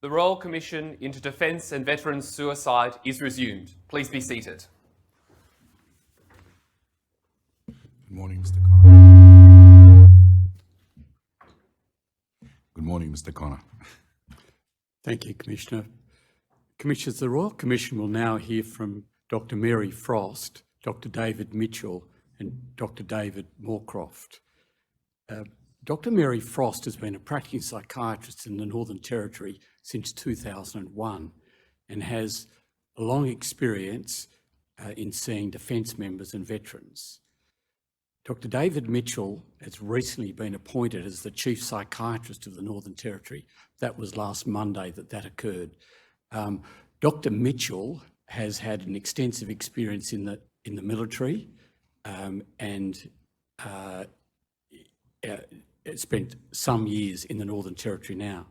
The Royal Commission into Defence and Veterans Suicide is resumed. Please be seated. Good morning, Mr. Connor. Good morning, Mr. Connor. Thank you, Commissioner. Commissioners, the Royal Commission will now hear from Dr. Mary Frost, Dr. David Mitchell and Dr. David Moorcroft. Dr. Mary Frost has been a practicing psychiatrist in the Northern Territory since 2001 and has a long experience in seeing defence members and veterans. Dr. David Mitchell has recently been appointed as the Chief Psychiatrist of the Northern Territory. That was last Monday that occurred. Dr. Mitchell has had an extensive experience in the military and spent some years in the Northern Territory now.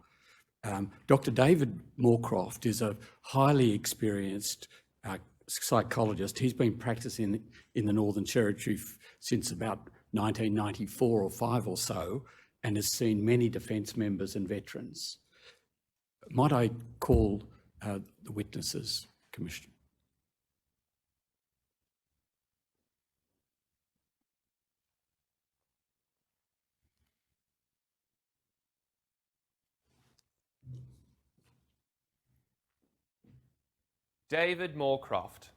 Dr. David Moorcroft is a highly experienced psychologist. He's been practicing in the Northern Territory since about 1994 or 5 or so, and has seen many defence members and veterans. Might I call the witnesses, Commissioner? David Moorcroft,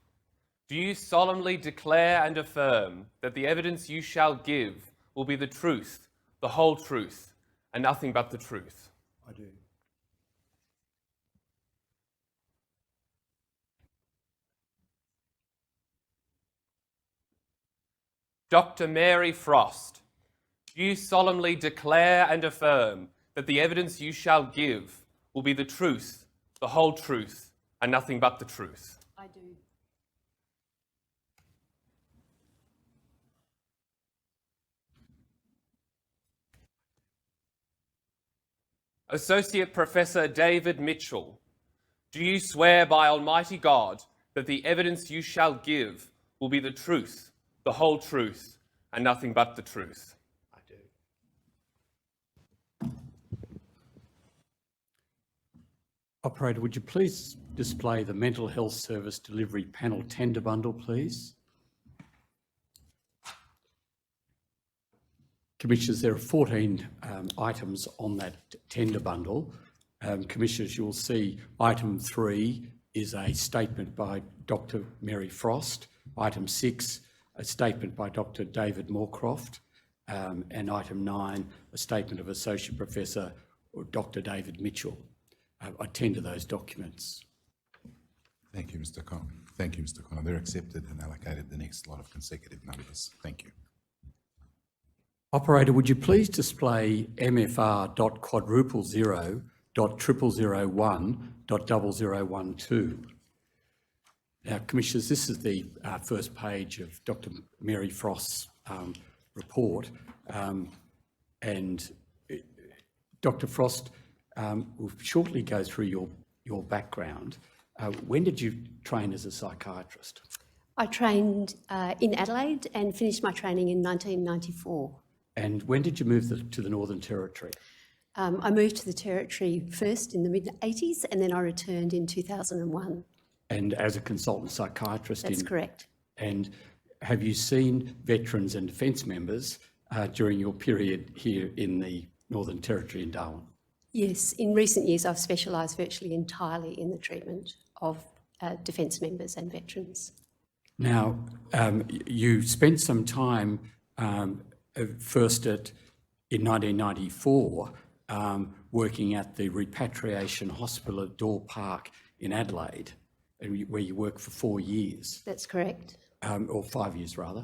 do you solemnly declare and affirm that the evidence you shall give will be the truth, the whole truth, and nothing but the truth? I do. Dr. Mary Frost, do you solemnly declare and affirm that the evidence you shall give will be the truth, the whole truth, and nothing but the truth? I do. Associate Professor David Mitchell, do you swear by Almighty God that the evidence you shall give will be the truth, the whole truth, and nothing but the truth? I do. Operator, would you please display the Mental Health Service Delivery Panel Tender Bundle, please? Commissioners, there are 14 items on that tender bundle. Commissioners, you'll see item 3 is a statement by Dr. Mary Frost. Item 6, a statement by Dr. David Moorcroft. And item 9, a statement of Associate Professor Dr. David Mitchell. I tender those documents. Thank you, Mr. Connor. Thank you, Mr. Connor. They're accepted and allocated the next lot of consecutive numbers. Thank you. Operator, would you please display MFR.quadruple0.0001.0012? Now, Commissioners, this is the first page of Dr. Mary Frost's report. And Dr. Frost will shortly go through your background. When did you train as a psychiatrist? I trained in Adelaide and finished my training in 1994. And when did you move to the Northern Territory? I moved to the Territory first in the mid-80s and then I returned in 2001. And as a consultant psychiatrist? That's correct. And have you seen veterans and defence members during your period here in the Northern Territory in Darwin? Yes, in recent years I've specialised virtually entirely in the treatment of defence members and veterans. Now, you spent some time first in 1994 working at the Repatriation Hospital at Daw Park in Adelaide, where you worked for 4 years. That's correct. Or 5 years rather.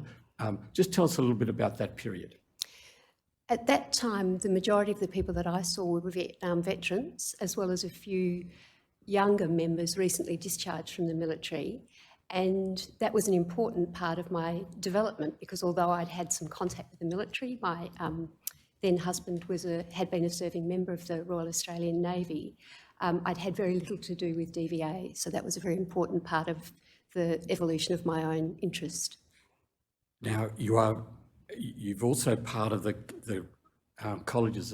Just tell us a little bit about that period. At that time, the majority of the people that I saw were Vietnam veterans, as well as a few younger members recently discharged from the military. And that was an important part of my development because although I'd had some contact with the military, my then husband had been a serving member of the Royal Australian Navy, I'd had very little to do with DVA. So that was a very important part of the evolution of my own interest. Now, you've also part of the college's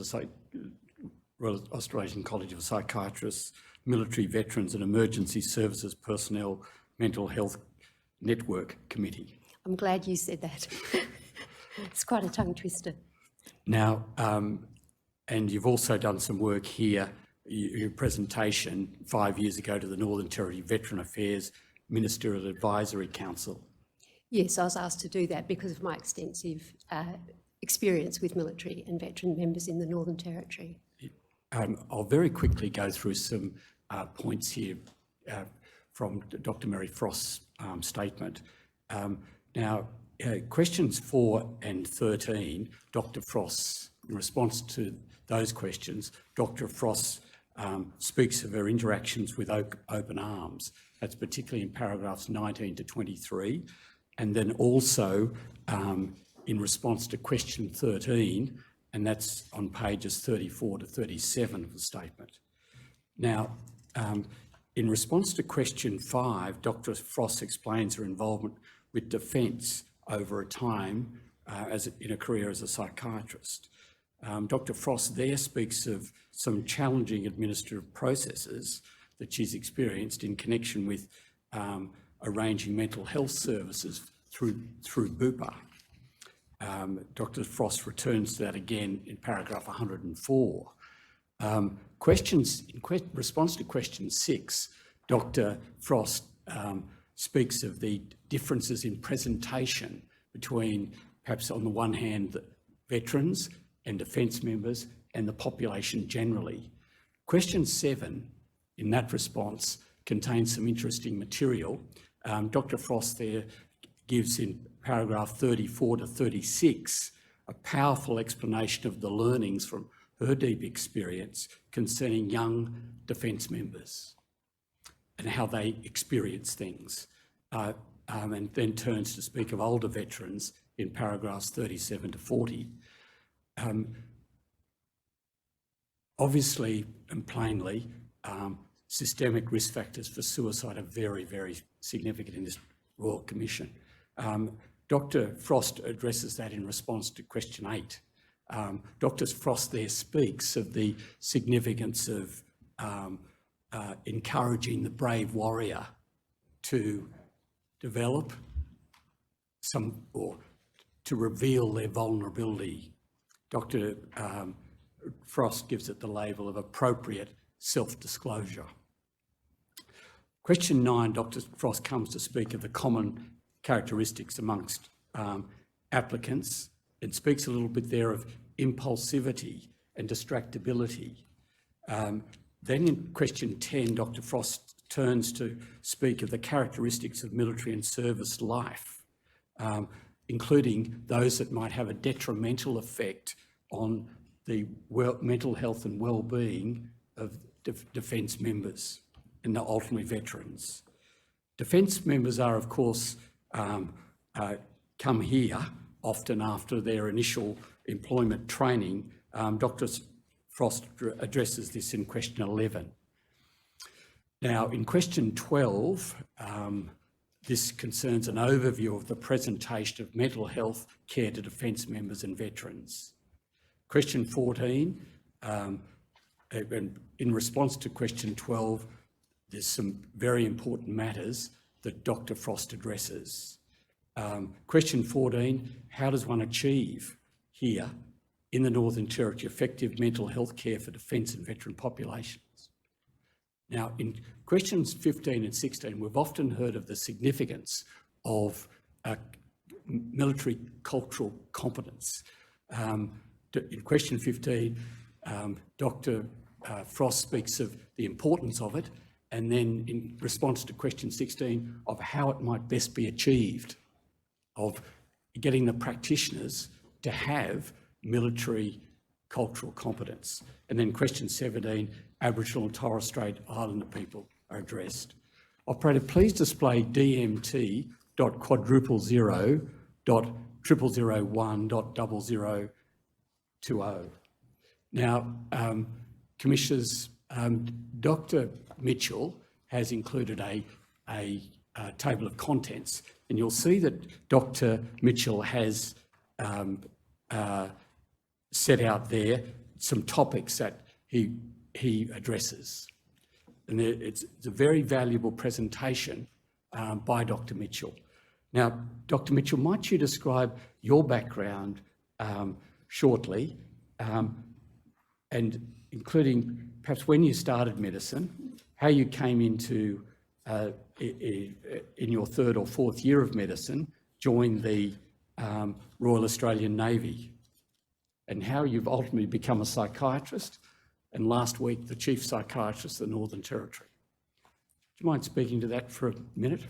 Australasian College of Psychiatrists, Military Veterans and Emergency Services Personnel Mental Health Network Committee. I'm glad you said that. It's quite a tongue twister. Now, and you've also done some work here, your presentation 5 years ago to the Northern Territory Veteran Affairs Ministerial Advisory Council. Yes, I was asked to do that because of my extensive experience with military and veteran members in the Northern Territory. I'll very quickly go through some points here from Dr. Mary Frost's statement. Now, questions 4 and 13, Dr. Frost, in response to those questions, Dr. Frost speaks of her interactions with Open Arms. That's particularly in paragraphs 19 to 23. And then also in response to question 13, and that's on pages 34 to 37 of the statement. Now, in response to question 5, Dr. Frost explains her involvement with defence over a time in a career as a psychiatrist. Dr. Frost there speaks of some challenging administrative processes that she's experienced in connection with arranging mental health services through Bupa. Dr. Frost returns to that again in paragraph 104. In response to question 6, Dr. Frost speaks of the differences in presentation between, perhaps on the one hand, the veterans and defence members and the population generally. Question 7, in that response, contains some interesting material. Dr. Frost there gives in paragraph 34 to 36 a powerful explanation of the learnings from her deep experience concerning young defence members and how they experience things, and then turns to speak of older veterans in paragraphs 37 to 40. Obviously and plainly, systemic risk factors for suicide are very, very significant in this Royal Commission. Dr. Frost addresses that in response to question 8. Dr. Frost there speaks of the significance of encouraging the brave warrior to develop or to reveal their vulnerability. Dr. Frost gives it the label of appropriate self-disclosure. Question 9, Dr. Frost comes to speak of the common characteristics amongst applicants and speaks a little bit there of impulsivity and distractibility. Then in question 10, Dr. Frost turns to speak of the characteristics of military and service life, including those that might have a detrimental effect on the mental health and well-being of defence members and ultimately veterans. Defence members are, of course, come here often after their initial employment training. Dr. Frost addresses this in question 11. Now, in question 12, this concerns an overview of the presentation of mental health care to defence members and veterans. Question 14, in response to question 12, there's some very important matters that Dr. Frost addresses. Question 14, how does one achieve here in the Northern Territory effective mental health care for defence and veteran populations? Now, in questions 15 and 16, we've often heard of the significance of military cultural competence. In question 15, Dr. Frost speaks of the importance of it, and then in response to question 16, of how it might best be achieved, of getting the practitioners to have military cultural competence. And then question 17, Aboriginal and Torres Strait Islander people are addressed. Operator, please display DMT.quadruple0.0001.0020. Now, Commissioners, Dr. Mitchell has included a table of contents, and you'll see that Dr. Mitchell has set out there some topics that he addresses. And it's a very valuable presentation by Dr. Mitchell. Now, Dr. Mitchell, might you describe your background shortly, and including perhaps when you started medicine, how you came into, in your third or fourth year of medicine, joined the Royal Australian Navy, and how you've ultimately become a psychiatrist, and last week the Chief Psychiatrist of the Northern Territory. Do you mind speaking to that for a minute?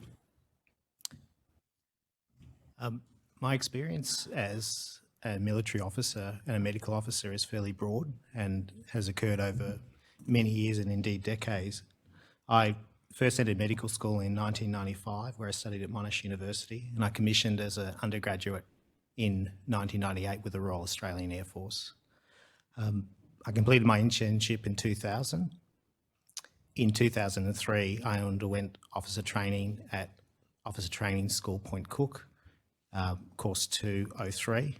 My experience as a military officer and a medical officer is fairly broad and has occurred over many years and indeed decades. I first entered medical school in 1995, where I studied at Monash University, and I commissioned as an undergraduate in 1998 with the Royal Australian Air Force. I completed my internship in 2000. In 2003, I underwent officer training at Officer Training School Point Cook, course 203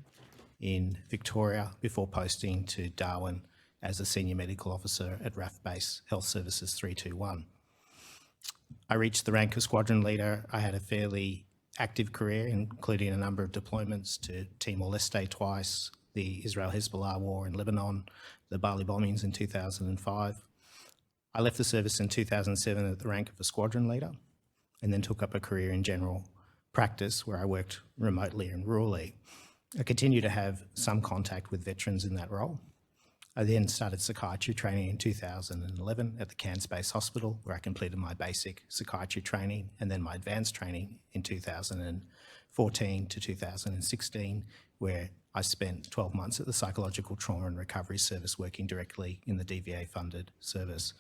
in Victoria, before posting to Darwin as a senior medical officer at RAF Base Health Services 321. I reached the rank of squadron leader. I had a fairly active career, including a number of deployments to Timor-Leste twice, the Israel-Hezbollah war in Lebanon, the Bali bombings in 2005. I left the service in 2007 at the rank of a squadron leader, and then took up a career in general practice where I worked remotely and rurally. I continue to have some contact with veterans in that role. I then started psychiatry training in 2011 at the Cairns Base Hospital, where I completed my basic psychiatry training and then my advanced training in 2014 to 2016, where I spent 12 months at the Psychological Trauma and Recovery Service working directly in the DVA-funded service.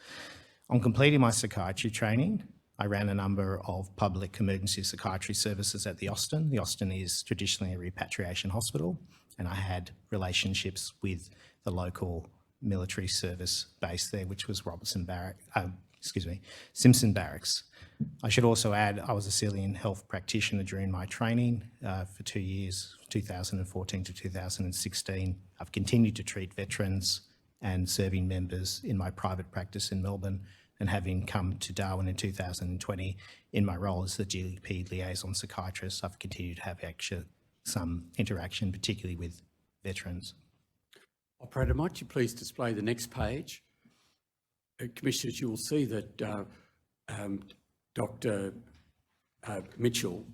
On completing my psychiatry training, I ran a number of public emergency psychiatry services at the Austin. The Austin is traditionally a repatriation hospital, and I had relationships with the local military service base there, which was Simpson Barracks. I should also add, I was a civilian health practitioner during my training for 2 years, 2014 to 2016. I've continued to treat veterans and serving members in my private practice in Melbourne, and having come to Darwin in 2020 in my role as the GP liaison psychiatrist, I've continued to have actually some interaction, particularly with veterans. Operator, might you please display the next page? Commissioners, you will see that Dr. Mitchell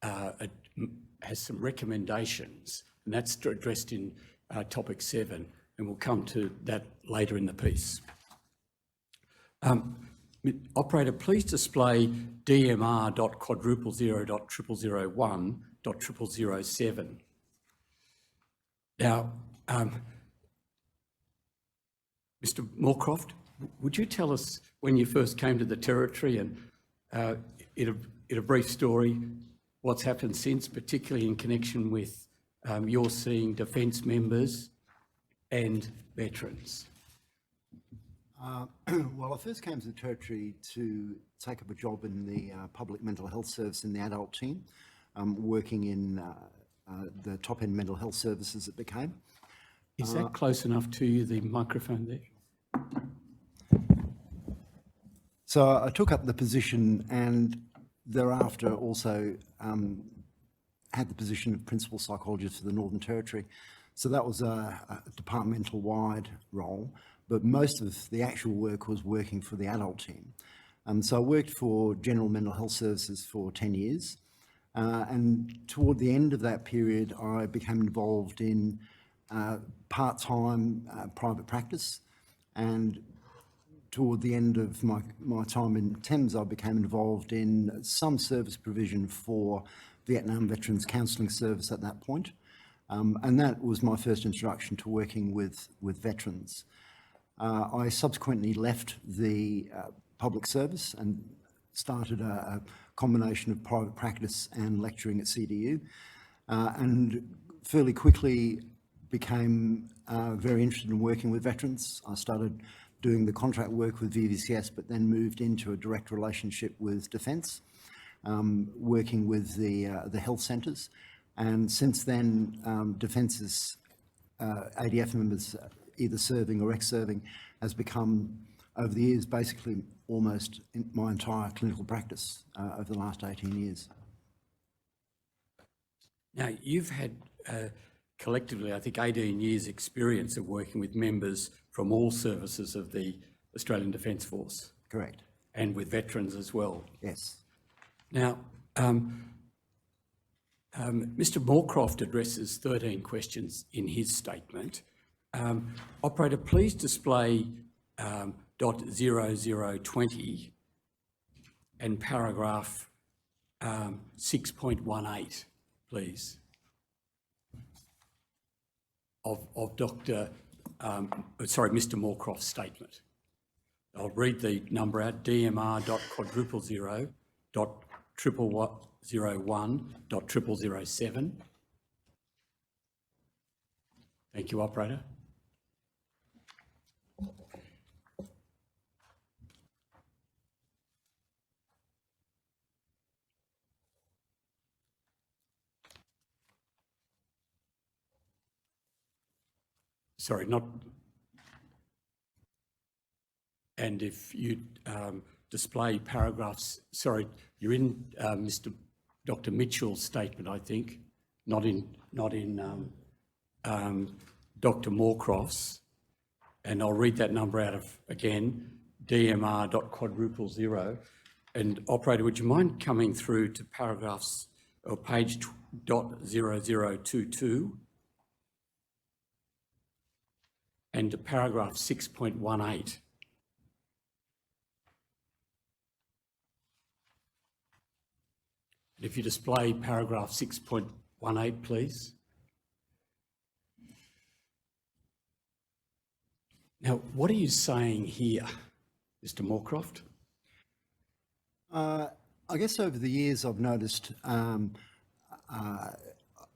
has some recommendations, and that's addressed in topic 7, and we'll come to that later in the piece. Operator, please display DMR.000.001.007. Now, Mr. Moorcroft, would you tell us when you first came to the Territory and in a brief story, what's happened since, particularly in connection with your seeing defence members and veterans? Well, I first came to the Territory to take up a job in the public mental health service in the adult team, working in the top-end mental health services it became. Is that close enough to you, the microphone there? So I took up the position and thereafter also had the position of Principal Psychologist for the Northern Territory. So that was a departmental-wide role, but most of the actual work was working for the adult team. So I worked for General Mental Health Services for 10 years. And toward the end of that period, I became involved in part-time private practice. And toward the end of my time in Thames, I became involved in some service provision for Vietnam Veterans Counselling Service at that point. And that was my first introduction to working with veterans. I subsequently left the public service and started a combination of private practice and lecturing at CDU, and fairly quickly became very interested in working with veterans. I started doing the contract work with VVCS, but then moved into a direct relationship with Defence, working with the health centres. And since then, Defence's ADF members either serving or ex-serving has become, over the years, basically almost in my entire clinical practice over the last 18 years. Now, you've had collectively, I think, 18 years' experience of working with members from all services of the Australian Defence Force. Correct. And with veterans as well. Yes. Now, Mr. Moorcroft addresses 13 questions in his statement. Operator, please display .0020 and paragraph 6.18, please, of Mr. Moorcroft's statement. I'll read the number out, DMR.000.001.007. Thank you, operator. Sorry, not... And if you display paragraphs, sorry, you're in Dr. Mitchell's statement, I think, not in Dr. Moorcroft's, and I'll read that number out of, again, DMR.000. And operator, would you mind coming through to paragraphs, or page .0022 and to paragraph 6.18. If you display paragraph 6.18, please. Now, what are you saying here, Mr. Moorcroft? I guess over the years I've noticed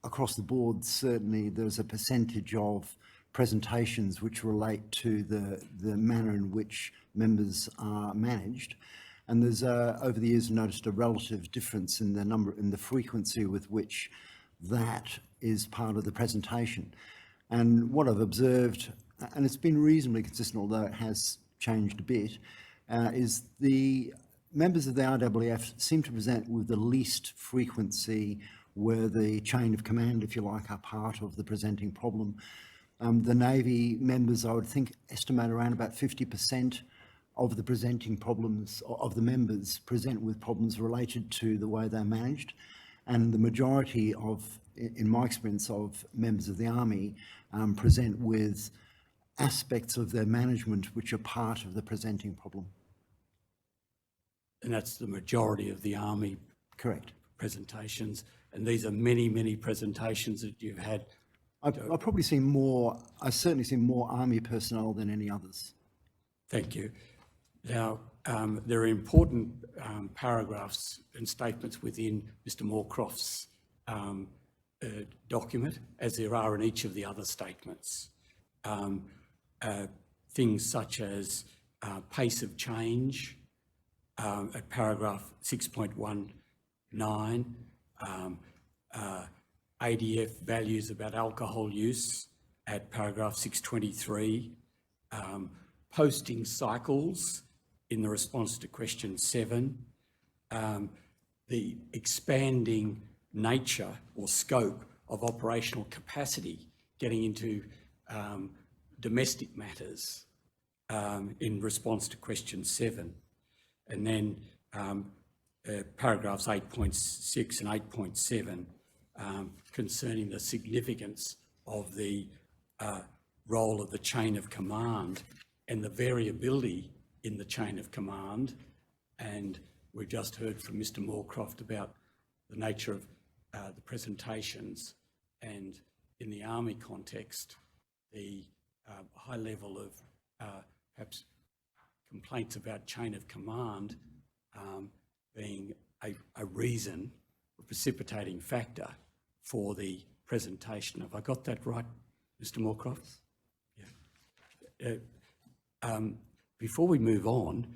across the board, certainly there's a percentage of presentations which relate to the manner in which members are managed. And there's, over the years, noticed a relative difference in the frequency with which that is part of the presentation. And what I've observed, and it's been reasonably consistent, although it has changed a bit, is the members of the RAAF seem to present with the least frequency where the chain of command, if you like, are part of the presenting problem. The Navy members, I would think, estimate around about 50% of the presenting problems, of the members present with problems related to the way they're managed. And the majority of, in my experience, of members of the Army present with aspects of their management which are part of the presenting problem. And that's the majority of the Army Correct. presentations. And these are many, many presentations that you've had. I've probably seen more, I've certainly seen more Army personnel than any others. Thank you. Now, there are important paragraphs and statements within Mr. Moorcroft's document, as there are in each of the other statements. Things such as pace of change at paragraph 6.19, ADF values about alcohol use at paragraph 623, posting cycles in the response to question 7, the expanding nature or scope of operational capacity, getting into domestic matters in response to question 7, and then paragraphs 8.6 and 8.7 concerning the significance of the role of the chain of command and the variability in the chain of command. And we've just heard from Mr. Moorcroft about the nature of the presentations, and in the Army context, the high level of perhaps complaints about chain of command being a reason, a precipitating factor for the presentation. Have I got that right, Mr. Moorcroft? Yeah. Before we move on,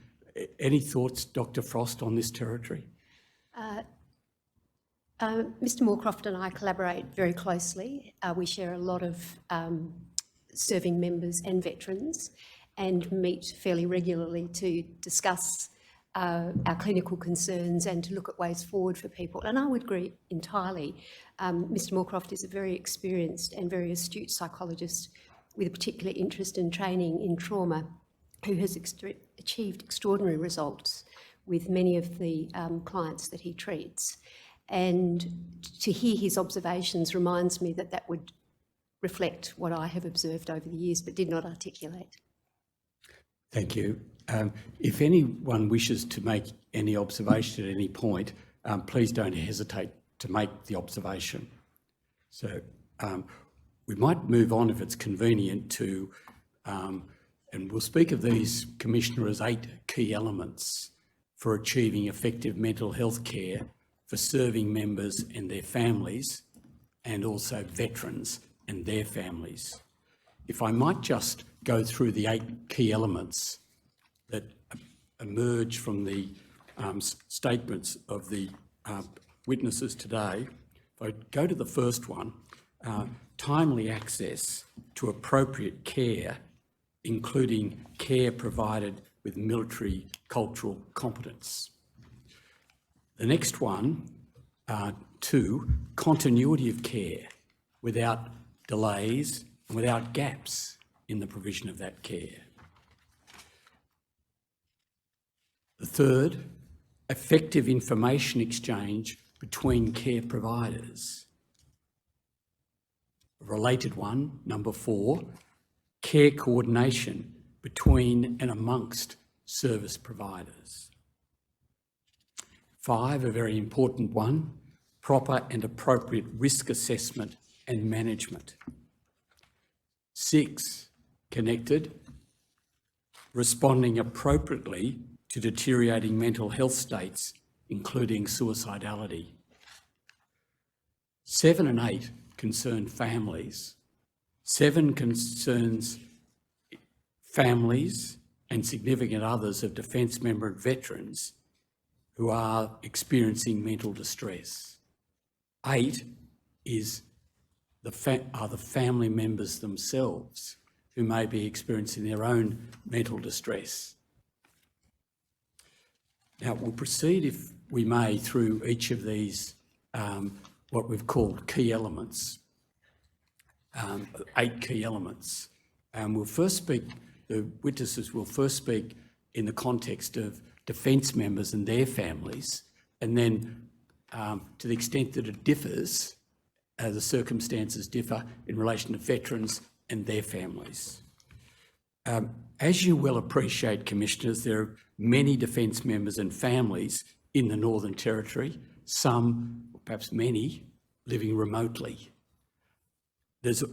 any thoughts, Dr. Frost, on this territory? Mr. Moorcroft and I collaborate very closely. We share a lot of serving members and veterans, and meet fairly regularly to discuss our clinical concerns and to look at ways forward for people. And I would agree entirely. Mr. Moorcroft is a very experienced and very astute psychologist with a particular interest and training in trauma, who has achieved extraordinary results with many of the clients that he treats. And to hear his observations reminds me that that would reflect what I have observed over the years but did not articulate. Thank you. If anyone wishes to make any observation at any point, please don't hesitate to make the observation. So we might move on if it's convenient to, and we'll speak of these, Commissioner, as 8 key elements for achieving effective mental health care for serving members and their families, and also veterans and their families. If I might just go through the 8 key elements that emerge from the statements of the witnesses today. If I go to the first one, timely access to appropriate care, including care provided with military cultural competence. The next one, 2, continuity of care without delays and without gaps in the provision of that care. The third, effective information exchange between care providers. A related one, number 4, care coordination between and amongst service providers. 5, a very important one, proper and appropriate risk assessment and management. 6, connected, responding appropriately to deteriorating mental health states, including suicidality. 7 and 8 concern families. 7 concerns families and significant others of defence member and veterans who are experiencing mental distress. 8 are the family members themselves who may be experiencing their own mental distress. Now, we'll proceed, if we may, through each of these, what we've called key elements, 8 key elements. We'll first speak, the witnesses will first speak in the context of defence members and their families, and then to the extent that it differs, the circumstances differ in relation to veterans and their families. As you well appreciate, Commissioners, there are many defence members and families in the Northern Territory, some, perhaps many, living remotely. There's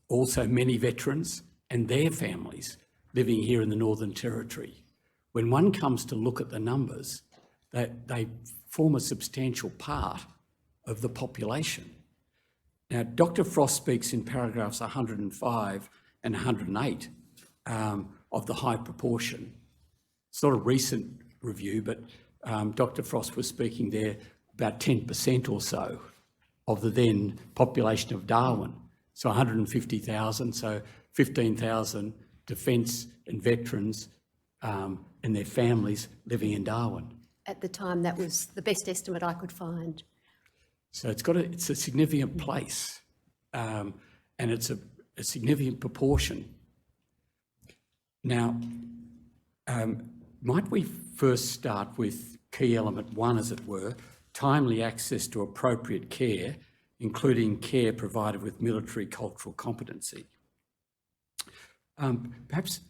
also many veterans and their families living here in the Northern Territory. When one comes to look at the numbers, they form a substantial part of the population. Now, Dr. Frost speaks in paragraphs 105 and 108 of the high proportion. It's not a recent review, but Dr. Frost was speaking there about 10% or so of the then population of Darwin. So 150,000, so 15,000 defence and veterans and their families living in Darwin. At the time, that was the best estimate I could find. So it's a significant place, and it's a significant proportion. Now, might we first start with key element 1, as it were, timely access to appropriate care, including care provided with military cultural competency. Perhaps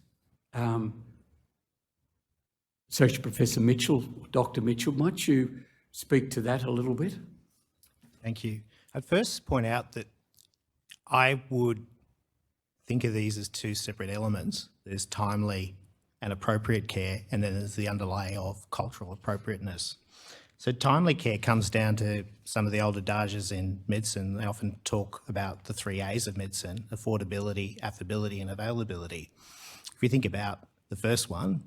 Associate Professor Mitchell, Dr. Mitchell, might you speak to that a little bit? Thank you. I'd first point out that I would think of these as 2 separate elements. There's timely and appropriate care, and then there's the underlay of cultural appropriateness. So timely care comes down to some of the old adages in medicine. They often talk about the 3 A's of medicine: affordability, affability, and availability. If you think about the first one,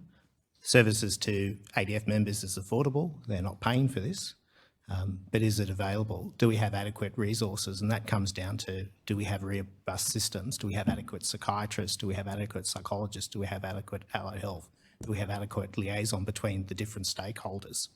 services to ADF members is affordable. They're not paying for this. but is it available? Do we have adequate resources? And that comes down to, do we have robust systems? Do we have adequate psychiatrists? Do we have adequate psychologists? Do we have adequate allied health? Do we have adequate liaison between the different stakeholders?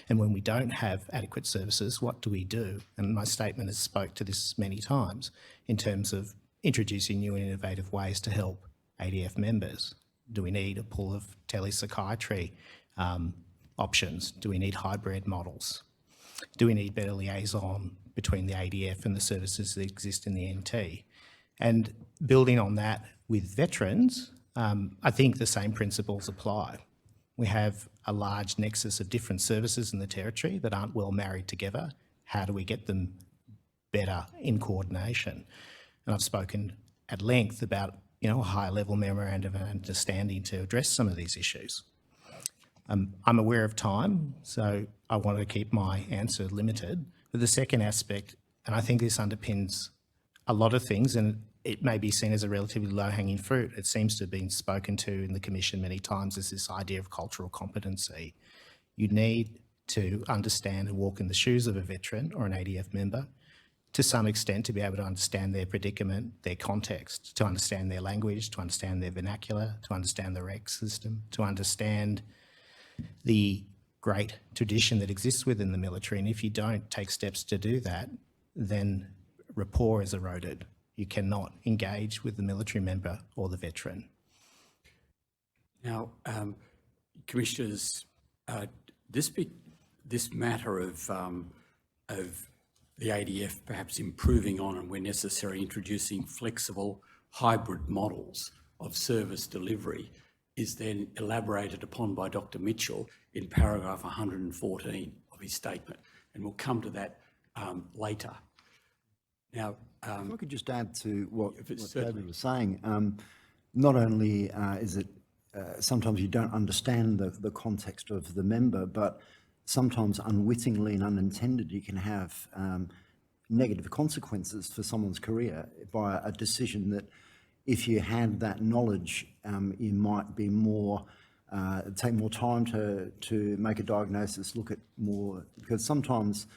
And when we don't have adequate services, what do we do? And my statement has spoke to this many times in terms of introducing new and innovative ways to help ADF members. Do we need a pool of telepsychiatry options? Do we need hybrid models? Do we need better liaison between the ADF and the services that exist in the NT? And building on that with veterans, I think the same principles apply. We have a large nexus of different services in the Territory that aren't well married together. How do we get them better in coordination? And I've spoken at length about, a higher level memorandum of understanding to address some of these issues. I'm aware of time, so I want to keep my answer limited. But the second aspect, and I think this underpins a lot of things, and it may be seen as a relatively low-hanging fruit. It seems to have been spoken to in the Commission many times as this idea of cultural competency. You need to understand and walk in the shoes of a veteran or an ADF member to some extent to be able to understand their predicament, their context, to understand their language, to understand their vernacular, to understand the rec system, to understand the great tradition that exists within the military. And if you don't take steps to do that, then rapport is eroded. You cannot engage with the military member or the veteran. Now, Commissioners, this matter of the ADF perhaps improving on and where necessary introducing flexible hybrid models of service delivery is then elaborated upon by Dr. Mitchell in paragraph 114 of his statement, and we'll come to that later. Now, If I could just add to what certainly. David was saying, not only is it sometimes you don't understand the context of the member, but sometimes unwittingly and unintended you can have negative consequences for someone's career by a decision that if you had that knowledge, you might be more, take more time to make a diagnosis, look at more, because sometimes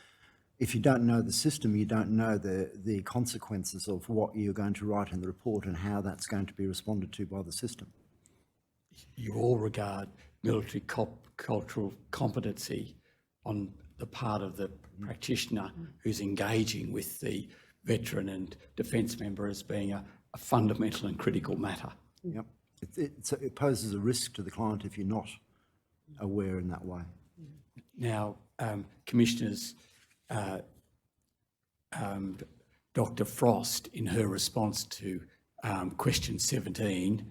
if you don't know the system, you don't know the consequences of what you're going to write in the report and how that's going to be responded to by the system. You all regard military cultural competency on the part of the practitioner who's engaging with the veteran and defence member as being a fundamental and critical matter. Yep. It poses a risk to the client if you're not aware in that way. Now, Commissioners, Dr. Frost, in her response to question 17,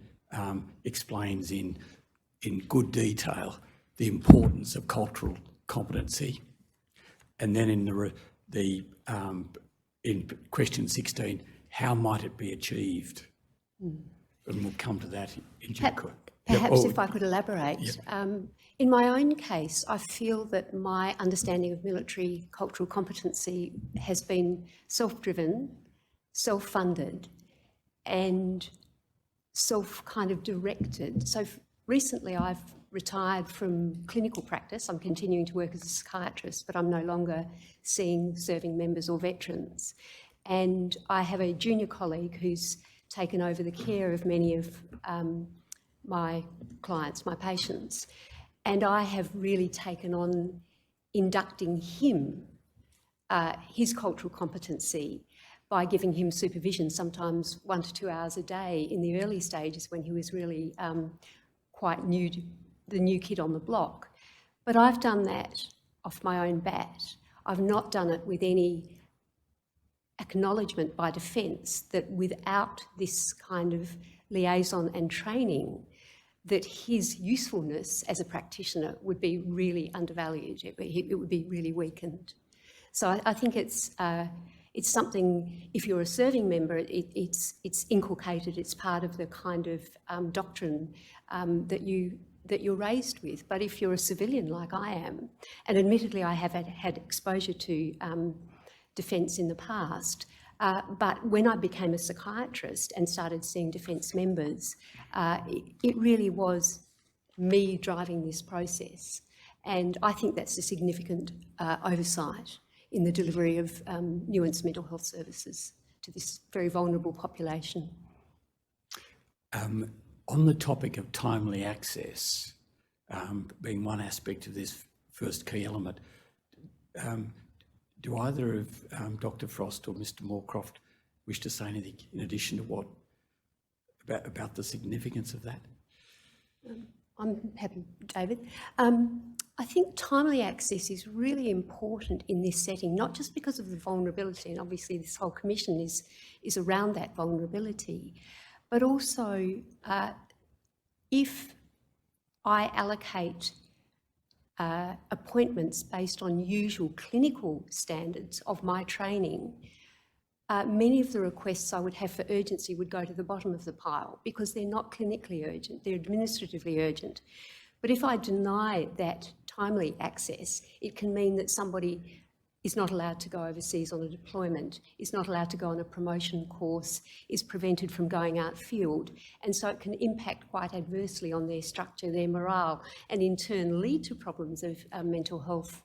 explains in good detail the importance of cultural competency. And then in question 16, how might it be achieved? And we'll come to that in due course. Perhaps if I could elaborate. In my own case, I feel that my understanding of military cultural competency has been self-driven, self-funded, and self-kind of directed. So recently I've retired from clinical practice. I'm continuing to work as a psychiatrist, but I'm no longer seeing serving members or veterans. And I have a junior colleague who's taken over the care of many of my clients, my patients. And I have really taken on inducting him, his cultural competency, by giving him supervision, sometimes 1 to 2 hours a day in the early stages when he was really quite new, the new kid on the block. But I've done that off my own bat. I've not done it with any acknowledgement by defence that without this kind of liaison and training, that his usefulness as a practitioner would be really undervalued. It would be really weakened. So I think it's something, if you're a serving member, it's inculcated, it's part of the kind of doctrine that you're raised with. But if you're a civilian like I am, and admittedly I have had exposure to defence in the past, but when I became a psychiatrist and started seeing defence members, it really was me driving this process. And I think that's a significant oversight in the delivery of nuanced mental health services to this very vulnerable population. On the topic of timely access, being one aspect of this first key element, do either of Dr. Frost or Mr. Moorcroft wish to say anything in addition to what about the significance of that? I'm happy, David. I think timely access is really important in this setting, not just because of the vulnerability, and obviously this whole commission is around that vulnerability, but also if I allocate appointments based on usual clinical standards of my training, many of the requests I would have for urgency would go to the bottom of the pile because they're not clinically urgent, they're administratively urgent. But if I deny that timely access, it can mean that somebody is not allowed to go overseas on a deployment, is not allowed to go on a promotion course, is prevented from going outfield. And so it can impact quite adversely on their structure, their morale, and in turn lead to problems of mental health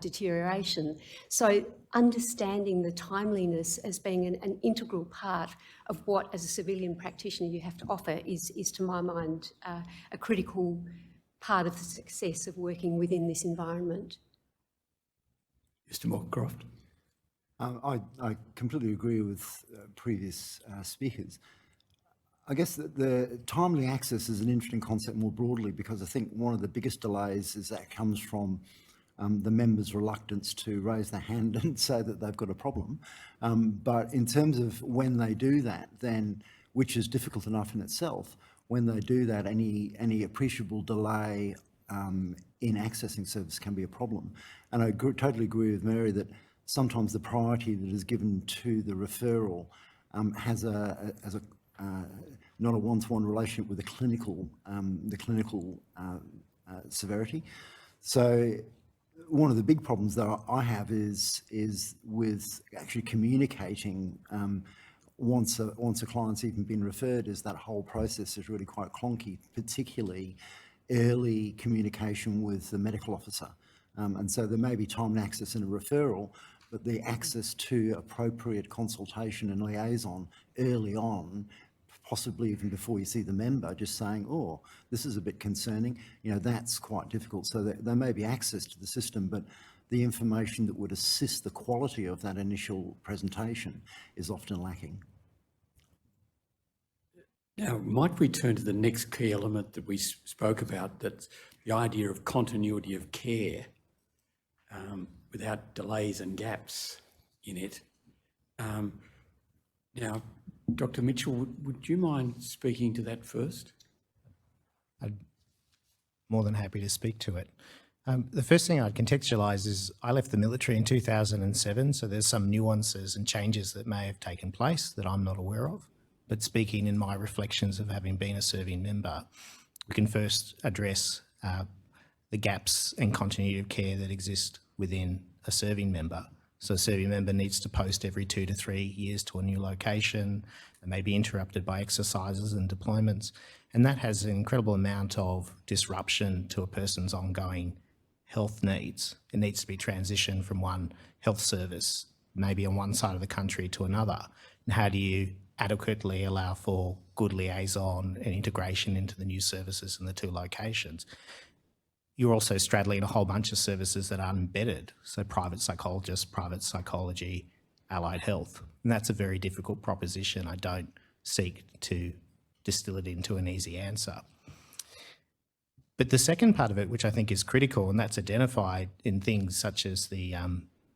deterioration. So understanding the timeliness as being an integral part of what, as a civilian practitioner, you have to offer is to my mind, a critical part of the success of working within this environment. Mr. Moorcroft. I completely agree with previous speakers. I guess that the timely access is an interesting concept more broadly because I think one of the biggest delays is that comes from the members' reluctance to raise their hand and say that they've got a problem. But in terms of when they do that, then, which is difficult enough in itself, when they do that, any appreciable delay in accessing service can be a problem. And I totally agree with Mary that sometimes the priority that is given to the referral has not a one-to-one relationship with the clinical severity. So one of the big problems that I have is with actually communicating once a client's even been referred, is that whole process is really quite clunky, particularly early communication with the medical officer. And so there may be time and access in a referral, but the access to appropriate consultation and liaison early on, possibly even before you see the member, just saying, oh, this is a bit concerning, that's quite difficult. So there may be access to the system, but the information that would assist the quality of that initial presentation is often lacking. Now, might we turn to the next key element that we spoke about, that's the idea of continuity of care without delays and gaps in it. Now, Dr. Mitchell, would you mind speaking to that first? I'm more than happy to speak to it. The first thing I'd contextualise is I left the military in 2007, so there's some nuances and changes that may have taken place that I'm not aware of. But speaking in my reflections of having been a serving member, we can first address the gaps and continuity of care that exist within a serving member. So a serving member needs to post every 2 to 3 years to a new location. They may be interrupted by exercises and deployments. And that has an incredible amount of disruption to a person's ongoing health needs. It needs to be transitioned from one health service, maybe on one side of the country, to another. And how do you adequately allow for good liaison and integration into the new services in the two locations? You're also straddling a whole bunch of services that are embedded, so private psychologists, private psychology, allied health. And that's a very difficult proposition. I don't seek to distill it into an easy answer. But the second part of it, which I think is critical, and that's identified in things such as the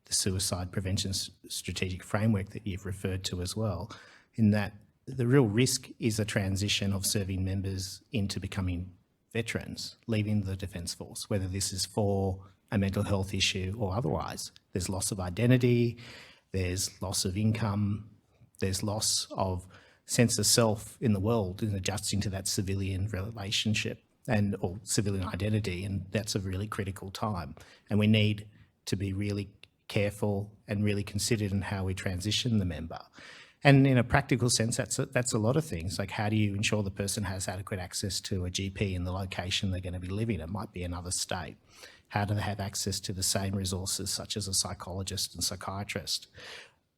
suicide prevention strategic framework that you've referred to as well, in that the real risk is a transition of serving members into becoming veterans, leaving the Defence Force, whether this is for a mental health issue or otherwise. There's loss of identity, there's loss of income, there's loss of sense of self in the world in adjusting to that civilian relationship or civilian identity, and that's a really critical time. And we need to be really careful and really considered in how we transition the member. And in a practical sense, that's a lot of things, like how do you ensure the person has adequate access to a GP in the location they're going to be living? It might be another state. how do they have access to the same resources such as a psychologist and psychiatrist?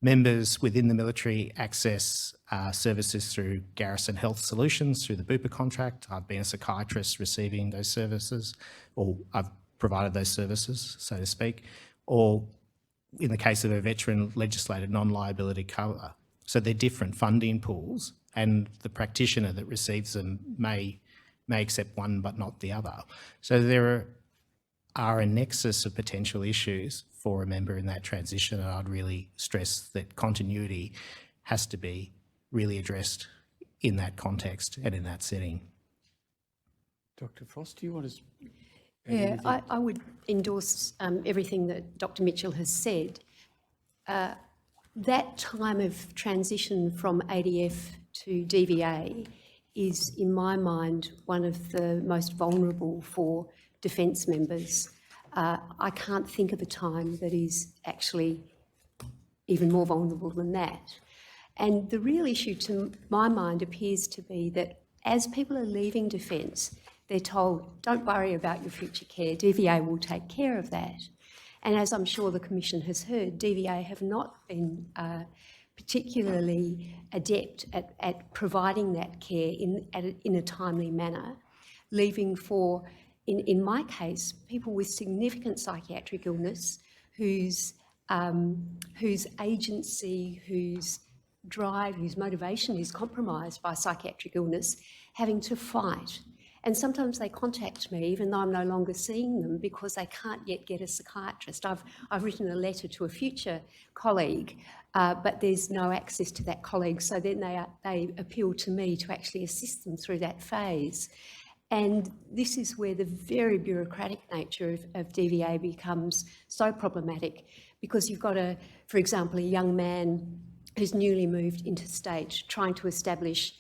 Members within the military access services through Garrison Health Solutions, through the Bupa contract. I've been a psychiatrist receiving those services, or I've provided those services, so to speak, or in the case of a veteran, legislated non-liability cover. So they're different funding pools, and the practitioner that receives them may accept one but not the other. So there are a nexus of potential issues for a member in that transition, and I'd really stress that continuity has to be really addressed in that context and in that setting. Dr. Frost, do you want to? Yeah, I would endorse everything that Dr. Mitchell has said. That time of transition from ADF to DVA is, in my mind, one of the most vulnerable for defence members. I can't think of a time that is actually even more vulnerable than that. And the real issue, to my mind, appears to be that as people are leaving defence, they're told, don't worry about your future care, DVA will take care of that. And as I'm sure the Commission has heard, DVA have not been particularly adept at providing that care in a timely manner, leaving for, in my case, people with significant psychiatric illness whose agency, whose drive, whose motivation is compromised by psychiatric illness, having to fight. And sometimes they contact me, even though I'm no longer seeing them, because they can't yet get a psychiatrist. I've written a letter to a future colleague, but there's no access to that colleague, so then they appeal to me to actually assist them through that phase. And this is where the very bureaucratic nature of DVA becomes so problematic, because you've got, for example, a young man who's newly moved interstate, trying to establish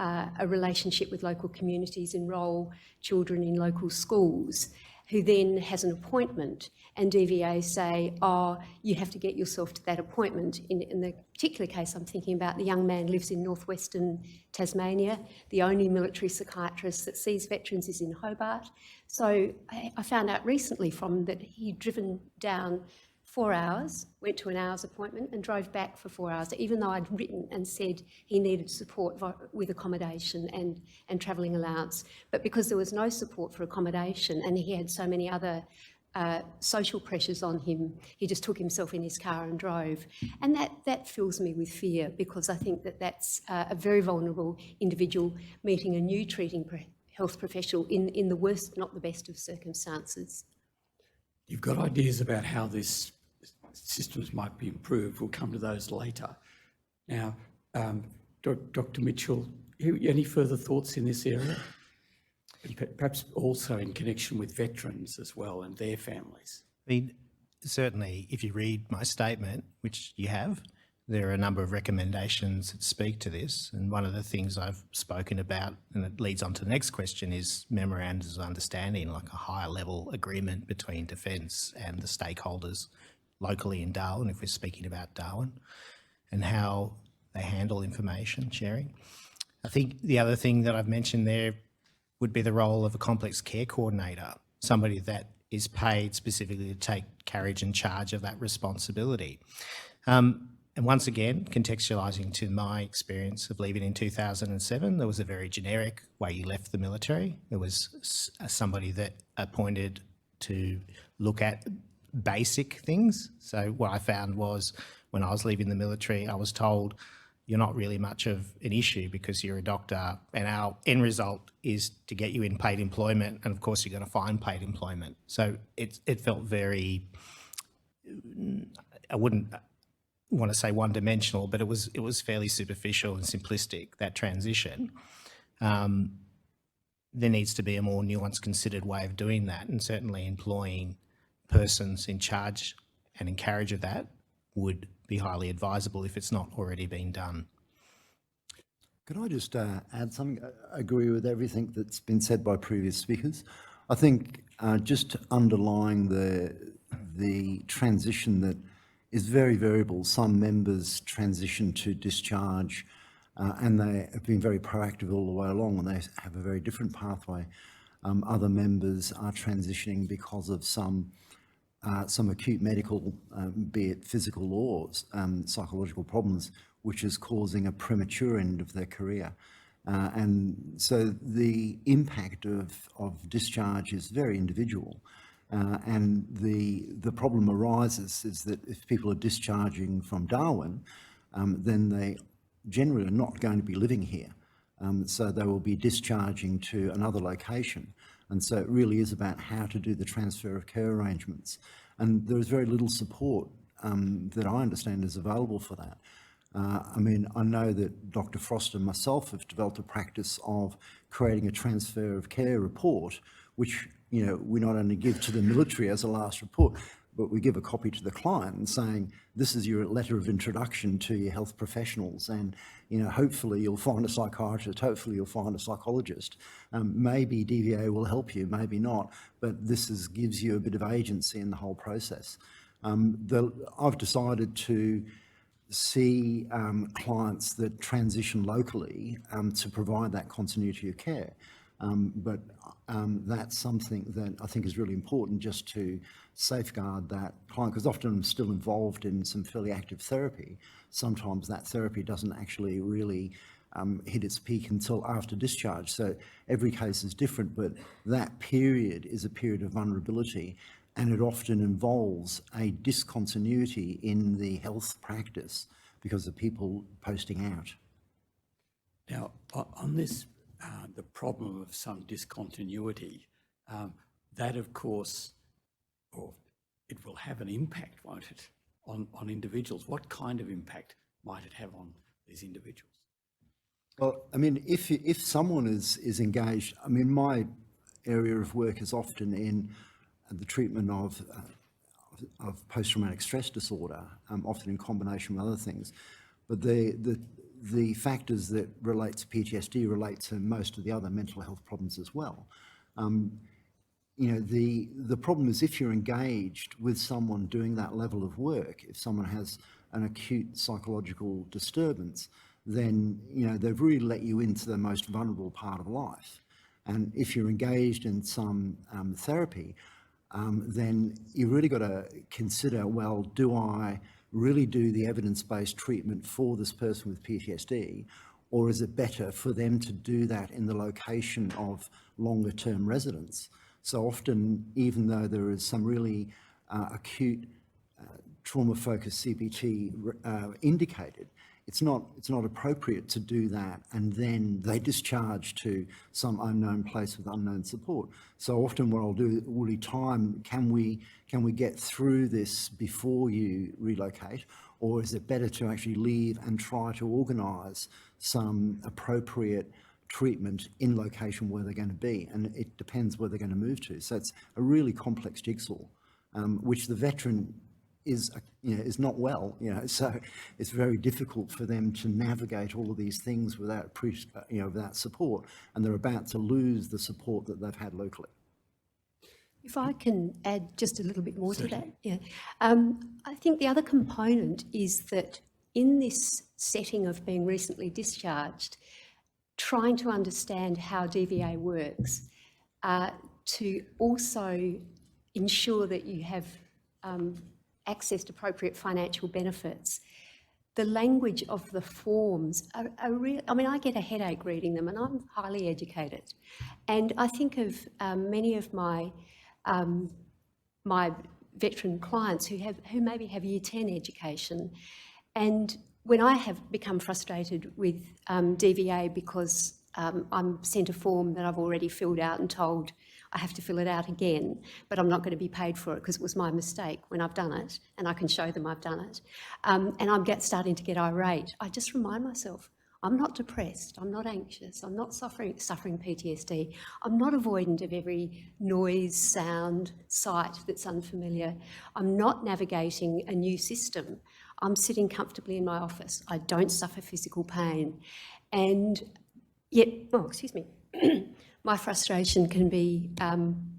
a relationship with local communities, enrol children in local schools, who then has an appointment, and DVA say, oh, you have to get yourself to that appointment. In the particular case I'm thinking about, the young man lives in northwestern Tasmania. The only military psychiatrist that sees veterans is in Hobart. So I found out recently from that he'd driven down 4 hours, went to an hour's appointment and drove back for 4 hours, even though I'd written and said he needed support with accommodation and travelling allowance. But because there was no support for accommodation and he had so many other social pressures on him, he just took himself in his car and drove. And that fills me with fear, because I think that that's a very vulnerable individual meeting a new treating health professional in the worst, not the best of circumstances. You've got ideas about how this systems might be improved. We'll come to those later. Now, Dr. Mitchell, any further thoughts in this area? Perhaps also in connection with veterans as well and their families. I mean, certainly, if you read my statement, which you have, there are a number of recommendations that speak to this. And one of the things I've spoken about, and it leads on to the next question, is memorandums of understanding, like a higher level agreement between Defence and the stakeholders locally in Darwin, if we're speaking about Darwin, and how they handle information sharing. I think the other thing that I've mentioned there would be the role of a complex care coordinator, somebody that is paid specifically to take carriage and charge of that responsibility. And once again, contextualising to my experience of leaving in 2007, there was a very generic way you left the military. There was somebody that appointed to look at basic things. So what I found was, when I was leaving the military, I was told, you're not really much of an issue because you're a doctor, and our end result is to get you in paid employment, and of course you're going to find paid employment. So it felt very, I wouldn't want to say one-dimensional, but it was fairly superficial and simplistic, that transition. There needs to be a more nuanced, considered way of doing that, and certainly employing persons in charge and in carriage of that would be highly advisable if it's not already been done. Could I just add something? I agree with everything that's been said by previous speakers. I think just underlying the transition that is very variable. Some members transition to discharge and they have been very proactive all the way along, and they have a very different pathway. Other members are transitioning because of some acute medical, be it physical or psychological problems, which is causing a premature end of their career. And so the impact of discharge is very individual. And the problem arises is that if people are discharging from Darwin, then they generally are not going to be living here. So they will be discharging to another location. And so it really is about how to do the transfer of care arrangements. And there is very little support that I understand is available for that. I mean, I know that Dr. Frost and myself have developed a practice of creating a transfer of care report, which, you know, we not only give to the military as a last report, but we give a copy to the client and saying, this is your letter of introduction to your health professionals, and, you know, hopefully you'll find a psychiatrist, hopefully you'll find a psychologist. Maybe DVA will help you, maybe not, but this gives you a bit of agency in the whole process. I've decided to see clients that transition locally to provide that continuity of care. But that's something that I think is really important, just to safeguard that client, because often I'm still involved in some fairly active therapy. Sometimes that therapy doesn't actually really hit its peak until after discharge. So every case is different, but that period is a period of vulnerability, and it often involves a discontinuity in the health practice because of people posting out. Now, on this, the problem of some discontinuity, that of course, or it will have an impact, won't it, on individuals? What kind of impact might it have on these individuals? Well, I mean, if someone is engaged, I mean, my area of work is often in the treatment of post-traumatic stress disorder, often in combination with other things. But the factors that relate to PTSD relate to most of the other mental health problems as well. You know, the problem is if you're engaged with someone doing that level of work, if someone has an acute psychological disturbance, then, you know, they've really let you into the most vulnerable part of life. And if you're engaged in some therapy, then you really got to consider, well, do I really do the evidence-based treatment for this person with PTSD, or is it better for them to do that in the location of longer-term residence? So often, even though there is some really acute trauma-focused CBT indicated, it's not appropriate to do that and then they discharge to some unknown place with unknown support. So often what I'll do, will time, can we get through this before you relocate, or is it better to actually leave and try to organise some appropriate treatment in location where they're going to be? And it depends where they're going to move to. So it's a really complex jigsaw, which the veteran is not well, so it's very difficult for them to navigate all of these things without without support, and they're about to lose the support that they've had locally. If I can add just a little bit more to that, I think the other component is that in this setting of being recently discharged, trying to understand how DVA works, to also ensure that you have accessed appropriate financial benefits. The language of the forms are real. I mean, I get a headache reading them, and I'm highly educated. And I think of many of my my veteran clients who maybe have Year 10 education, and when I have become frustrated with DVA because I'm sent a form that I've already filled out and told I have to fill it out again, but I'm not going to be paid for it because it was my mistake when I've done it, and I can show them I've done it, and I'm starting to get irate, I just remind myself, I'm not depressed, I'm not anxious, I'm not suffering PTSD, I'm not avoidant of every noise, sound, sight that's unfamiliar, I'm not navigating a new system, I'm sitting comfortably in my office, I don't suffer physical pain, and yet, my frustration can be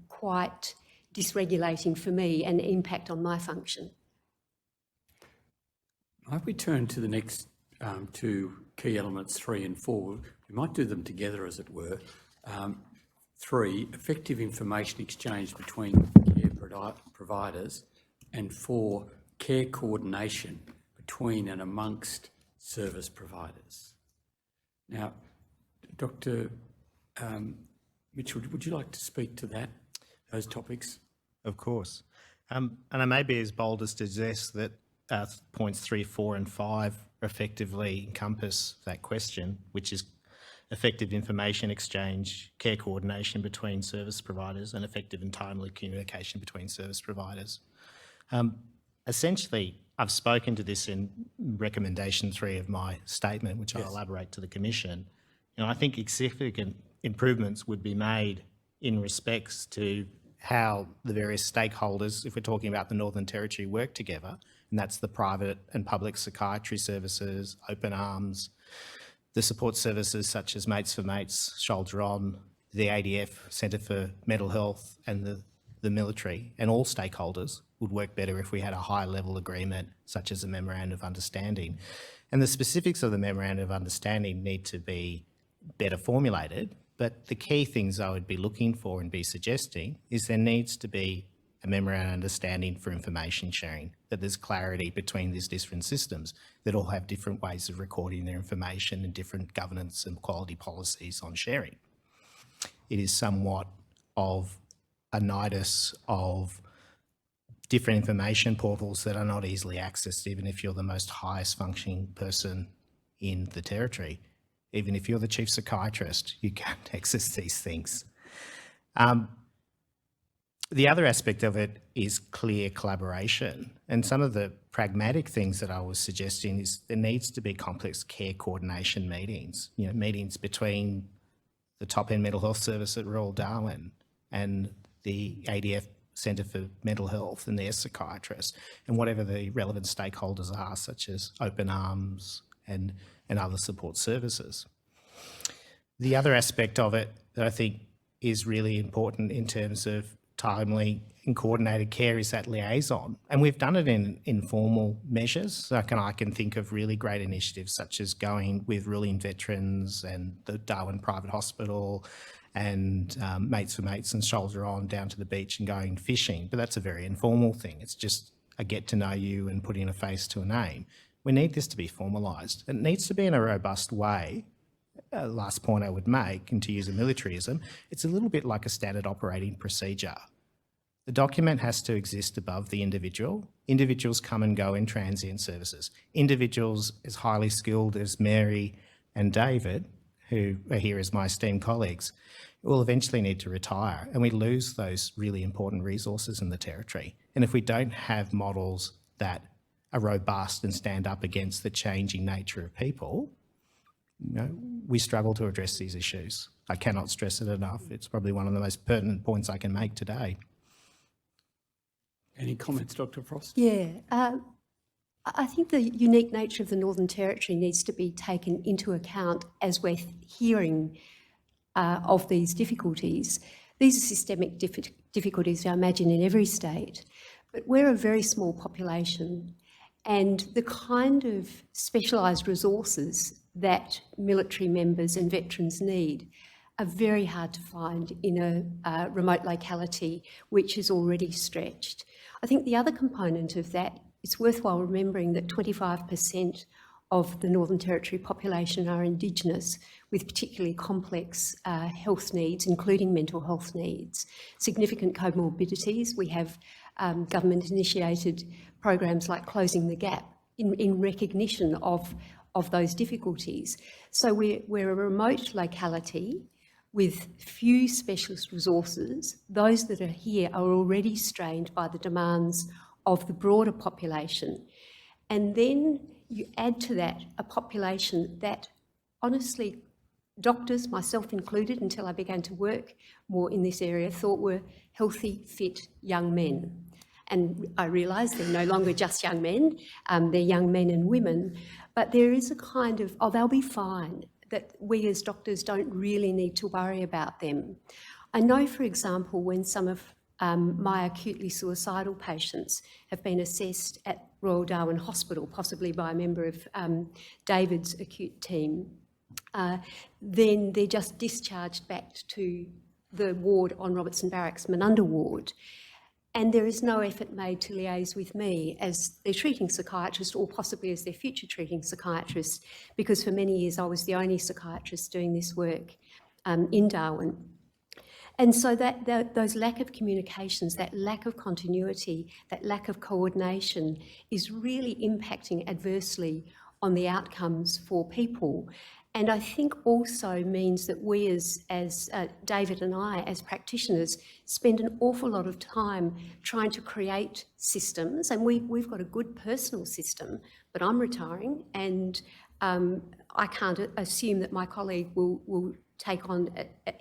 quite dysregulating for me and impact on my function. Might we turn to the next two key elements, 3 and 4? We might do them together, as it were. 3, effective information exchange between care providers, and 4, care coordination between and amongst service providers. Now, Dr. Mitchell, would you like to speak to those topics? Of course. And I may be as bold as to suggest that points 3, 4 and 5 effectively encompass that question, which is effective information exchange, care coordination between service providers, and effective and timely communication between service providers. Essentially, I've spoken to this in recommendation 3 of my statement, which I'll elaborate to the Commission. I think significant improvements would be made in respects to how the various stakeholders, if we're talking about the Northern Territory, work together, and that's the private and public psychiatry services, Open Arms, the support services such as Mates for Mates, Shoulder On, the ADF, Centre for Mental Health, and the military, and all stakeholders would work better if we had a high-level agreement, such as a Memorandum of Understanding. And the specifics of the Memorandum of Understanding need to be better formulated, but the key things I would be looking for and be suggesting is there needs to be a Memorandum of Understanding for information sharing, that there's clarity between these different systems that all have different ways of recording their information and different governance and quality policies on sharing. It is somewhat of a nidus of different information portals that are not easily accessed, even if you're the most highest functioning person in the Territory. Even if you're the chief psychiatrist, you can't access these things. The other aspect of it is clear collaboration. And some of the pragmatic things that I was suggesting is there needs to be complex care coordination meetings, meetings between the top-end mental health service at Royal Darwin and the ADF Centre for Mental Health and their psychiatrists, and whatever the relevant stakeholders are, such as Open Arms and other support services. The other aspect of it that I think is really important in terms of timely and coordinated care is that liaison. And we've done it in informal measures. I can think of really great initiatives such as going with Ruling Veterans and the Darwin Private Hospital and Mates for Mates and Shoulder On down to the beach and going fishing. But that's a very informal thing. It's just a get to know you and putting a face to a name. We need this to be formalised. It needs to be in a robust way. Last point I would make, and to use a militarism, it's a little bit like a standard operating procedure. The document has to exist above the individual. Individuals come and go in transient services. Individuals as highly skilled as Mary and David, who are here as my esteemed colleagues, will eventually need to retire, and we lose those really important resources in the Territory. And if we don't have models that are robust and stand up against the changing nature of people, we struggle to address these issues. I cannot stress it enough. It's probably one of the most pertinent points I can make today. Any comments, Dr. Frost? Yeah, I think the unique nature of the Northern Territory needs to be taken into account as we're hearing of these difficulties. These are systemic difficulties, I imagine, in every state, but we're a very small population, and the kind of specialised resources that military members and veterans need are very hard to find in a remote locality which is already stretched. I think the other component of that, it's worthwhile remembering that 25% of the Northern Territory population are Indigenous with particularly complex health needs, including mental health needs, significant comorbidities. We have government-initiated programs like Closing the Gap in recognition of those difficulties. So we're a remote locality with few specialist resources. Those that are here are already strained by the demands of the broader population. And then you add to that a population that, honestly, doctors, myself included, until I began to work more in this area, thought were healthy, fit young men. And I realise they're no longer just young men, they're young men and women, but there is a kind of, oh, they'll be fine, that we as doctors don't really need to worry about them. I know, for example, when some of my acutely suicidal patients have been assessed at Royal Darwin Hospital, possibly by a member of David's acute team, then they're just discharged back to the ward on Robertson Barracks, Menunda ward, and there is no effort made to liaise with me as their treating psychiatrist or possibly as their future treating psychiatrist, because for many years I was the only psychiatrist doing this work in Darwin. And so those lack of communications, that lack of continuity, that lack of coordination is really impacting adversely on the outcomes for people. And I think also means that we as David and I, as practitioners, spend an awful lot of time trying to create systems. And we've got a good personal system, but I'm retiring and I can't assume that my colleague will take on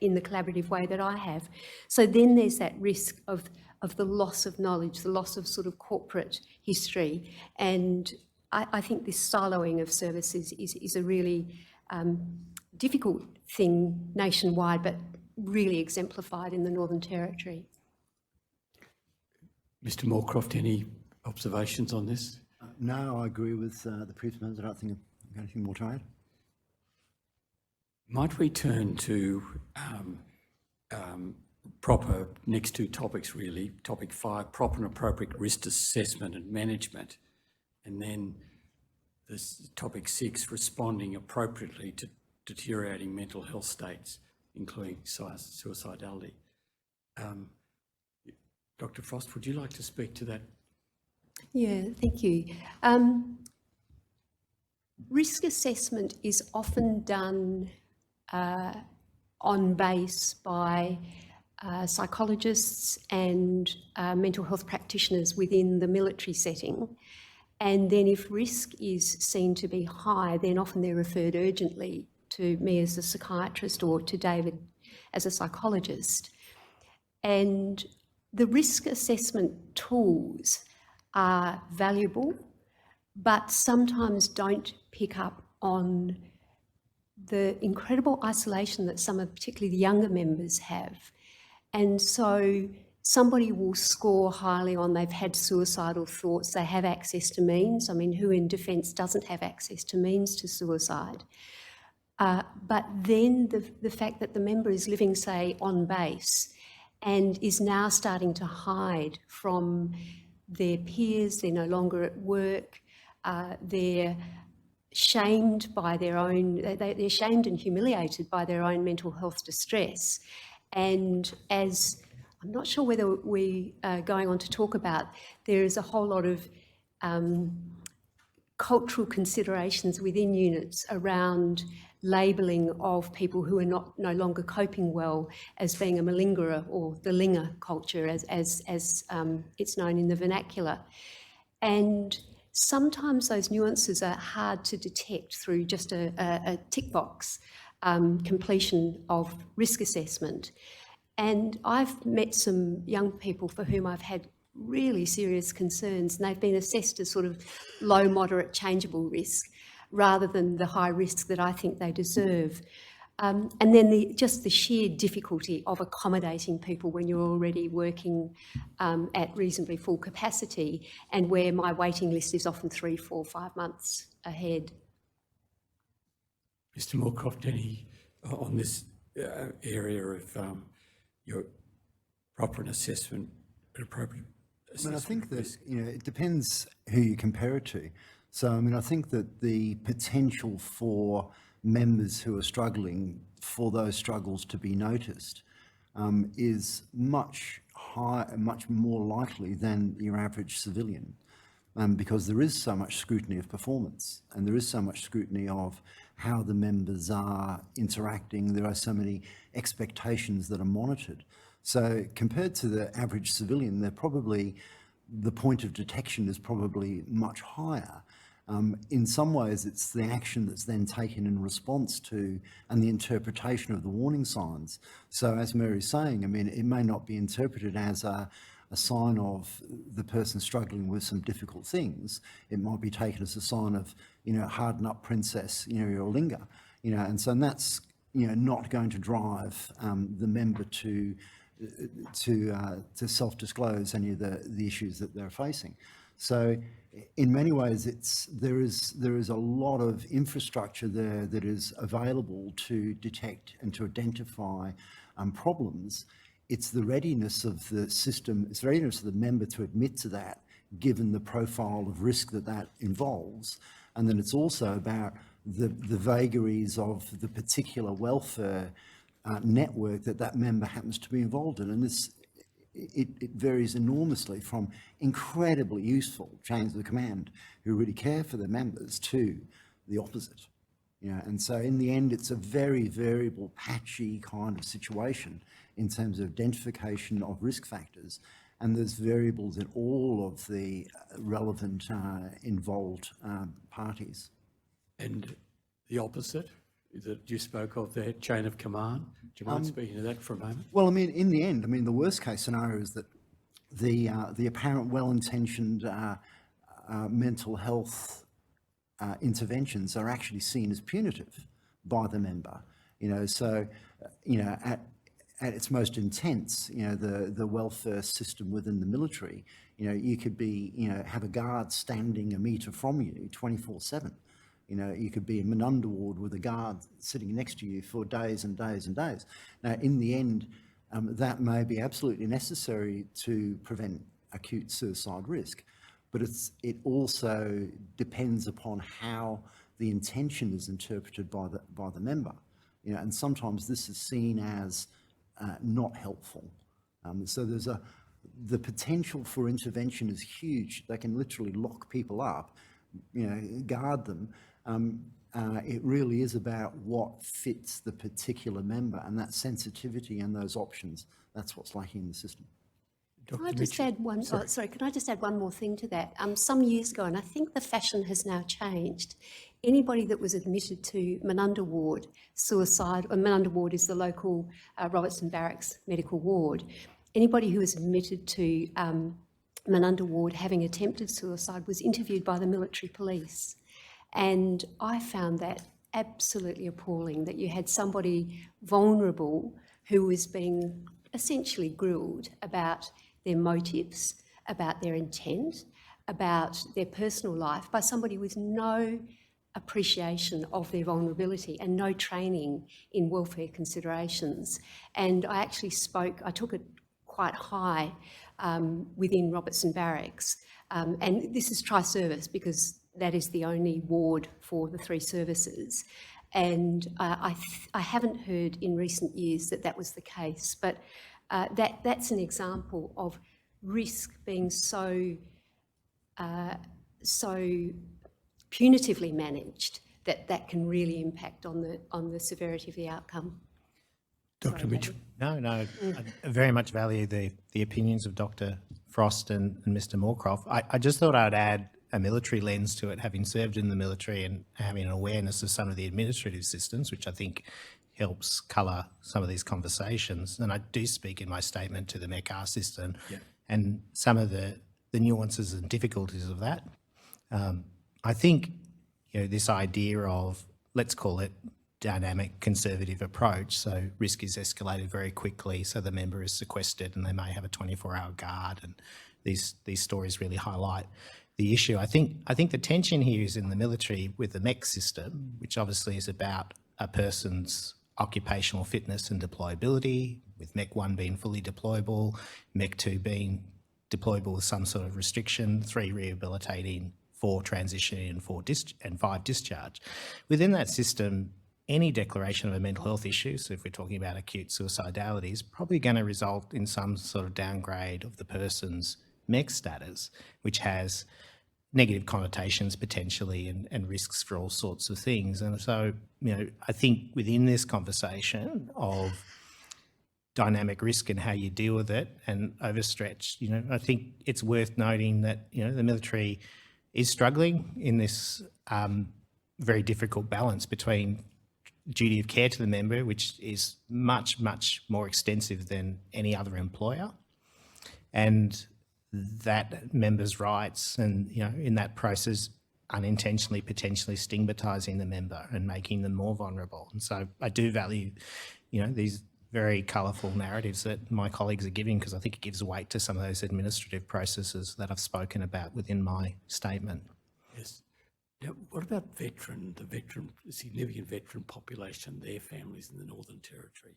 in the collaborative way that I have. So then there's that risk of the loss of knowledge, the loss of sort of corporate history. And I think this siloing of services is a really difficult thing nationwide, but really exemplified in the Northern Territory. Mr. Moorcroft, any observations on this? No, I agree with the previous members. I don't think I've got anything more to add. Might we turn to proper next two topics really, topic 5, proper and appropriate risk assessment and management, and then this topic 6, responding appropriately to deteriorating mental health states, including suicidality. Dr. Frost, would you like to speak to that? Yeah, thank you. Risk assessment is often done on base by psychologists and mental health practitioners within the military setting. And then if risk is seen to be high, then often they're referred urgently to me as a psychiatrist or to David as a psychologist. And the risk assessment tools are valuable, but sometimes don't pick up on the incredible isolation that some of particularly the younger members have. And so somebody will score highly on they've had suicidal thoughts, they have access to means. I mean, who in defence doesn't have access to means to suicide? But then the fact that the member is living, say, on base and is now starting to hide from their peers, they're no longer at work, they're shamed by their own, they're shamed and humiliated by their own mental health distress. And as I'm not sure whether we are going on to talk about, there is a whole lot of cultural considerations within units around labelling of people who are no longer coping well as being a malingerer, or the linger culture as it's known in the vernacular. And sometimes those nuances are hard to detect through just a tick box completion of risk assessment. And I've met some young people for whom I've had really serious concerns, and they've been assessed as sort of low, moderate, changeable risk, rather than the high risk that I think they deserve. And then just the sheer difficulty of accommodating people when you're already working at reasonably full capacity, and where my waiting list is often 3, 4, 5 months ahead. Mr. Moorcroft, any on this area of your proper assessment and appropriate assessment? I think that, it depends who you compare it to. So, I think that the potential for members who are struggling, for those struggles to be noticed, is much higher, much more likely than your average civilian, because there is so much scrutiny of performance, and there is so much scrutiny of how the members are interacting. There are so many expectations that are monitored. So compared to the average civilian, the point of detection is probably much higher. In some ways, it's the action that's then taken in response to, and the interpretation of the warning signs. So as Mary's saying, it may not be interpreted as a sign of the person struggling with some difficult things. It might be taken as a sign of, harden up, princess, you're a linger, and so that's, not going to drive the member to self-disclose any of the issues that they're facing. So in many ways, there is a lot of infrastructure there that is available to detect and to identify problems. It's the readiness of the system, it's the readiness of the member to admit to that, given the profile of risk that that involves. And then it's also about the vagaries of the particular welfare network that that member happens to be involved in. And this, it varies enormously from incredibly useful chains of command who really care for their members to the opposite. You know, and so in the end, it's a very variable, patchy kind of situation in terms of identification of risk factors. And there's variables in all of the relevant involved parties. And the opposite that you spoke of there, chain of command. Do you mind speaking to that for a moment? Well, I mean, in the end, I mean, the worst case scenario is that the apparent well-intentioned mental health interventions are actually seen as punitive by the member. You know, so, you know, at its most intense, you know, the welfare system within the military, you know, you could be, you know, have a guard standing a metre from you 24/7. You know, you could be in an underward with a guard sitting next to you for days and days and days. Now, in the end, that may be absolutely necessary to prevent acute suicide risk, but it also depends upon how the intention is interpreted by the member. You know, and sometimes this is seen as not helpful. So the potential for intervention is huge. They can literally lock people up, you know, guard them. It really is about what fits the particular member, and that sensitivity and those options, that's what's lacking in the system. Can I just add one, can I just add one more thing to that? Some years ago, and I think the fashion has now changed, anybody that was admitted to Menunda Ward suicide, or Menunda Ward is the local Robertson Barracks medical ward, anybody who was admitted to Menunda Ward having attempted suicide was interviewed by the military police. And I found that absolutely appalling, that you had somebody vulnerable who was being essentially grilled about their motives, about their intent, about their personal life by somebody with no appreciation of their vulnerability and no training in welfare considerations. And I actually I took it quite high within Robertson Barracks. And this is tri-service because that is the only ward for the 3 services. And I haven't heard in recent years that was the case, but that's an example of risk being so punitively managed that can really impact on the severity of the outcome. Dr. Mitchell. No, I very much value the opinions of Dr. Frost and Mr. Moorcroft. I just thought I'd add a military lens to it, having served in the military and having an awareness of some of the administrative systems, which I think helps colour some of these conversations. And I do speak in my statement to the MECR system and some of the nuances and difficulties of that. I think, you know, this idea of, let's call it dynamic conservative approach, so risk is escalated very quickly, so the member is sequestered and they may have a 24-hour guard, and these stories really highlight the issue. I think the tension here is in the military with the MEC system, which obviously is about a person's occupational fitness and deployability, with MEC 1 being fully deployable, MEC 2 being deployable with some sort of restriction, 3 rehabilitating, 4 transitioning, and 5 discharge. Within that system, any declaration of a mental health issue, so if we're talking about acute suicidality, is probably going to result in some sort of downgrade of the person's MEC status, which has negative connotations potentially and risks for all sorts of things. And so, you know, I think within this conversation of dynamic risk and how you deal with it and overstretch, you know, I think it's worth noting that, you know, the military is struggling in this very difficult balance between duty of care to the member, which is much, much more extensive than any other employer, and that member's rights, and, you know, in that process, unintentionally, potentially stigmatising the member and making them more vulnerable. And so I do value, you know, very colourful narratives that my colleagues are giving, because I think it gives weight to some of those administrative processes that I've spoken about within my statement. Yes. Yeah, what about the significant veteran population, their families in the Northern Territory?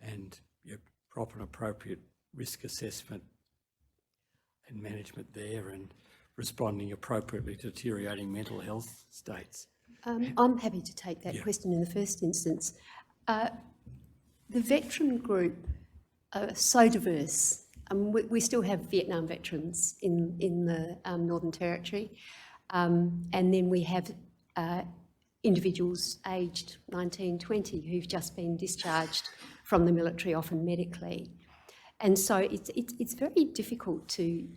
And proper and appropriate risk assessment and management there, and responding appropriately to deteriorating mental health states. I'm happy to take that question in the first instance. The veteran group are so diverse. We still have Vietnam veterans in the Northern Territory, and then we have individuals aged 19, 20 who've just been discharged from the military, often medically. And so it's very difficult to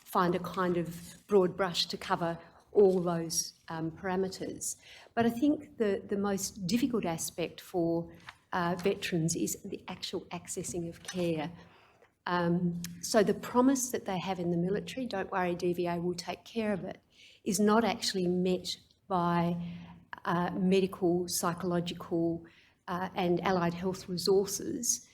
find a kind of broad brush to cover all those parameters. But I think the most difficult aspect for veterans is the actual accessing of care. So the promise that they have in the military, don't worry, DVA will take care of it, is not actually met by medical, psychological and allied health resources,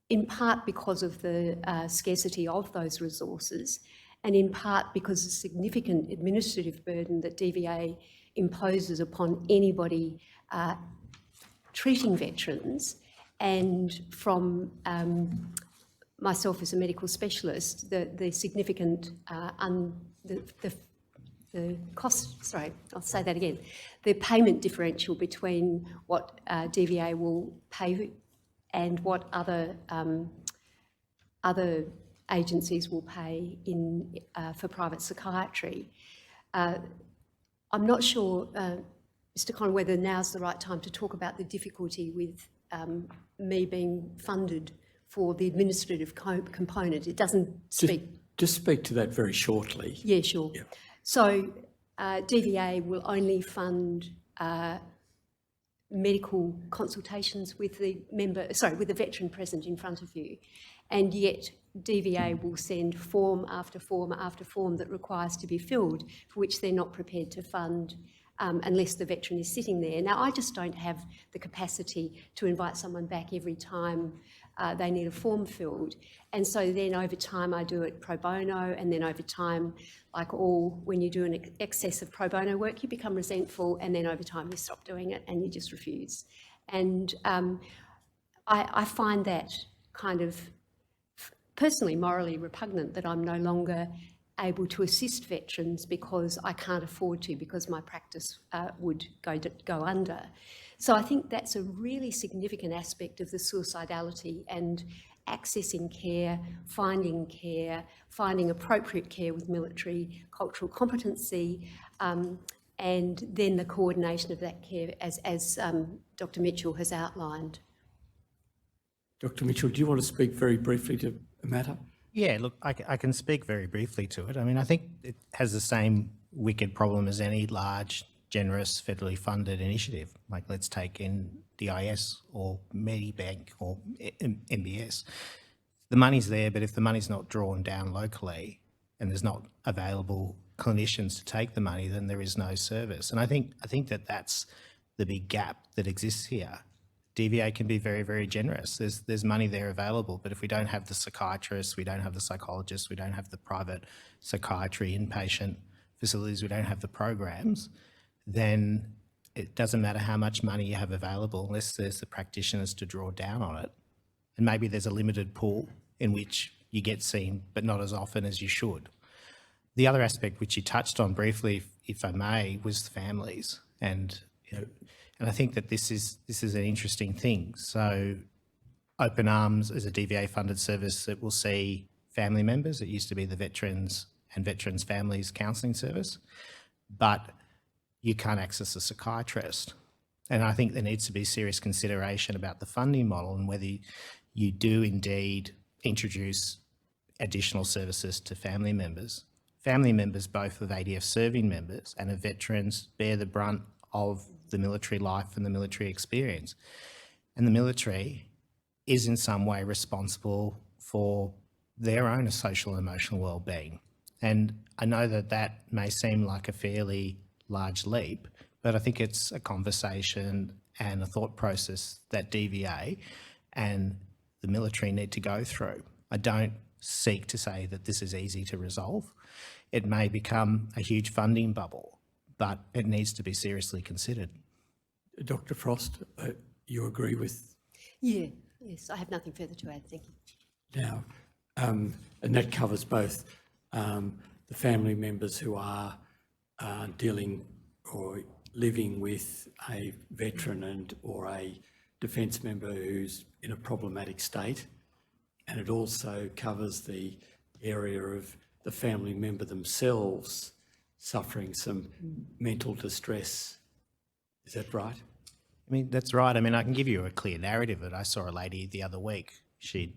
in part because of the scarcity of those resources, and in part because of the significant administrative burden that DVA imposes upon anybody treating veterans. And from myself as a medical specialist, the significant, the cost, sorry, I'll say that again, the payment differential between what DVA will pay and what other agencies will pay for private psychiatry. I'm not sure, Mr. Conn, whether now's the right time to talk about the difficulty with me being funded for the administrative component. It doesn't speak... Just speak to that very shortly. Yeah, sure. Yeah. So DVA will only fund medical consultations with the with the veteran present in front of you, and yet DVA will send form after form after form that requires to be filled, for which they're not prepared to fund unless the veteran is sitting there. Now, I just don't have the capacity to invite someone back every time they need a form filled. And so then over time I do it pro bono, and then over time, like when you do an excess of pro bono work, you become resentful, and then over time you stop doing it and you just refuse. And I find that kind of personally morally repugnant, that I'm no longer able to assist veterans because I can't afford to, because my practice would go under. So I think that's a really significant aspect of the suicidality, and accessing care, finding appropriate care with military cultural competency, and then the coordination of that care as Dr. Mitchell has outlined. Dr. Mitchell, do you want to speak very briefly to the matter? Yeah, look, I can speak very briefly to it. I mean, I think it has the same wicked problem as any large, generous, federally funded initiative. Like, let's take NDIS or Medibank or MBS. The money's there, but if the money's not drawn down locally and there's not available clinicians to take the money, then there is no service. And I think that that's the big gap that exists here. DVA can be very, very generous. There's money there available, but if we don't have the psychiatrists, we don't have the psychologists, we don't have the private psychiatry inpatient facilities, we don't have the programs, then it doesn't matter how much money you have available unless there's the practitioners to draw down on it. And maybe there's a limited pool in which you get seen, but not as often as you should. The other aspect which you touched on briefly, if I may, was the families. And I think that this is an interesting thing. So Open Arms is a DVA funded service that will see family members. It used to be the Veterans and Veterans Families Counselling Service, but you can't access a psychiatrist. And I think there needs to be serious consideration about the funding model and whether you do indeed introduce additional services to family members. Family members, both of ADF serving members and of veterans, bear the brunt of the military life and the military experience. And the military is in some way responsible for their own social and emotional well-being. And I know that that may seem like a fairly large leap, but I think it's a conversation and a thought process that DVA and the military need to go through. I don't seek to say that this is easy to resolve. It may become a huge funding bubble, but it needs to be seriously considered. Dr. Frost, you agree with Yeah, yes, I have nothing further to add, thank you. now, and that covers both the family members who are dealing or living with a veteran and or a defence member who's in a problematic state, and it also covers the area of the family member themselves suffering some mental distress. Is that right? I mean, that's right. I mean, I can give you a clear narrative of it. I saw a lady the other week. She'd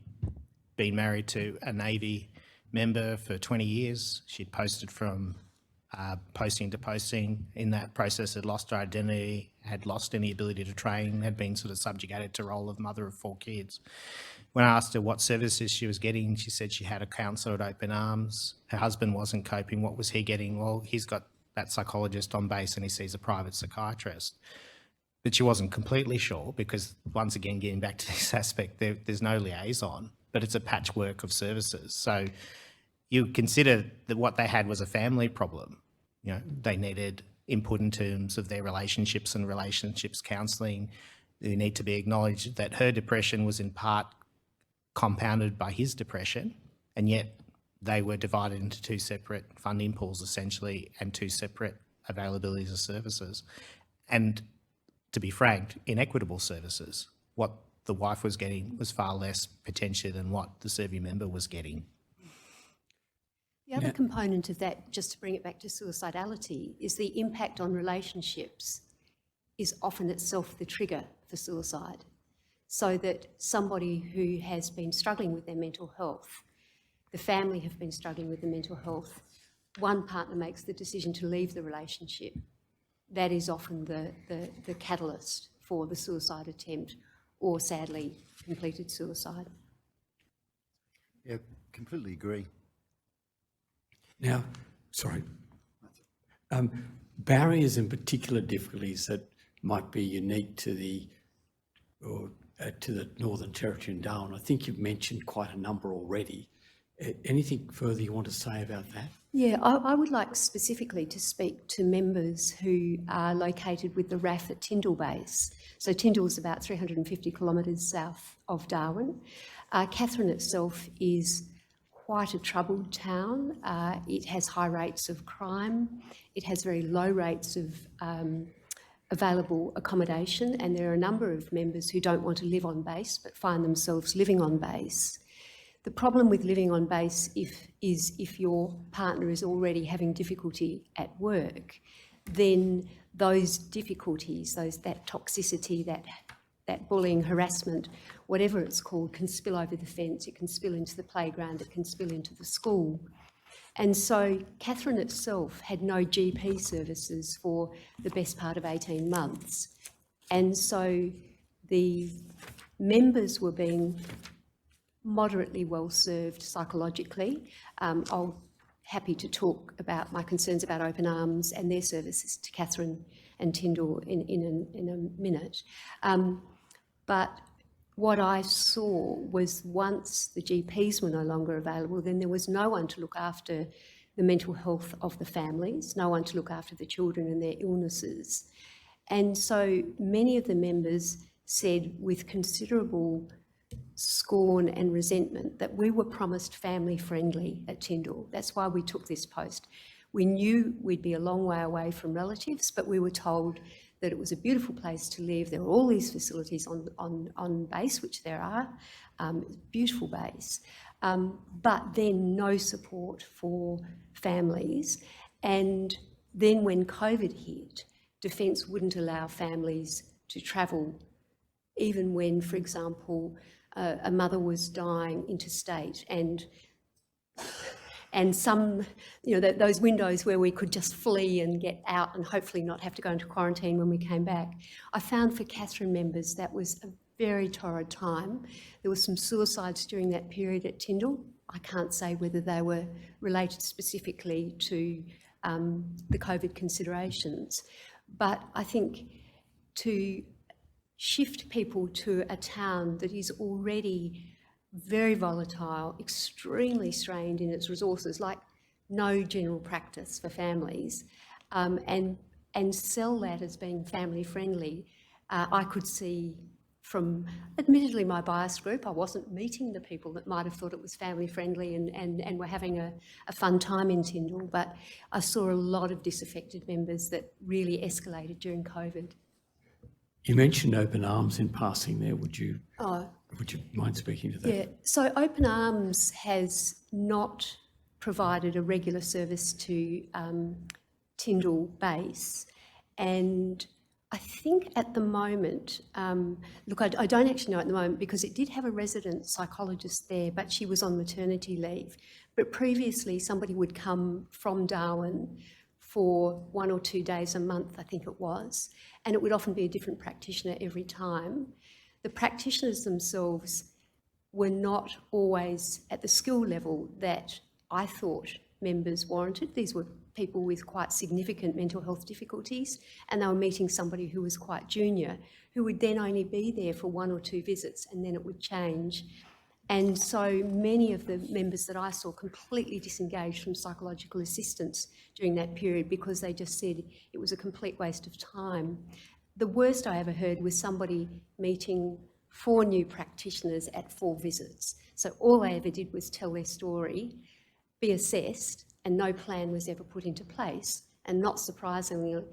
been married to a Navy member for 20 years. She'd posted from posting to posting. In that process, had lost her identity, had lost any ability to train, had been sort of subjugated to role of mother of 4 kids. When I asked her what services she was getting, she said she had a counsellor at Open Arms. Her husband wasn't coping. What was he getting? Well, he's got that psychologist on base and he sees a private psychiatrist. But she wasn't completely sure because, once again, getting back to this aspect, there's no liaison, but it's a patchwork of services. So you consider that what they had was a family problem. You know, they needed input in terms of their relationships and relationships counselling. They need to be acknowledged that her depression was in part compounded by his depression, and yet they were divided into 2 separate funding pools, essentially, and 2 separate availabilities of services. And to be frank, inequitable services. What the wife was getting was far less potentially than what the serving member was getting. The other component of that, just to bring it back to suicidality, is the impact on relationships is often itself the trigger for suicide. So that somebody who has been struggling with their mental health, the family have been struggling with their mental health, one partner makes the decision to leave the relationship. That is often the catalyst for the suicide attempt or, sadly, completed suicide. Yeah, completely agree. Now, sorry, barriers and particular difficulties that might be unique to the Northern Territory and Darwin. I think you've mentioned quite a number already. Anything further you want to say about that? Yeah, I would like specifically to speak to members who are located with the RAF at Tyndall base. So Tyndall is about 350 kilometres south of Darwin. Katherine itself is quite a troubled town. It has high rates of crime. It has very low rates of available accommodation, and there are a number of members who don't want to live on base but find themselves living on base. The problem with living on base is if your partner is already having difficulty at work, then those difficulties, that toxicity, that bullying, harassment, whatever it's called, can spill over the fence, it can spill into the playground, it can spill into the school. And so Katherine itself had no GP services for the best part of 18 months. And so the members were being moderately well served psychologically. I'll happy to talk about my concerns about Open Arms and their services to Katherine and Tyndall in a minute. But what I saw was once the GPs were no longer available, then there was no one to look after the mental health of the families, no one to look after the children and their illnesses. And so many of the members said with considerable scorn and resentment that we were promised family friendly at Tyndall. That's why we took this post. We knew we'd be a long way away from relatives, but we were told that it was a beautiful place to live. There were all these facilities on base, which there are, beautiful base, but then no support for families. And then when COVID hit, Defence wouldn't allow families to travel, even when, for example, a mother was dying interstate and some, those windows where we could just flee and get out and hopefully not have to go into quarantine when we came back. I found for Katherine members that was a very torrid time. There were some suicides during that period at Tyndall. I can't say whether they were related specifically to the COVID considerations, But I think to shift people to a town that is already very volatile, extremely strained in its resources, like no general practice for families, and sell that as being family friendly, I could see from, admittedly, my bias group. I wasn't meeting the people that might have thought it was family friendly and were having a fun time in Tyndall, but I saw a lot of disaffected members that really escalated during COVID. You mentioned Open Arms in passing there. Would you mind speaking to that? Yeah, so Open Arms has not provided a regular service to Tyndall base, and I think at the moment, look, I don't actually know at the moment because it did have a resident psychologist there, but she was on maternity leave. But previously somebody would come from Darwin for 1 or 2 days a month, I think it was, and it would often be a different practitioner every time. The practitioners themselves were not always at the skill level that I thought members warranted. These were people with quite significant mental health difficulties, and they were meeting somebody who was quite junior, who would then only be there for 1 or 2 visits, and then it would change. And so many of the members that I saw completely disengaged from psychological assistance during that period because they just said it was a complete waste of time. The worst I ever heard was somebody meeting 4 new practitioners at 4 visits. So all they ever did was tell their story, be assessed, and no plan was ever put into place. And not surprisingly,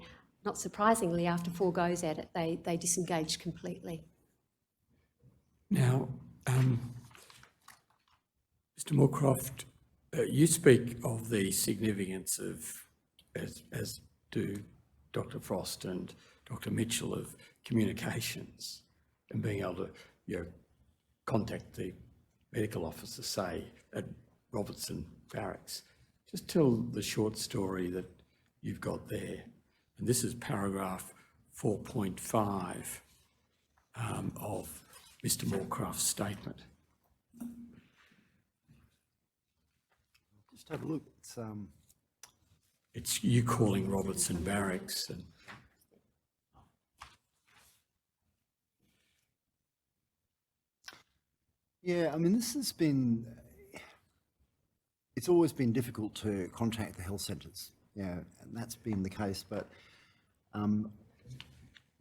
after 4 goes at it, they disengaged completely. Now, Mr. Moorcroft, you speak of the significance of, as do Dr. Frost and Dr. Mitchell, of communications and being able to, contact the medical officer, say, at Robertson Barracks. Just tell the short story that you've got there. And this is paragraph 4.5 of Mr. Moorcroft's statement. Just have a look. It's you calling Robertson Barracks. And yeah, I mean, it's always been difficult to contact the health centres, and that's been the case, but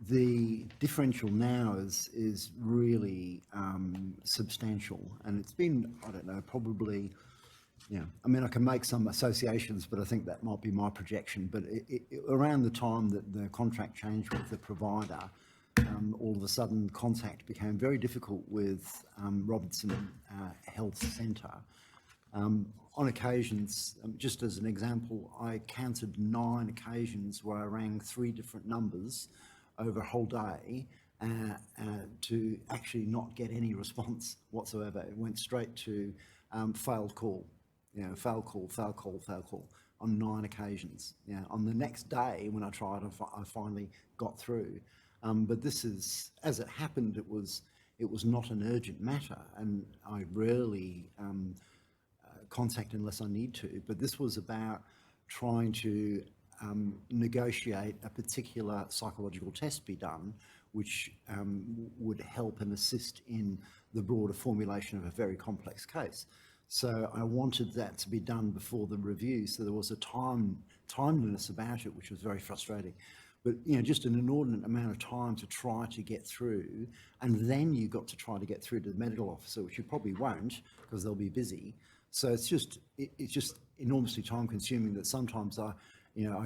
the differential now is really substantial, and it's been, I don't know, probably, I mean, I can make some associations, but I think that might be my projection, but around the time that the contract changed with the provider, all of a sudden contact became very difficult with Robertson Health Centre. On occasions, just as an example, I counted 9 occasions where I rang 3 different numbers over a whole day to actually not get any response whatsoever. It went straight to failed call, failed call on 9 occasions. On the next day when I tried, I finally got through. But this is, as it happened, it was not an urgent matter, and I rarely contact unless I need to. But this was about trying to negotiate a particular psychological test be done, which would help and assist in the broader formulation of a very complex case. So I wanted that to be done before the review, so there was a timeliness about it, which was very frustrating. But just an inordinate amount of time to try to get through, and then you got to try to get through to the medical officer, which you probably won't because they'll be busy. So it's just enormously time consuming that sometimes I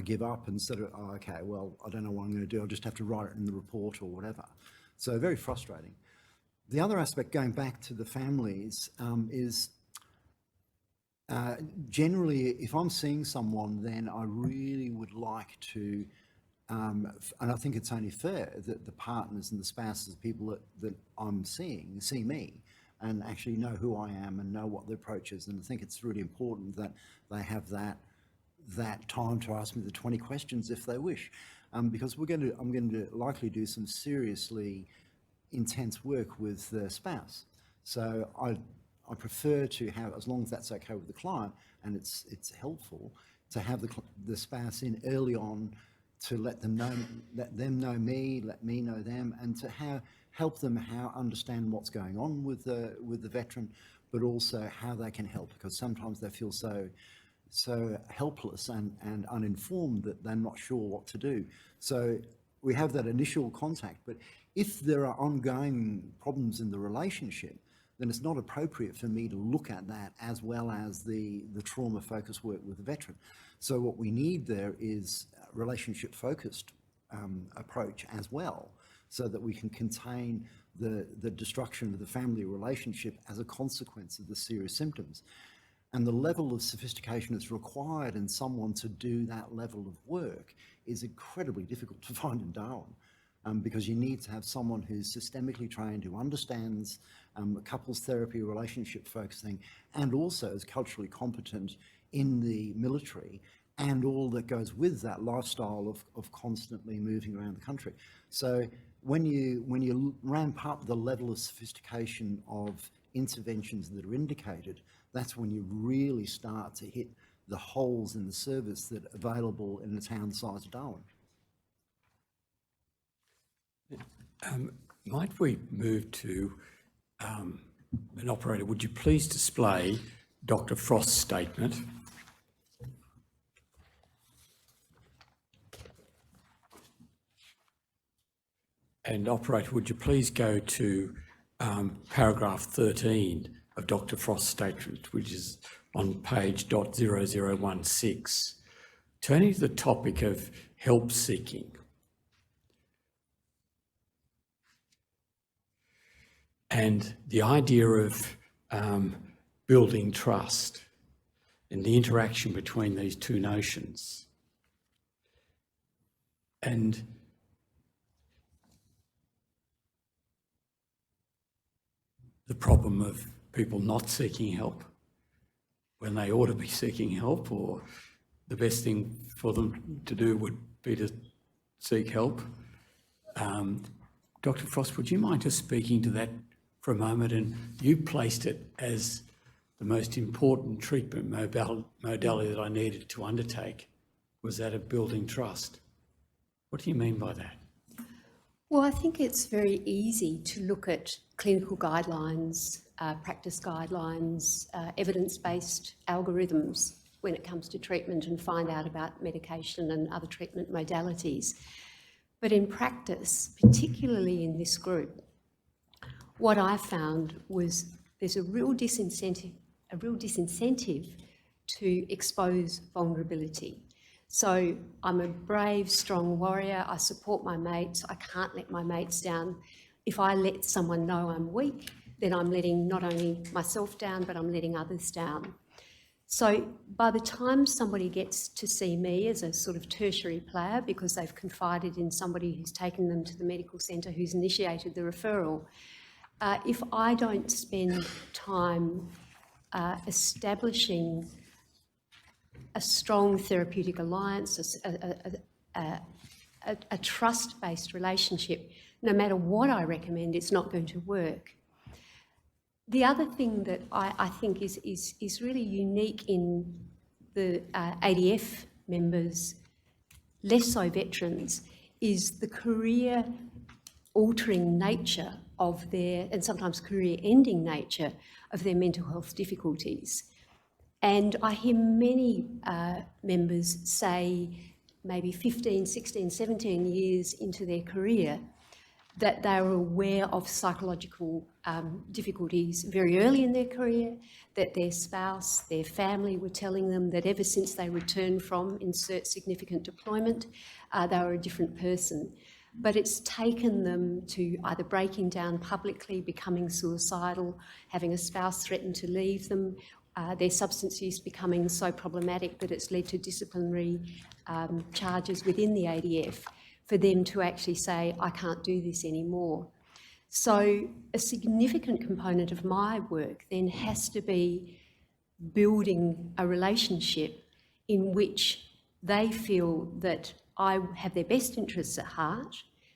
give up and sort of, okay, well, I don't know what I'm going to do. I'll just have to write it in the report or whatever. So very frustrating. The other aspect, going back to the families, is generally, if I'm seeing someone, then I really would like to, and I think it's only fair that the partners and the spouses, the people that I'm seeing, see me and actually know who I am and know what the approach is. And I think it's really important that they have that time to ask me the 20 questions if they wish, because I'm going to likely do some seriously intense work with the spouse. So I prefer to have, as long as that's okay with the client and it's helpful, to have the spouse in early on to let them know me, let me know them, and to help them understand what's going on with the veteran, but also how they can help, because sometimes they feel so helpless and uninformed that they're not sure what to do. So we have that initial contact, but if there are ongoing problems in the relationship, then it's not appropriate for me to look at that as well as the trauma-focused work with the veteran. So what we need there is a relationship-focused approach as well, so that we can contain the destruction of the family relationship as a consequence of the serious symptoms. And the level of sophistication that's required in someone to do that level of work is incredibly difficult to find in Darwin, because you need to have someone who's systemically trained, who understands couples therapy, relationship focusing, and also is culturally competent in the military and all that goes with that lifestyle of constantly moving around the country. So when you ramp up the level of sophistication of interventions that are indicated, that's when you really start to hit the holes in the service that are available in a town the size of Darwin. Might we move to an operator? Would you please display Dr. Frost's statement? And operator, would you please go to paragraph 13 of Dr. Frost's statement, which is on page .0016. Turning to the topic of help seeking. And the idea of building trust and the interaction between these two notions. And the problem of people not seeking help when they ought to be seeking help, or the best thing for them to do would be to seek help. Dr. Frost, would you mind just speaking to that for a moment? And you placed it as the most important treatment modality that I needed to undertake was that of building trust. What do you mean by that? Well, I think it's very easy to look at clinical guidelines, practice guidelines, evidence-based algorithms when it comes to treatment and find out about medication and other treatment modalities. But in practice, particularly in this group, what I found was there's a real disincentive to expose vulnerability. So I'm a brave, strong warrior. I support my mates. I can't let my mates down. If I let someone know I'm weak, then I'm letting not only myself down, but I'm letting others down. So by the time somebody gets to see me as a sort of tertiary player, because they've confided in somebody who's taken them to the medical centre, who's initiated the referral, if I don't spend time establishing a strong therapeutic alliance, a trust-based relationship, no matter what I recommend, it's not going to work. The other thing that I think is really unique in the ADF members, less so veterans, is the career-altering nature of their, and sometimes career-ending nature of their mental health difficulties. And I hear many members say, maybe 15, 16, 17 years into their career, that they were aware of psychological difficulties very early in their career, that their spouse, their family were telling them that ever since they returned from insert significant deployment, they were a different person. But it's taken them to either breaking down publicly, becoming suicidal, having a spouse threaten to leave them, their substance use becoming so problematic that it's led to disciplinary charges within the ADF, for them to actually say, I can't do this anymore. So a significant component of my work then has to be building a relationship in which they feel that I have their best interests at heart.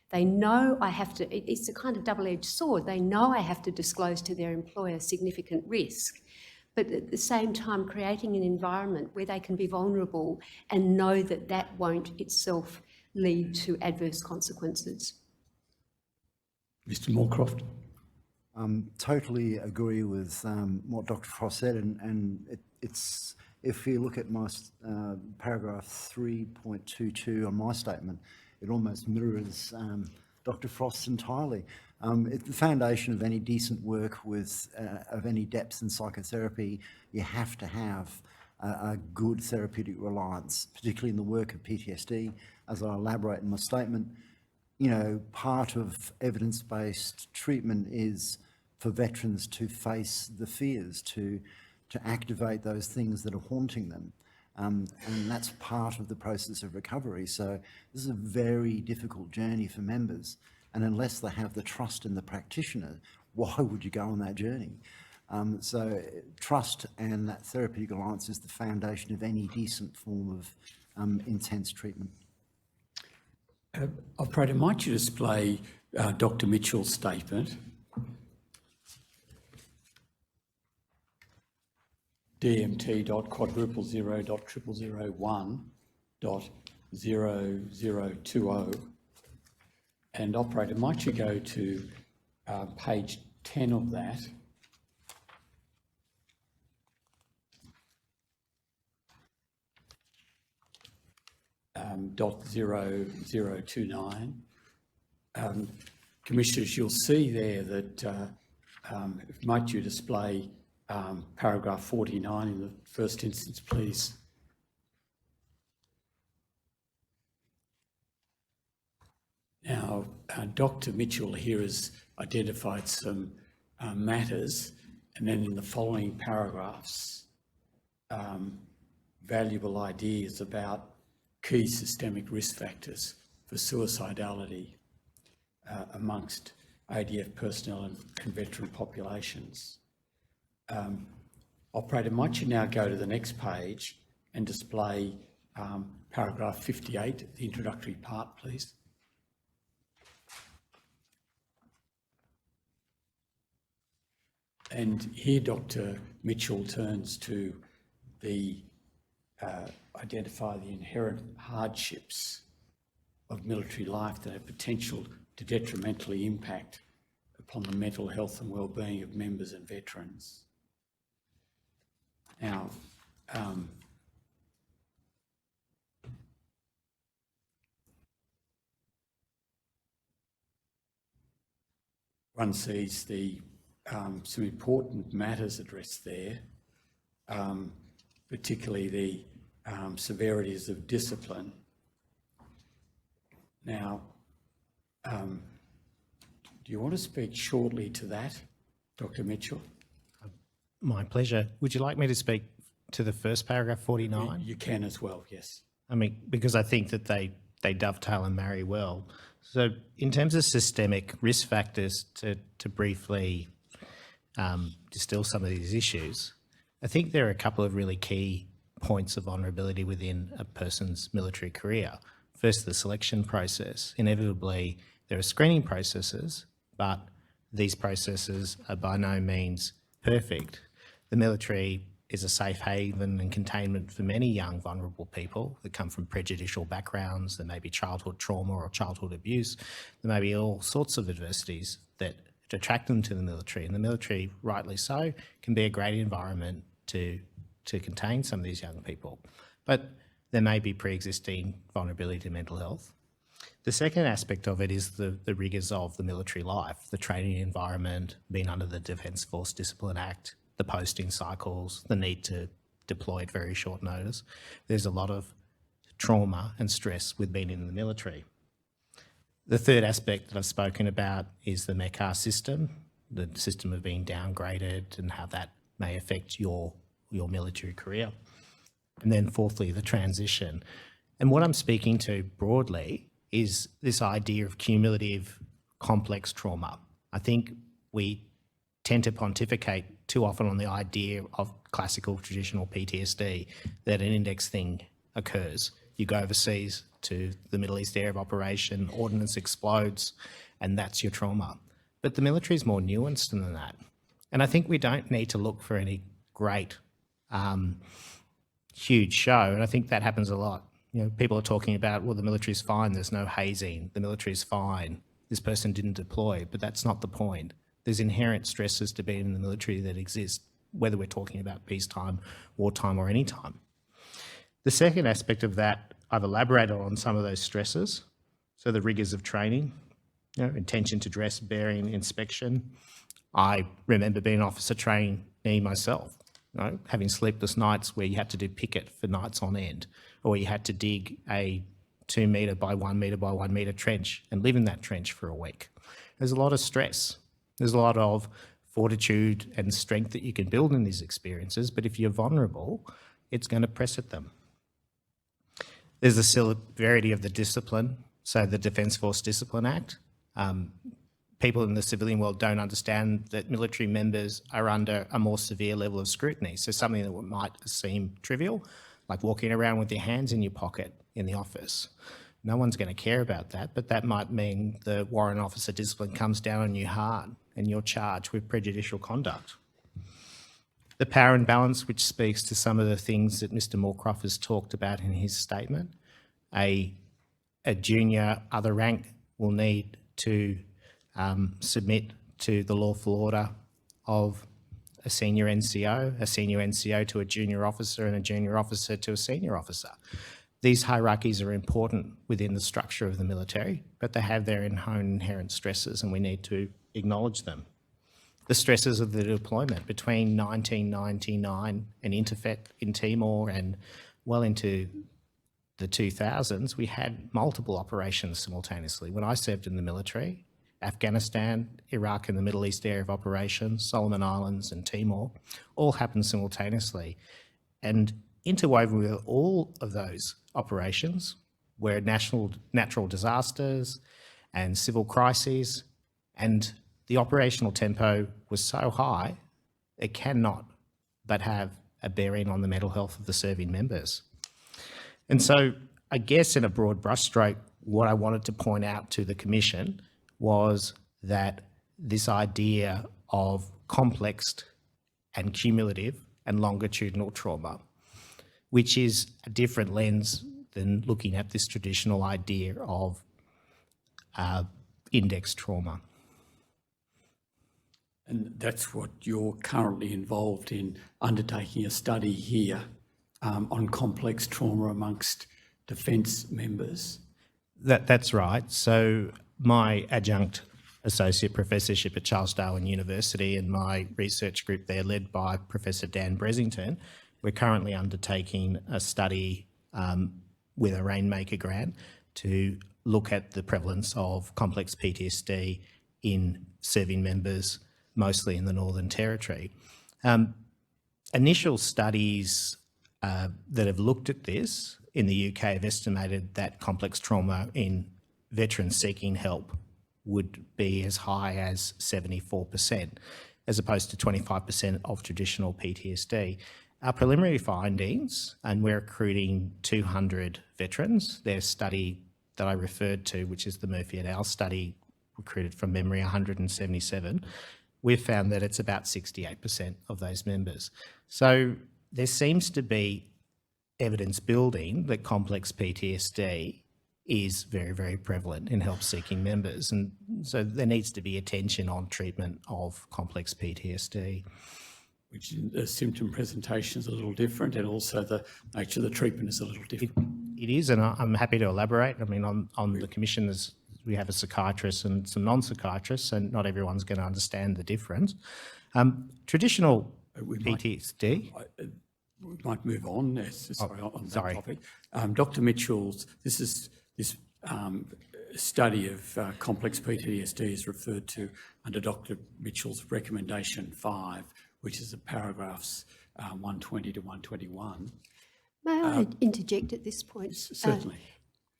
They know I have to, it's a kind of double-edged sword. They know I have to disclose to their employer significant risk, but at the same time creating an environment where they can be vulnerable and know that that won't itself lead to adverse consequences. Mr. Moorcroft? Totally agree with what Dr. Frost said, and it's, if you look at my paragraph 3.22 on my statement, it almost mirrors Dr. Frost's entirely. It's the foundation of any decent work with of any depth in psychotherapy. You have to have a good therapeutic reliance, particularly in the work of PTSD. As I elaborate in my statement, you know, part of evidence-based treatment is for veterans to face the fears, to activate those things that are haunting them. And that's part of the process of recovery. So this is a very difficult journey for members. And unless they have the trust in the practitioner, why would you go on that journey? So trust and that therapeutic alliance is the foundation of any decent form of intense treatment. Operator, might you display Dr. Mitchell's statement? DMT.000.001.0020. And operator, might you go to page 10 of that? .0029. Commissioners, you'll see there that, might you display paragraph 49 in the first instance, please. Now, Dr. Mitchell here has identified some matters, and then in the following paragraphs, valuable ideas about key systemic risk factors for suicidality amongst ADF personnel and veteran populations. Operator, might you now go to the next page and display paragraph 58, the introductory part, please. And here Dr. Mitchell turns to the identify the inherent hardships of military life that have potential to detrimentally impact upon the mental health and well-being of members and veterans. Now, one sees the some important matters addressed there, particularly the severities of discipline. Now, do you want to speak shortly to that, Dr. Mitchell? My pleasure. Would you like me to speak to the first paragraph 49? You can as well, yes. I mean, because I think that they dovetail and marry well. So in terms of systemic risk factors, to briefly distill some of these issues, I think there are a couple of really key points of vulnerability within a person's military career. First, the selection process. Inevitably, there are screening processes, but these processes are by no means perfect. The military is a safe haven and containment for many young vulnerable people that come from prejudicial backgrounds. There may be childhood trauma or childhood abuse. There may be all sorts of adversities that attract them to the military, and the military, rightly so, can be a great environment to contain some of these young people. But there may be pre-existing vulnerability to mental health. The second aspect of it is the rigours of the military life, the training environment, being under the Defence Force Discipline Act, the posting cycles, the need to deploy at very short notice. There's a lot of trauma and stress with being in the military. The third aspect that I've spoken about is the MECAR system, the system of being downgraded and how that may affect your military career. And then fourthly, the transition. And what I'm speaking to broadly is this idea of cumulative complex trauma. I think we tend to pontificate too often on the idea of classical traditional PTSD, that an index thing occurs. You go overseas to the Middle East area of operation, ordnance explodes, and that's your trauma. But the military is more nuanced than that. And I think we don't need to look for any great, huge show. And I think that happens a lot People are talking about, well, the military's fine, there's no hazing, the military's fine, this person didn't deploy, but that's not the point. There's inherent stresses to being in the military that exist, whether we're talking about peacetime, wartime, or any time. The second aspect of that, I've elaborated on some of those stresses. So the rigours of training, attention to dress, bearing, inspection. I remember being an officer trainee myself, having sleepless nights where you had to do picket for nights on end, or you had to dig a 2 metre by 1 metre by 1 metre trench and live in that trench for a week. There's a lot of stress. There's a lot of fortitude and strength that you can build in these experiences, but if you're vulnerable, it's going to press at them. There's the severity of the discipline, so the Defence Force Discipline Act. People in the civilian world don't understand that military members are under a more severe level of scrutiny. So something that might seem trivial, like walking around with your hands in your pocket in the office. No one's going to care about that, but that might mean the warrant officer discipline comes down on you hard and you're charged with prejudicial conduct. The power imbalance, which speaks to some of the things that Mr. Moorcroft has talked about in his statement. A junior other rank will need to submit to the lawful order of a senior NCO to a junior officer, and a junior officer to a senior officer. These hierarchies are important within the structure of the military, but they have their own inherent stresses, and we need to acknowledge them. The stresses of the deployment between 1999 and Interfet in Timor and well into the 2000s, we had multiple operations simultaneously. When I served in the military, Afghanistan, Iraq and the Middle East area of operations, Solomon Islands and Timor, all happened simultaneously. And interwoven with all of those operations were natural disasters and civil crises, and the operational tempo was so high, it cannot but have a bearing on the mental health of the serving members. And so I guess in a broad brushstroke, what I wanted to point out to the Commission was that this idea of complex and cumulative and longitudinal trauma, which is a different lens than looking at this traditional idea of index trauma. And that's what you're currently involved in, undertaking a study here on complex trauma amongst defence members. That's right. So my adjunct associate professorship at Charles Darwin University and my research group there, led by Professor Dan Bresington, we're currently undertaking a study with a Rainmaker grant to look at the prevalence of complex PTSD in serving members, mostly in the Northern Territory. Initial studies that have looked at this in the UK have estimated that complex trauma in veterans seeking help would be as high as 74%, as opposed to 25% of traditional PTSD. Our preliminary findings, and we're recruiting 200 veterans, their study that I referred to, which is the Murphy et al. Study, recruited from memory 177, we've found that it's about 68% of those members. So there seems to be evidence building that complex PTSD is very, very prevalent in help-seeking members. And so there needs to be attention on treatment of complex PTSD. Which the symptom presentation is a little different, and also the nature of the treatment is a little different. It is, and I'm happy to elaborate. I mean, on the Commission, we have a psychiatrist and some non-psychiatrists, and not everyone's going to understand the difference. Traditional PTSD... We might move on. On that topic. Dr. Mitchell's, this study of complex PTSD is referred to under Dr. Mitchell's recommendation 5, which is the paragraphs 120 to 121. May I interject at this point? Certainly.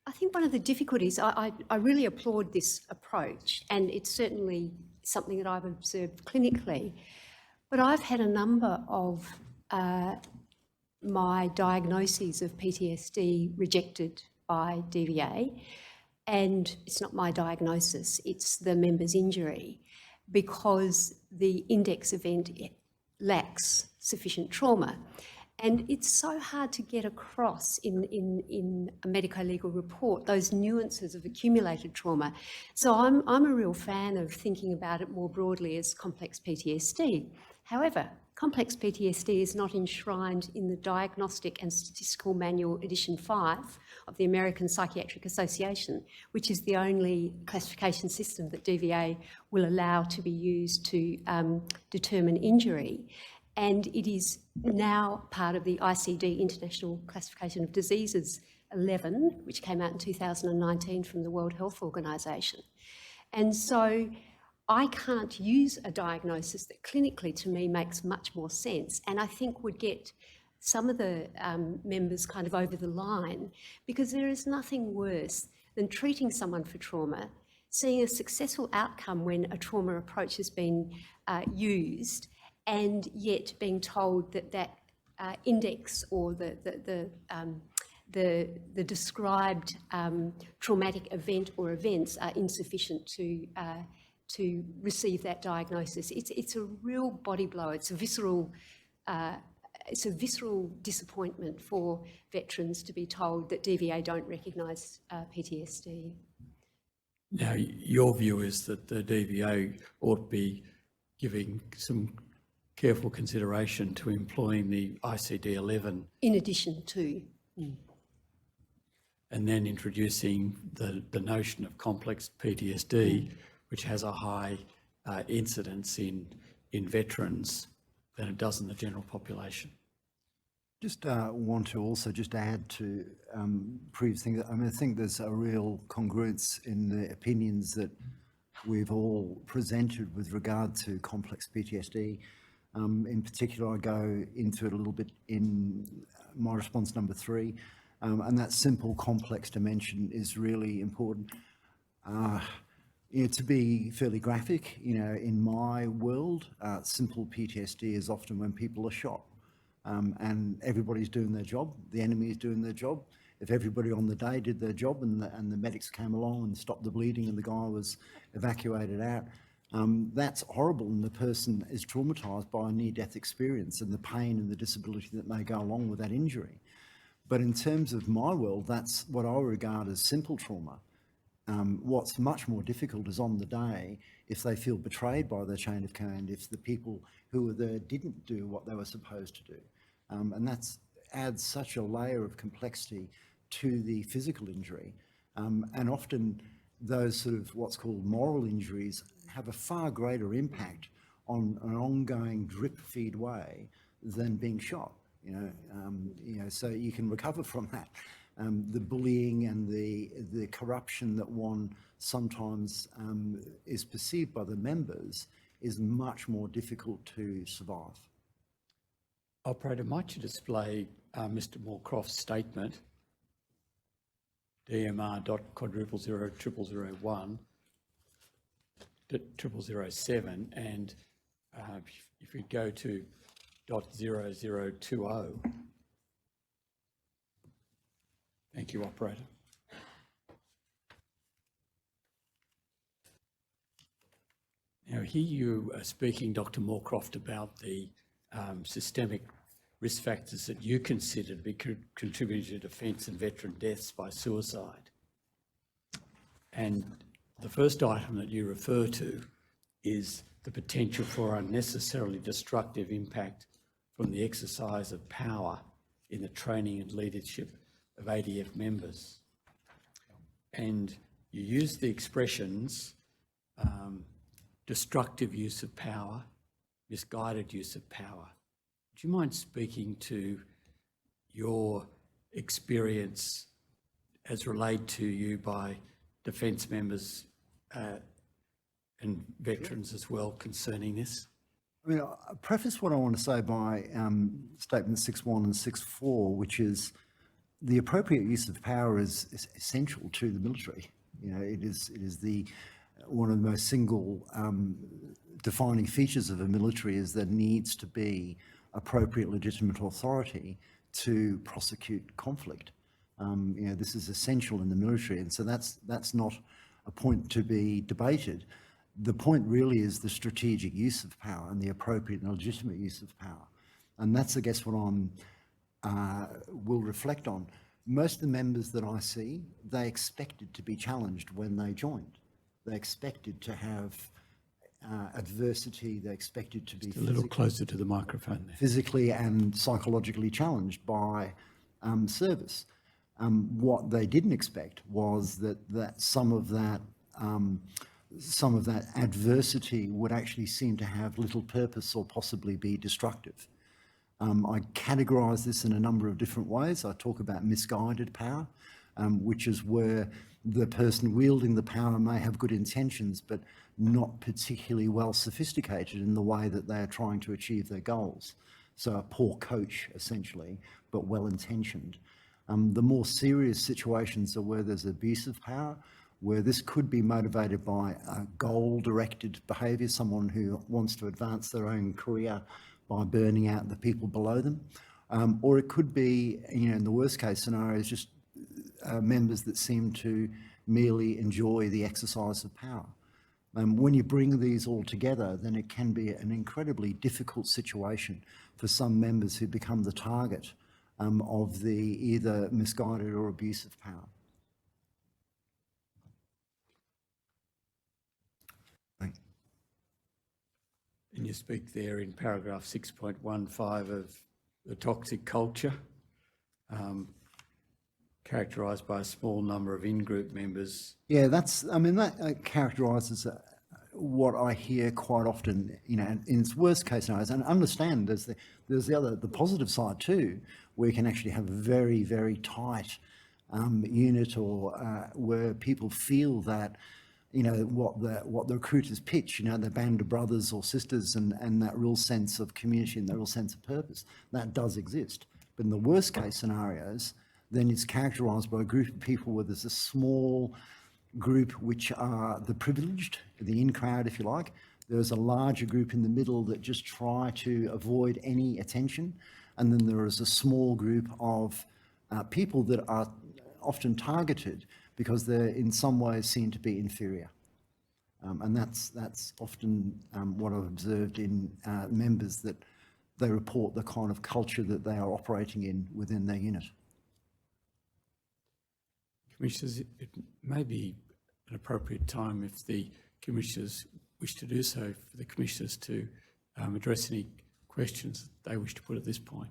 I think one of the difficulties, I really applaud this approach, and it's certainly something that I've observed clinically, but I've had a number of my diagnoses of PTSD rejected by DVA, and it's not my diagnosis, it's the member's injury, because the index event lacks sufficient trauma. And it's so hard to get across in a medico-legal report, those nuances of accumulated trauma. So I'm a real fan of thinking about it more broadly as complex PTSD. However, complex PTSD is not enshrined in the Diagnostic and Statistical Manual Edition 5 of the American Psychiatric Association, which is the only classification system that DVA will allow to be used to determine injury. And it is now part of the ICD, International Classification of Diseases 11, which came out in 2019 from the World Health Organization. And so I can't use a diagnosis that clinically to me makes much more sense, and I think would get some of the members kind of over the line, because there is nothing worse than treating someone for trauma, seeing a successful outcome when a trauma approach has been used, and yet being told that that index or the described traumatic event or events are insufficient to receive that diagnosis. It's a real body blow. It's a visceral disappointment for veterans to be told that DVA don't recognise PTSD. Now, your view is that the DVA ought to be giving some careful consideration to employing the ICD-11. In addition to. And then introducing the notion of complex PTSD, which has a high incidence in veterans than it does in the general population. Just want to also just add to previous things. I mean, I think there's a real congruence in the opinions that we've all presented with regard to complex PTSD. In particular, I go into it a little bit in my response number 3, and that simple complex dimension is really important. To be fairly graphic, in my world, simple PTSD is often when people are shot and everybody's doing their job, the enemy is doing their job. If everybody on the day did their job and the medics came along and stopped the bleeding and the guy was evacuated out, that's horrible, and the person is traumatised by a near-death experience and the pain and the disability that may go along with that injury. But in terms of my world, that's what I regard as simple trauma. What's much more difficult is on the day, if they feel betrayed by their chain of command, if the people who were there didn't do what they were supposed to do. And that adds such a layer of complexity to the physical injury. And often those sort of what's called moral injuries have a far greater impact on an ongoing drip feed way than being shot. So you can recover from that. The bullying and the corruption that one sometimes is perceived by the members is much more difficult to survive. Operator, might you display Mr. Moorcroft's statement, DMR.0000001 .007, and if we go to .0020. Thank you, operator. Now, here you are speaking, Dr. Moorcroft, about the systemic risk factors that you consider to be contributing to defence and veteran deaths by suicide. And the first item that you refer to is the potential for unnecessarily destructive impact from the exercise of power in the training and leadership of ADF members. And you use the expressions destructive use of power, misguided use of power. Do you mind speaking to your experience as relayed to you by defence members and veterans as well concerning this? I mean, I'll preface what I want to say by statement 6.1 and 6.4, which is the appropriate use of power is essential to the military. It is one of the most single defining features of a military is there needs to be appropriate legitimate authority to prosecute conflict. This is essential in the military, and so that's not a point to be debated. The point really is the strategic use of power and the appropriate and legitimate use of power. And that's, I guess, what I'm will reflect on. Most of the members that I see, they expected to be challenged when they joined. They expected to have adversity, they expected to be A little closer to the microphone there. physically and psychologically challenged by service. What they didn't expect was that some of that adversity would actually seem to have little purpose or possibly be destructive. I categorise this in a number of different ways. I talk about misguided power, which is where the person wielding the power may have good intentions, but not particularly well sophisticated in the way that they are trying to achieve their goals. So a poor coach, essentially, but well-intentioned. The more serious situations are where there's abuse of power, where this could be motivated by a goal-directed behaviour, someone who wants to advance their own career by burning out the people below them. Or it could be, in the worst case scenarios, just members that seem to merely enjoy the exercise of power. When you bring these all together, then it can be an incredibly difficult situation for some members who become the target of the either misguided or abusive power. And you speak there in paragraph 6.15 of the toxic culture, characterised by a small number of in-group members. Yeah, that characterises what I hear quite often, in its worst case scenarios. And understand there's the positive side too, where you can actually have a very, very tight unit, or where people feel that, what the recruiters pitch, the band of brothers or sisters, and that real sense of community and that real sense of purpose, that does exist. But in the worst case scenarios, then it's characterised by a group of people where there's a small group which are the privileged, the in crowd, if you like. There's a larger group in the middle that just try to avoid any attention. And then there is a small group of people that are often targeted because they're in some ways seen to be inferior. And that's often what I've observed in members, that they report the kind of culture that they are operating in within their unit. Commissioners, it may be an appropriate time, if the commissioners wish to do so, for the commissioners to address any questions that they wish to put at this point.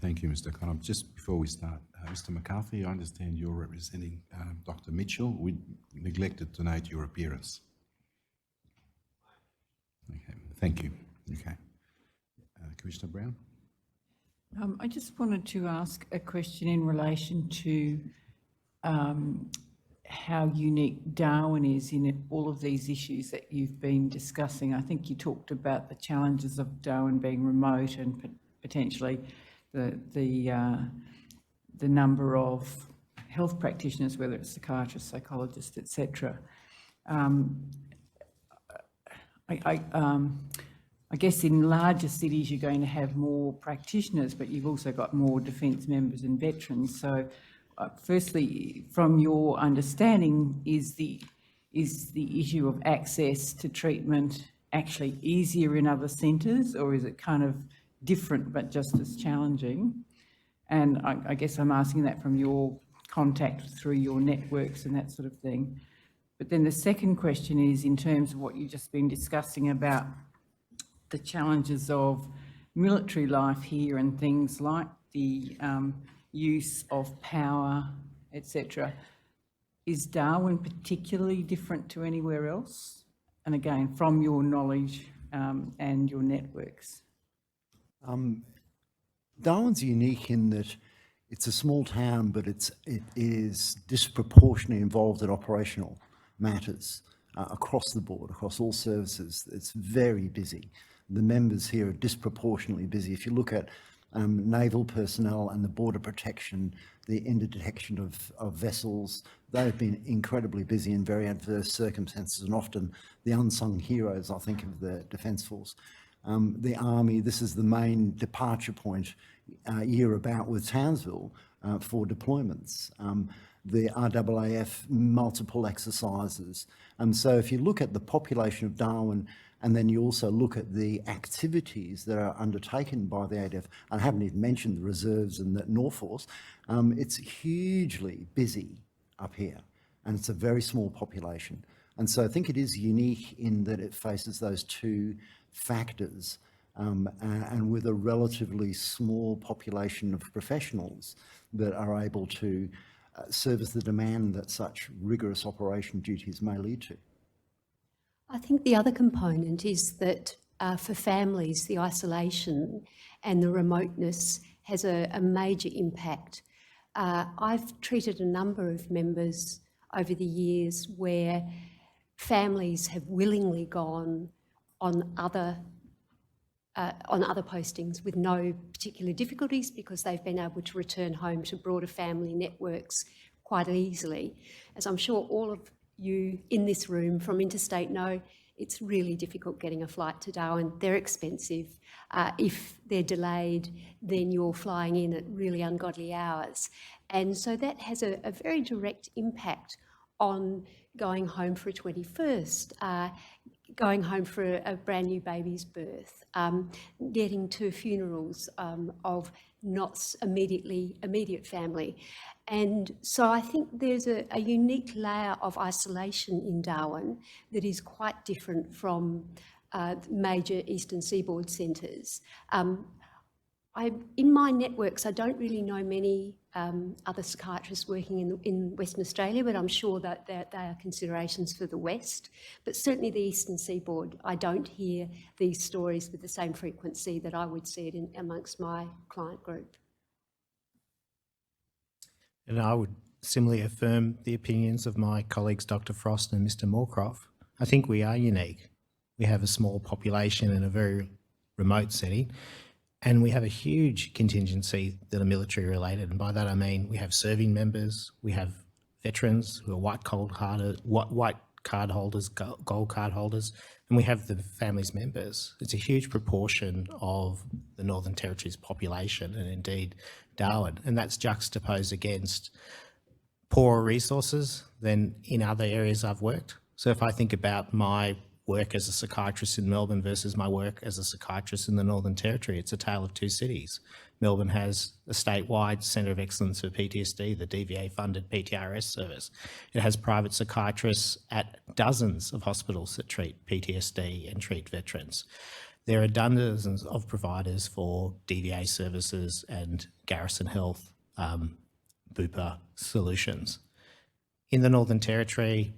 Thank you, Mr. Connor. Just before we start, Mr. McCarthy, I understand you're representing Dr. Mitchell. We neglected to note your appearance. Okay, thank you. Okay. Commissioner Brown? I just wanted to ask a question in relation to how unique Darwin is in all of these issues that you've been discussing. I think you talked about the challenges of Darwin being remote and potentially the number of health practitioners, whether it's psychiatrists, psychologists, etc. I guess in larger cities you're going to have more practitioners, but you've also got more defence members and veterans. So firstly, from your understanding, is the issue of access to treatment actually easier in other centres, or is it kind of different but just as challenging? And I guess I'm asking that from your contact through your networks and that sort of thing. But then the second question is, in terms of what you've just been discussing about the challenges of military life here and things like the use of power, etc. Is Darwin particularly different to anywhere else? And again, from your knowledge and your networks. Darwin's unique in that it's a small town, but it is disproportionately involved in operational matters across the board, across all services. It's very busy. The members here are disproportionately busy. If you look at naval personnel and the border protection, the interdetection of vessels, they've been incredibly busy in very adverse circumstances, and often the unsung heroes, I think, of the Defence Force. The Army, this is the main departure point year about with Townsville for deployments. The RAAF, multiple exercises. So if you look at the population of Darwin And then you also look at the activities that are undertaken by the ADF. I haven't even mentioned the reserves and the Norforce. It's hugely busy up here, and it's a very small population. And so I think it is unique in that it faces those two factors, and with a relatively small population of professionals that are able to service the demand that such rigorous operation duties may lead to. I think the other component is that for families, the isolation and the remoteness has a major impact. I've treated a number of members over the years where families have willingly gone on other postings with no particular difficulties because they've been able to return home to broader family networks quite easily. As I'm sure all of you in this room from interstate know, it's really difficult getting a flight to Darwin. They're expensive. If they're delayed, then you're flying in at really ungodly hours. And so that has a very direct impact on going home for a 21st, going home for a brand new baby's birth, getting to funerals of not immediate family. And so I think there's a unique layer of isolation in Darwin that is quite different from major Eastern Seaboard centres. In my networks, I don't really know many other psychiatrists working in Western Australia, but I'm sure that they are considerations for the West. But certainly the Eastern Seaboard, I don't hear these stories with the same frequency that I would see it amongst my client group. And I would similarly affirm the opinions of my colleagues, Dr. Frost and Mr. Moorcroft. I think we are unique. We have a small population in a very remote setting, and we have a huge contingency that are military related. And by that I mean we have serving members, we have veterans who are white card holders, gold card holders, and we have the family's members. It's a huge proportion of the Northern Territory's population, and indeed Darwin, and that's juxtaposed against poorer resources than in other areas I've worked. So if I think about my work as a psychiatrist in Melbourne versus my work as a psychiatrist in the Northern Territory, it's a tale of two cities. Melbourne has a statewide Centre of Excellence for PTSD, the DVA-funded PTRS service. It has private psychiatrists at dozens of hospitals that treat PTSD and treat veterans. There are dozens of providers for DVA services and Garrison Health Bupa solutions. In the Northern Territory,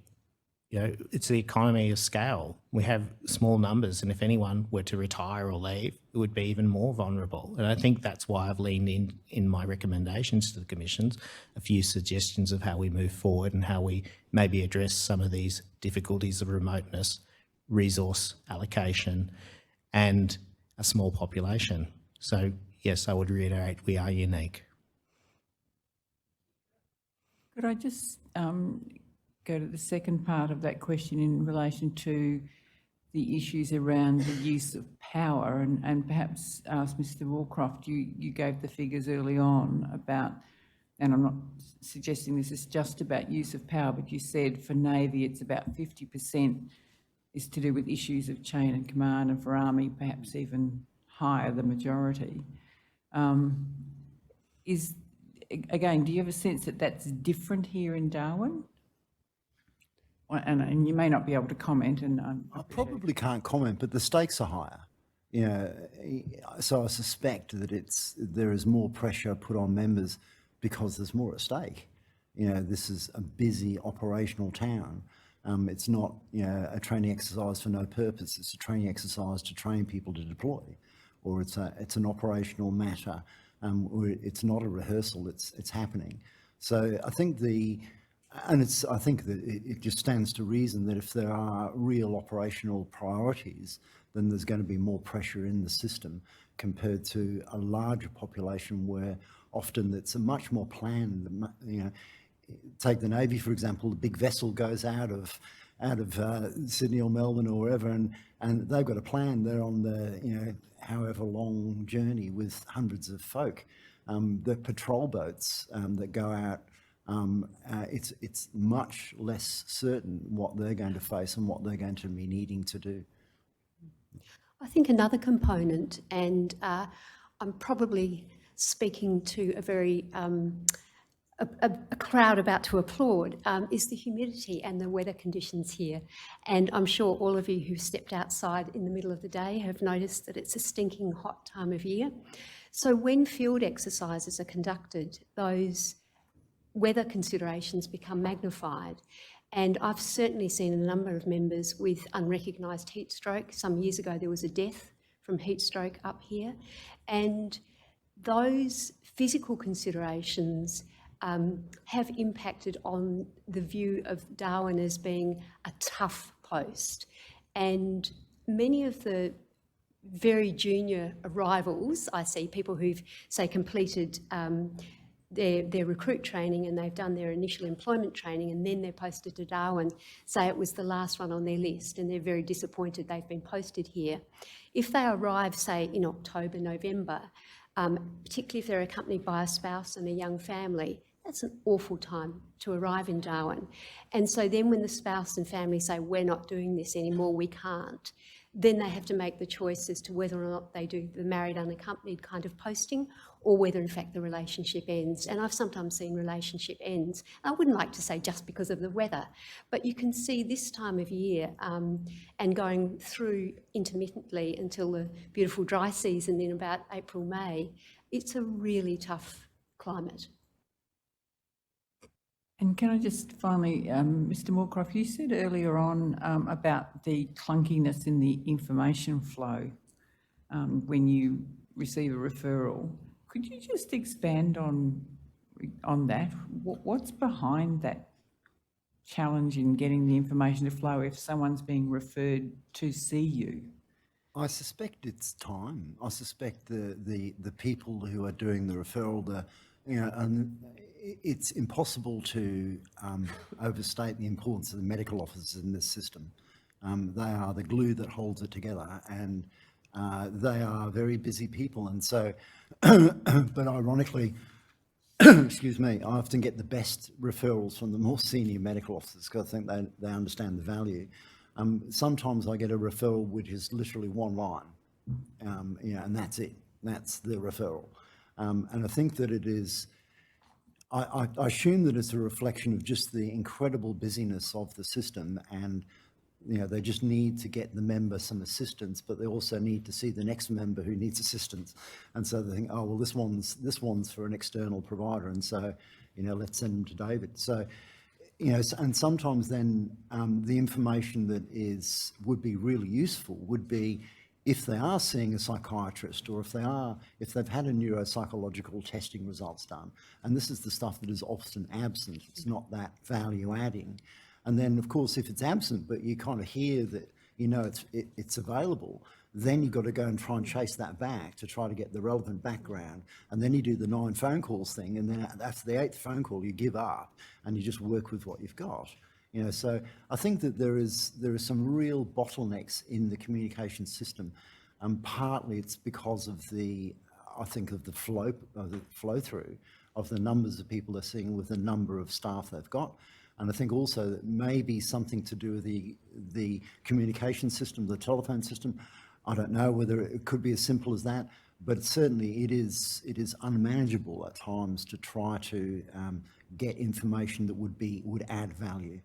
it's the economy of scale. We have small numbers, and if anyone were to retire or leave, it would be even more vulnerable. And I think that's why I've leaned in my recommendations to the commissions, a few suggestions of how we move forward and how we maybe address some of these difficulties of remoteness, resource allocation, and a small population. So yes, I would reiterate, we are unique. Could I just go to the second part of that question in relation to the issues around the use of power, and perhaps ask Mr. Moorcroft, you gave the figures early on about, and I'm not suggesting this is just about use of power, but you said for Navy it's about 50% is to do with issues of chain of command, and for Army perhaps even higher, the majority. Again, do you have a sense that that's different here in Darwin? And you may not be able to comment. And I probably can't comment, but the stakes are higher. So I suspect that there is more pressure put on members because there's more at stake. This is a busy operational town. It's not a training exercise for no purpose. It's a training exercise to train people to deploy, or it's an operational matter. It's not a rehearsal. It's happening. So I think I think that it just stands to reason that if there are real operational priorities, then there's going to be more pressure in the system compared to a larger population where often it's a much more planned. Take the Navy, for example. The big vessel goes out of Sydney or Melbourne or wherever, and they've got a plan. They're on the however long journey with hundreds of folk. The patrol boats that go out, it's much less certain what they're going to face and what they're going to be needing to do. I think another component, and I'm probably speaking to a very a crowd about to applaud, is the humidity and the weather conditions here. And I'm sure all of you who've stepped outside in the middle of the day have noticed that it's a stinking hot time of year. So when field exercises are conducted, those weather considerations become magnified. And I've certainly seen a number of members with unrecognised heat stroke. Some years ago there was a death from heat stroke up here. And those physical considerations have impacted on the view of Darwin as being a tough post. And many of the very junior arrivals, I see people who've, say, completed their recruit training and they've done their initial employment training and then they're posted to Darwin, say it was the last one on their list and they're very disappointed they've been posted here. If they arrive, say, in October, November, particularly if they're accompanied by a spouse and a young family, that's an awful time to arrive in Darwin. And so then when the spouse and family say, we're not doing this anymore, we can't, then they have to make the choice as to whether or not they do the married unaccompanied kind of posting or whether in fact the relationship ends. And I've sometimes seen relationship ends. I wouldn't like to say just because of the weather, but you can see this time of year and going through intermittently until the beautiful dry season in about April, May, it's a really tough climate. And can I just finally, Mr. Moorcroft, you said earlier on about the clunkiness in the information flow when you receive a referral. Could you just expand on that? What's behind that challenge in getting the information to flow if someone's being referred to see you? I suspect it's time. I suspect the people who are doing the referral, it's impossible to overstate the importance of the medical officers in this system. They are the glue that holds it together, and they are very busy people. And so, but ironically, excuse me, I often get the best referrals from the more senior medical officers because I think they understand the value. Sometimes I get a referral which is literally one line, and that's it. That's the referral. And I think that it is, I assume that it's a reflection of just the incredible busyness of the system, and they just need to get the member some assistance, but they also need to see the next member who needs assistance. And so they think, oh, well, this one's for an external provider, and so let's send them to David. So and sometimes then the information that would be really useful would be if they are seeing a psychiatrist, or if they've had a neuropsychological testing results done, and this is the stuff that is often absent, it's not that value adding. And then of course, if it's absent, but you kind of hear that, it's available, then you've got to go and try and chase that back to try to get the relevant background. And then you do the 9 phone calls thing. And then after the 8th phone call, you give up and you just work with what you've got. So I think that there is some real bottlenecks in the communication system, and partly it's because of the flow through of the numbers of people they're seeing with the number of staff they've got. And I think also that maybe something to do with the communication system, the telephone system. I don't know whether it could be as simple as that, but certainly it is unmanageable at times to try to get information that would add value.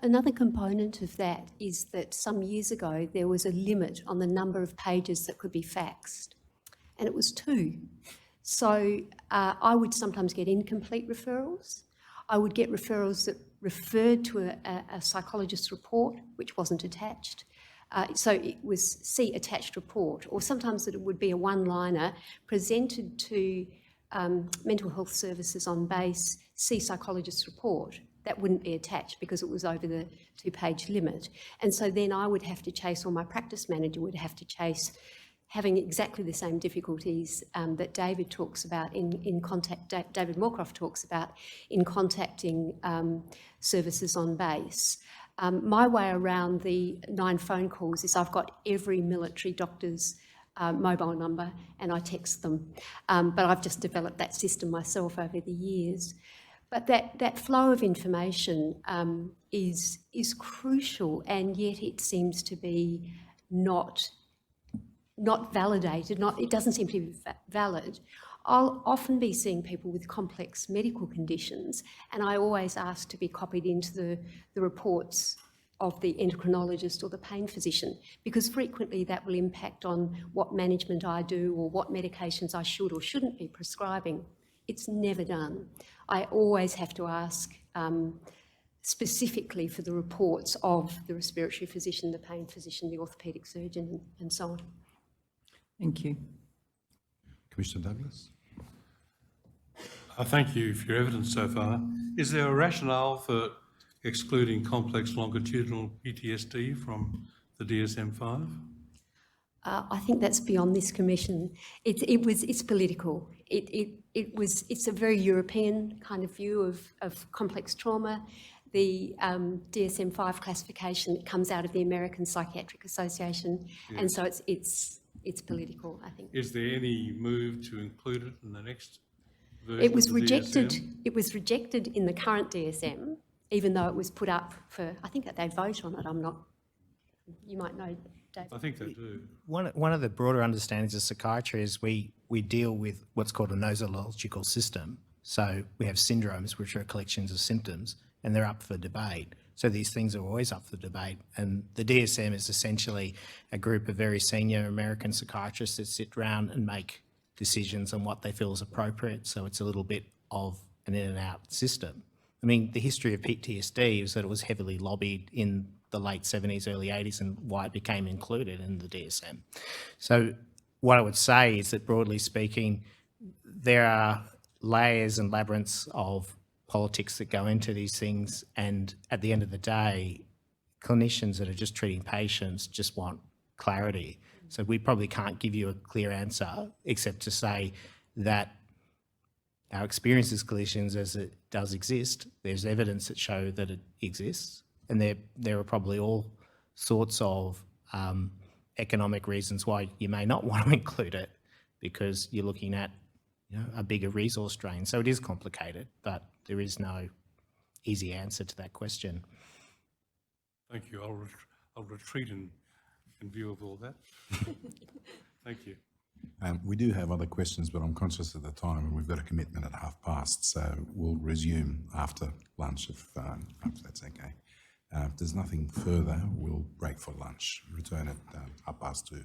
Another component of that is that some years ago there was a limit on the number of pages that could be faxed, and it was 2. So I would sometimes get incomplete referrals. I would get referrals that referred to a psychologist's report, which wasn't attached. So it was see attached report, or sometimes it would be a one-liner presented to mental health services on base, see psychologist's report. That wouldn't be attached because it was over the 2-page limit. And so then I would have to chase, or my practice manager would have to chase, having exactly the same difficulties that David talks about David Moorcroft talks about in contacting services on base. My way around the 9 phone calls is I've got every military doctor's mobile number and I text them. But I've just developed that system myself over the years. But that flow of information is crucial, and yet it seems to be not not validated, it doesn't seem to be valid. I'll often be seeing people with complex medical conditions, and I always ask to be copied into the reports of the endocrinologist or the pain physician, because frequently that will impact on what management I do or what medications I should or shouldn't be prescribing. It's never done. I always have to ask specifically for the reports of the respiratory physician, the pain physician, the orthopaedic surgeon, and so on. Thank you. Commissioner Douglas? Thank you for your evidence so far. Is there a rationale for excluding complex longitudinal PTSD from the DSM-5? I think that's beyond this commission. It's political. It's a very European kind of view of complex trauma. The DSM-5 classification comes out of the American Psychiatric Association, and so it's political, I think. Is there any move to include it in the next version It was of the rejected. DSM? It was rejected in the current DSM, even though it was put up for. I think that they vote on it. I'm not. You might know, David. I think they do. One of the broader understandings of psychiatry is we deal with what's called a nosological system. So we have syndromes, which are collections of symptoms, and they're up for debate. So these things are always up for debate. And the DSM is essentially a group of very senior American psychiatrists that sit around and make decisions on what they feel is appropriate. So it's a little bit of an in and out system. I mean, the history of PTSD is that it was heavily lobbied in the late 70s, early 80s, and why it became included in the DSM. So what I would say is that, broadly speaking, there are layers and labyrinths of politics that go into these things, and at the end of the day, clinicians that are just treating patients just want clarity. So we probably can't give you a clear answer, except to say that our experience as clinicians, as it does exist, there's evidence that show that it exists, and there are probably all sorts of economic reasons why you may not want to include it, because you're looking at a bigger resource drain. So it is complicated, but there is no easy answer to that question. Thank you. I'll retreat in view of all that. Thank you. We do have other questions, but I'm conscious of the time, and we've got a commitment at past, so we'll resume after lunch if that's okay. If there's nothing further, we'll break for lunch. Return at 2:30.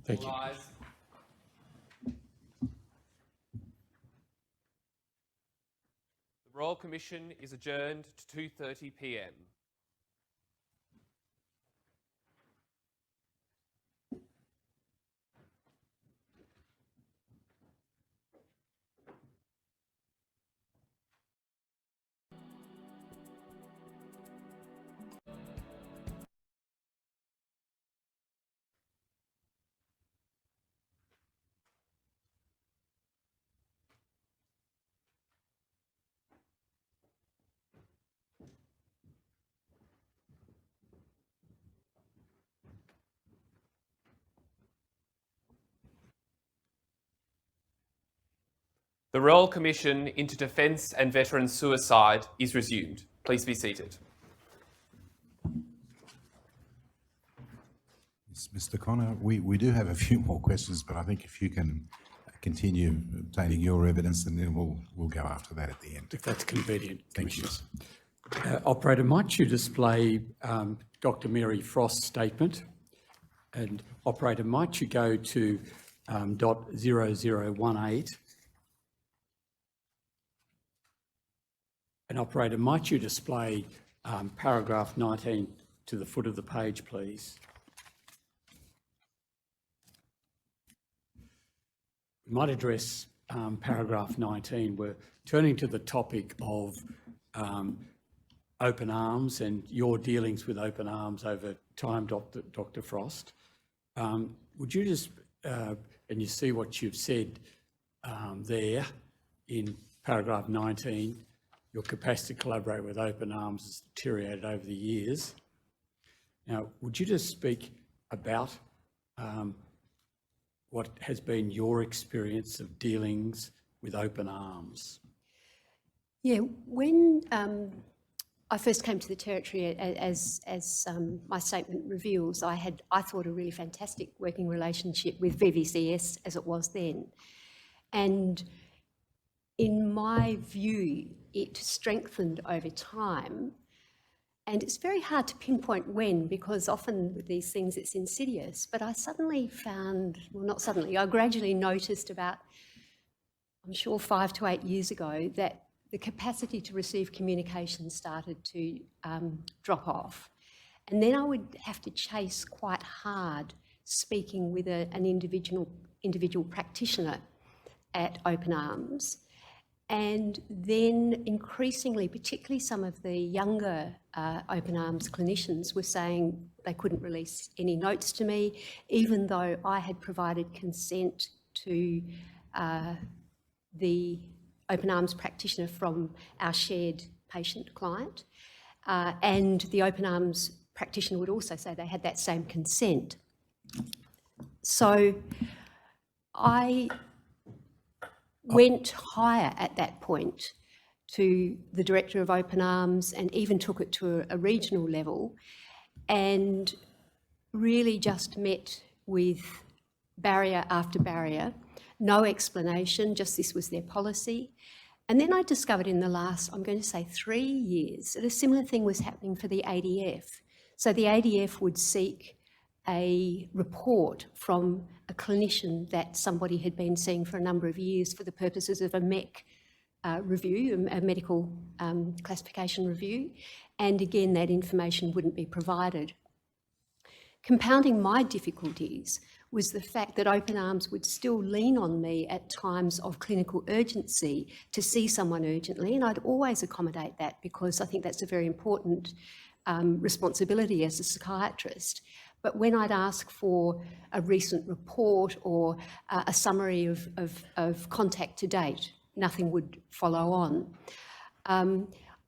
Thank you. Rise. The Royal Commission is adjourned to 2:30 p.m. The Royal Commission into Defence and Veteran Suicide is resumed. Please be seated. Mr. Connor, we do have a few more questions, but I think if you can continue obtaining your evidence, and then we'll go after that at the end. If that's convenient, Thank you. Commissioners. Operator, might you display Dr. Mary Frost's statement? And operator, might you go to .0018? And operator, might you display paragraph 19 to the foot of the page, please? We might address paragraph 19. We're turning to the topic of open arms and your dealings with open arms over time, Dr. Frost. Would you just, and you see what you've said there in paragraph 19, your capacity to collaborate with open arms has deteriorated over the years. Now, would you just speak about what has been your experience of dealings with open arms? Yeah, when I first came to the Territory, as my statement reveals, I thought, a really fantastic working relationship with VVCS as it was then. And in my view, it strengthened over time. And it's very hard to pinpoint when, because often with these things it's insidious. But I suddenly found, well, not suddenly, I gradually noticed about, I'm sure 5 to 8 years ago, that the capacity to receive communication started to drop off. And then I would have to chase quite hard speaking with an individual practitioner at Open Arms. And then increasingly, particularly some of the younger Open Arms clinicians were saying they couldn't release any notes to me, even though I had provided consent to the Open Arms practitioner from our shared patient client. And the Open Arms practitioner would also say they had that same consent. So I went higher at that point to the director of Open Arms and even took it to a regional level, and really just met with barrier after barrier, no explanation, just this was their policy. And then I discovered in the last, I'm going to say 3 years, that a similar thing was happening for the ADF. So the ADF would seek a report from a clinician that somebody had been seeing for a number of years for the purposes of a MEC review, a medical classification review, and again that information wouldn't be provided. Compounding my difficulties was the fact that Open Arms would still lean on me at times of clinical urgency to see someone urgently, and I'd always accommodate that because I think that's a very important responsibility as a psychiatrist. But when I'd ask for a recent report or a summary of contact to date, nothing would follow on.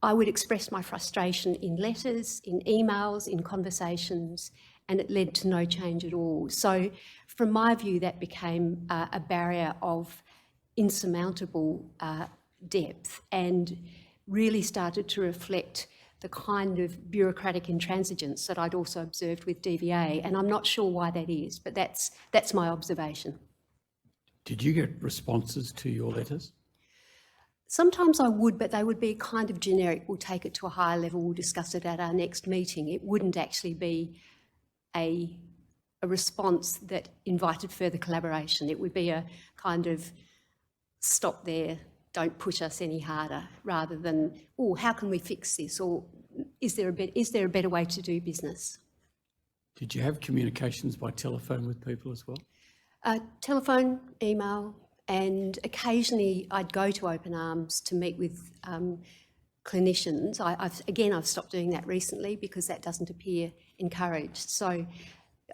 I would express my frustration in letters, in emails, in conversations, and it led to no change at all. So from my view, that became a barrier of insurmountable depth and really started to reflect the kind of bureaucratic intransigence that I'd also observed with DVA, and I'm not sure why that is, but that's my observation. Did you get responses to your letters? Sometimes I would, but they would be kind of generic. We'll take it to a higher level, we'll discuss it at our next meeting. It wouldn't actually be a response that invited further collaboration. It would be a kind of stop there, don't push us any harder, rather than, oh, how can we fix this? Or is there a better way to do business? Did you have communications by telephone with people as well? Telephone, email, and occasionally I'd go to Open Arms to meet with clinicians. I've stopped doing that recently because that doesn't appear encouraged. So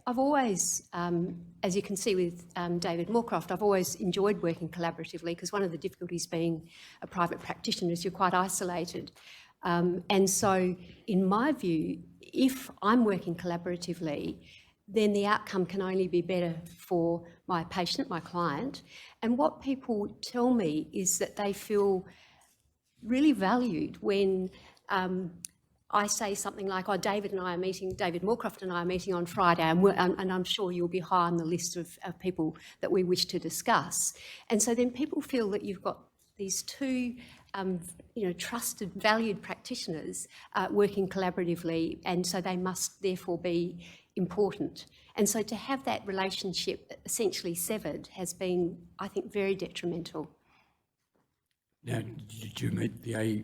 I've always, as you can see with David Moorcroft, I've always enjoyed working collaboratively, because one of the difficulties being a private practitioner is you're quite isolated. And so in my view, if I'm working collaboratively, then the outcome can only be better for my patient, my client. And what people tell me is that they feel really valued when I say something like, oh, David Moorcroft and I are meeting on Friday, and I'm sure you'll be high on the list of people that we wish to discuss. And so then people feel that you've got these two trusted, valued practitioners working collaboratively, and so they must therefore be important. And so to have that relationship essentially severed has been, I think, very detrimental. Now, did you meet the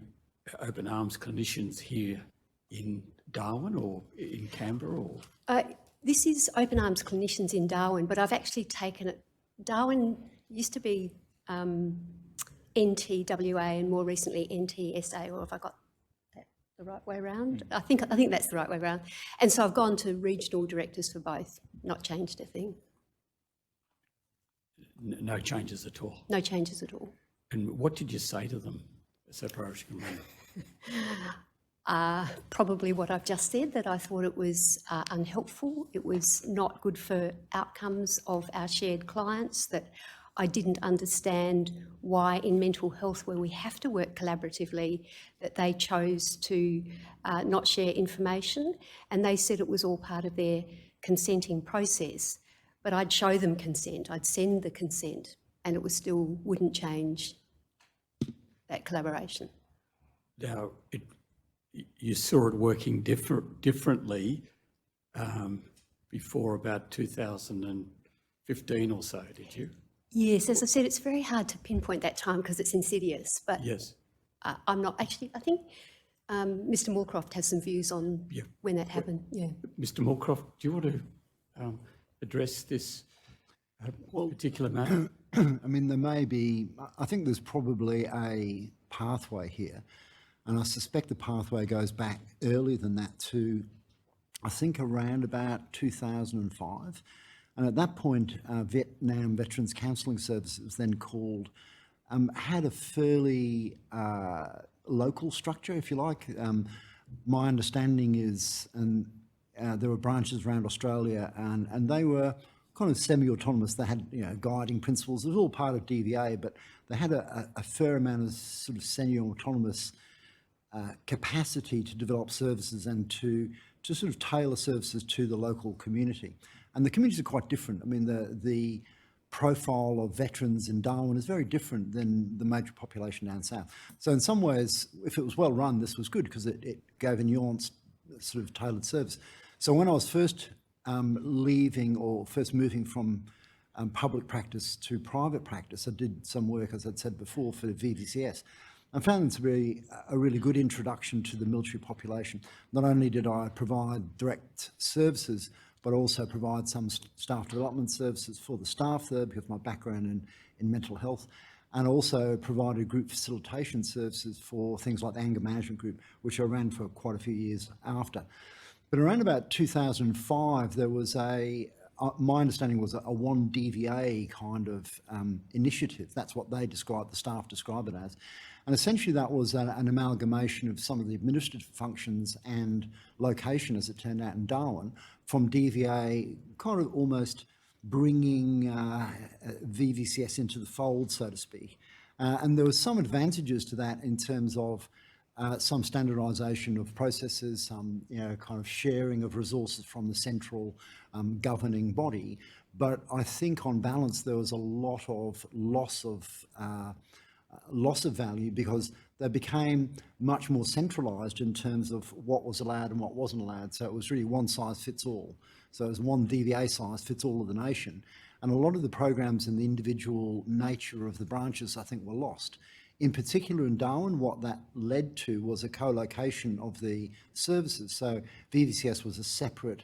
Open Arms clinicians here in Darwin or in Canberra? Or? This is Open Arms clinicians in Darwin, but I've actually taken it. Darwin used to be NTWA and more recently NTSA, or have I got that the right way around? I think that's the right way around. And so I've gone to regional directors for both, not changed a thing. No changes at all? No changes at all. And what did you say to them so far as you can remember? Probably what I've just said, that I thought it was unhelpful, it was not good for outcomes of our shared clients, that I didn't understand why in mental health, where we have to work collaboratively, that they chose to not share information, and they said it was all part of their consenting process. But I'd show them consent, I'd send the consent, and it was still wouldn't change that collaboration. Now, you saw it working differently before about 2015 or so, did you? Yes, as I said, it's very hard to pinpoint that time because it's insidious, but Yes. I'm not actually, I think Mr. Moorcroft has some views on when that happened. Yeah. Mr. Moorcroft, do you want to address this particular matter? I mean, there may be, I think there's probably a pathway here, and I suspect the pathway goes back earlier than that to, I think, around about 2005. And at that point, Vietnam Veterans Counselling Services, then called, had a fairly local structure, if you like. My understanding is, and there were branches around Australia, and they were kind of semi-autonomous. They had, guiding principles. It was all part of DVA, but they had a fair amount of sort of semi-autonomous capacity to develop services and to sort of tailor services to the local community. And the communities are quite different. I mean, the profile of veterans in Darwin is very different than the major population down south. So in some ways, if it was well run, this was good because it gave a nuanced sort of tailored service. So when I was first leaving or first moving from public practice to private practice, I did some work, as I'd said before, for VVCS. I found it to be a really good introduction to the military population. Not only did I provide direct services, but also provide some staff development services for the staff there because of my background in mental health, and also provided group facilitation services for things like the anger management group, which I ran for quite a few years after. But around about 2005, there was my understanding was a one DVA kind of initiative. That's what they described, the staff described it as. And essentially that was an amalgamation of some of the administrative functions and location, as it turned out in Darwin, from DVA kind of almost bringing VVCS into the fold, so to speak. And there was some advantages to that in terms of some standardisation of processes, some kind of sharing of resources from the central governing body. But I think on balance there was a lot of loss of value because they became much more centralised in terms of what was allowed and what wasn't allowed. So it was really one size fits all. So it was one DVA size fits all of the nation. And a lot of the programs and the individual nature of the branches, I think, were lost. In particular in Darwin, what that led to was a co-location of the services. So VVCS was a separate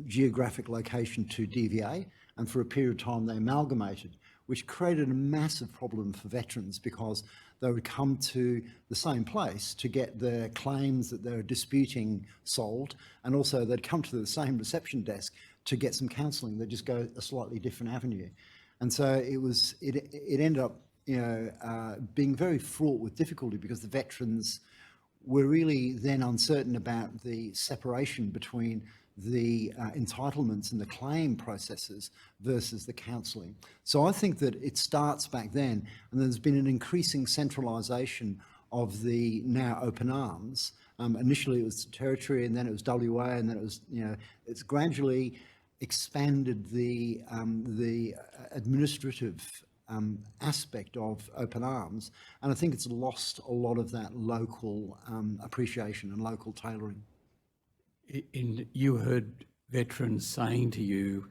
geographic location to DVA, and for a period of time they amalgamated, which created a massive problem for veterans because they would come to the same place to get their claims that they're disputing solved, and also they'd come to the same reception desk to get some counselling. They'd just go a slightly different avenue. And so it ended up being very fraught with difficulty because the veterans were really then uncertain about the separation between the entitlements and the claim processes versus the counselling. So I think that it starts back then, and there's been an increasing centralisation of the now open arms. Initially it was territory, and then it was WA, and then it was, it's gradually expanded the administrative aspect of open arms, and I think it's lost a lot of that local appreciation and local tailoring. You heard veterans saying to you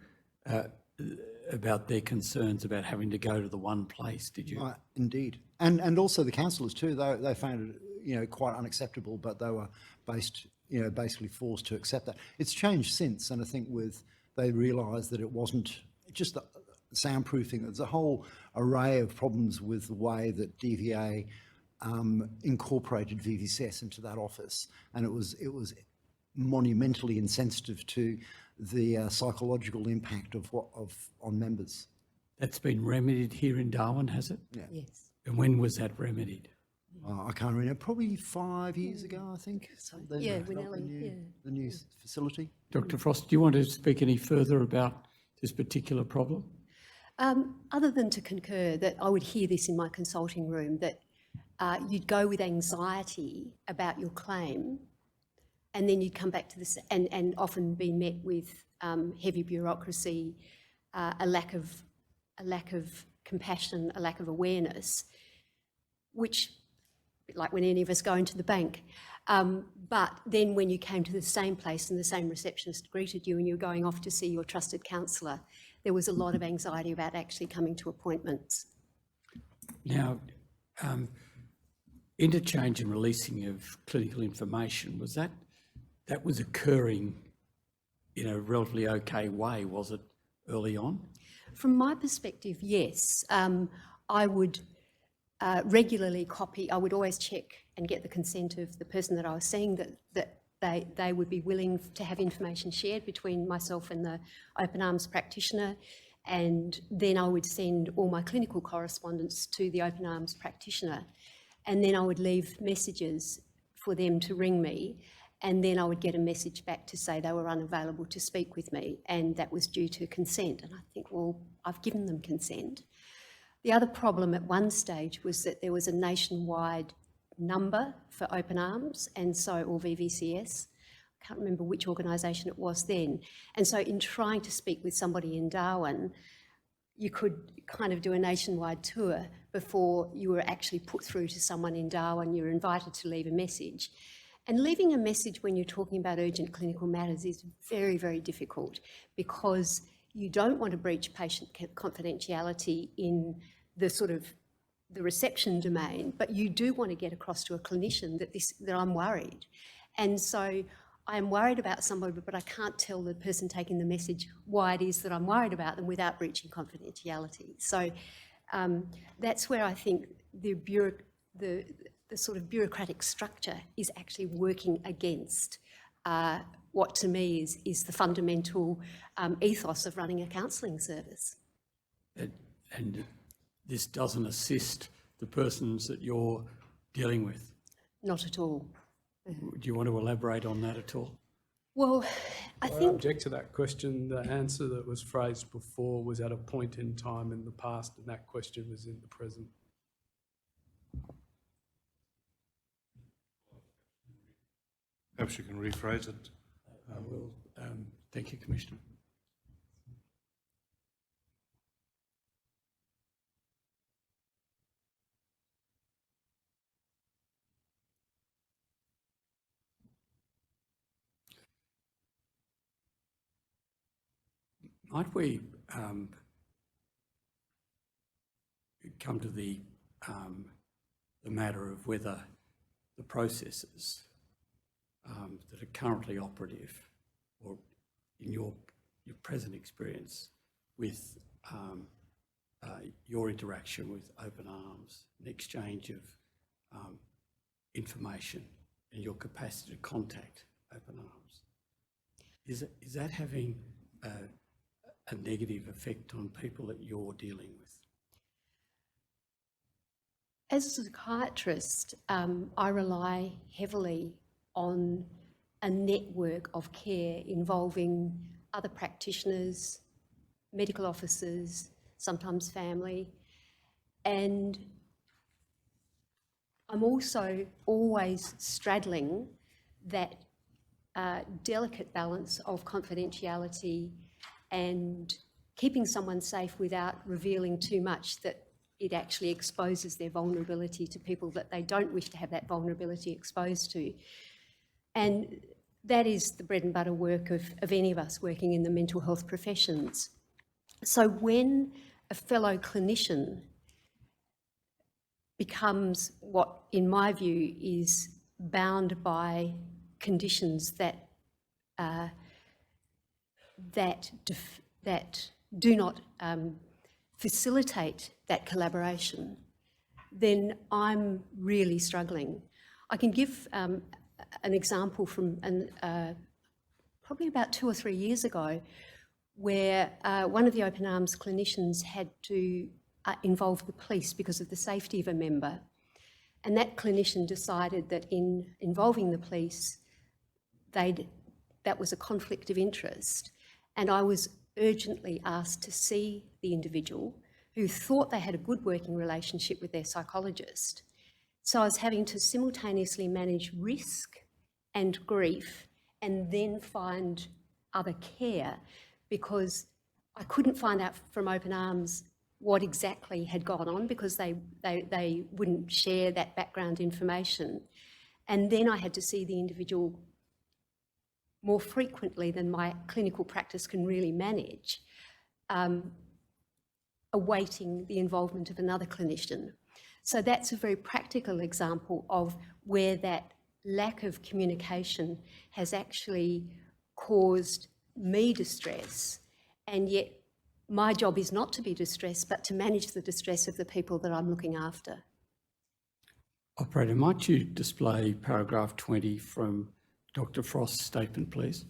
about their concerns about having to go to the one place, did you? Indeed. And also the counsellors too, they found it quite unacceptable, but they were basically forced to accept that. It's changed since, and I think they realised that it wasn't just the soundproofing. There's a whole array of problems with the way that DVA incorporated VVCS into that office, and it was monumentally insensitive to the psychological impact on members. That's been remedied here in Darwin, has it? Yeah. Yes. And when was that remedied? I can't remember, probably 5 years ago, I think. Yeah, They developed the new facility. Dr. Frost, do you want to speak any further about this particular problem? Other than to concur that I would hear this in my consulting room, that you'd go with anxiety about your claim, and then you'd come back to this and often be met with heavy bureaucracy, a lack of compassion, a lack of awareness, which, like when any of us go into the bank. But then when you came to the same place and the same receptionist greeted you and you were going off to see your trusted counsellor, there was a lot of anxiety about actually coming to appointments. Now, interchange and releasing of clinical information, that was occurring in a relatively okay way, was it, early on? From my perspective, yes. I would regularly copy, I would always check and get the consent of the person that I was seeing that they would be willing to have information shared between myself and the open arms practitioner. And then I would send all my clinical correspondence to the open arms practitioner. And then I would leave messages for them to ring me. And then I would get a message back to say they were unavailable to speak with me, and that was due to consent. And I think, well, I've given them consent. The other problem at one stage was that there was a nationwide number for open arms, and so, or VVCS. I can't remember which organisation it was then. And so in trying to speak with somebody in Darwin, you could kind of do a nationwide tour before you were actually put through to someone in Darwin. You were invited to leave a message. And leaving a message when you're talking about urgent clinical matters is very, very difficult, because you don't want to breach patient confidentiality in the sort of the reception domain, but you do want to get across to a clinician that I'm worried. And so I'm worried about somebody, but I can't tell the person taking the message why it is that I'm worried about them without breaching confidentiality. So that's where I think the sort of bureaucratic structure is actually working against what to me is the fundamental ethos of running a counselling service. And this doesn't assist the persons that you're dealing with? Not at all. Do you want to elaborate on that at all? Well, I I think object to that question. The answer that was phrased before was at a point in time in the past, and that question was in the present. Perhaps you can rephrase it. Thank you, Commissioner. Might we come to the matter of whether the processes that are currently operative, or in your present experience with your interaction with Open Arms, an exchange of information and your capacity to contact Open Arms, is that having a negative effect on people that you're dealing with? as a psychiatrist, I rely heavily on a network of care involving other practitioners, medical officers, sometimes family, and I'm also always straddling that delicate balance of confidentiality and keeping someone safe without revealing too much that it actually exposes their vulnerability to people that they don't wish to have that vulnerability exposed to. And that is the bread and butter work of any of us working in the mental health professions. So when a fellow clinician becomes what, in my view, is bound by conditions that do not facilitate that collaboration, then I'm really struggling. I can give an example from probably about 2 or 3 years ago, where one of the Open Arms clinicians had to involve the police because of the safety of a member. And that clinician decided that in involving the police, that was a conflict of interest. and I was urgently asked to see the individual who thought they had a good working relationship with their psychologist. So I was having to simultaneously manage risk and grief and then find other care, because I couldn't find out from Open Arms what exactly had gone on, because they wouldn't share that background information. And then I had to see the individual more frequently than my clinical practice can really manage, awaiting the involvement of another clinician. So that's a very practical example of where that lack of communication has actually caused me distress, and yet my job is not to be distressed, but to manage the distress of the people that I'm looking after. Operator, might you display paragraph 20 from Dr. Frost's statement, please?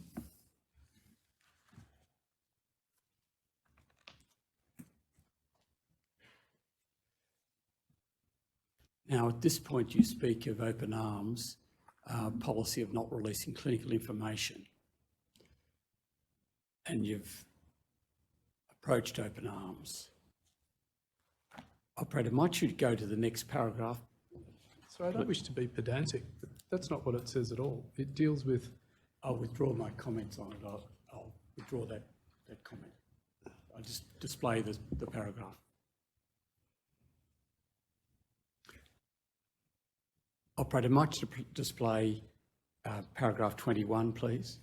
Now, at this point, you speak of Open Arms' policy of not releasing clinical information, and you've approached Open Arms. Operator, might you go to the next paragraph? So I don't wish to be pedantic, but that's not what it says at all. It deals with... I'll withdraw my comments on it. I'll withdraw that comment. I'll just display the paragraph. Operator, might you display paragraph 21, please?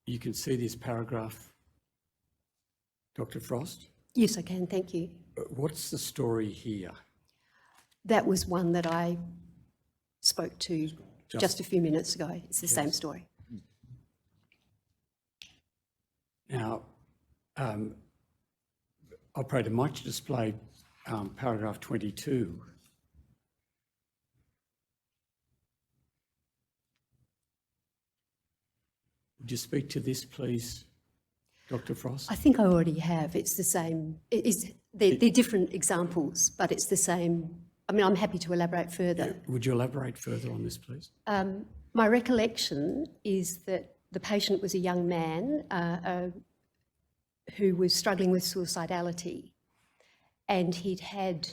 You can see this paragraph, Dr. Frost? Yes, I can, thank you. What's the story here? That was one that I spoke to just a few minutes ago. It's the same story. Now, Operator, might you display paragraph 22? Would you speak to this, please, Dr. Frost? I think I already have. It's the same. They're different examples, but it's the same. I mean, I'm happy to elaborate further. Would you elaborate further on this, please? My recollection is that the patient was a young man who was struggling with suicidality, and he'd had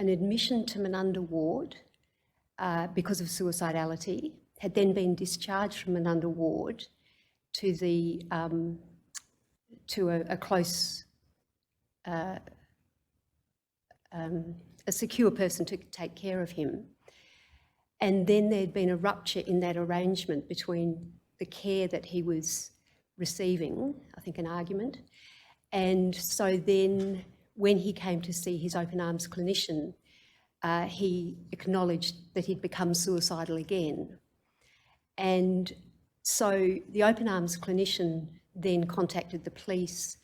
an admission to Menunda ward because of suicidality, had then been discharged from Menunda ward to the to a close, a secure person to take care of him. And then there'd been a rupture in that arrangement between the care that he was receiving, I think an argument. And so then when he came to see his Open Arms clinician, he acknowledged that he'd become suicidal again. And so the Open Arms clinician then contacted the police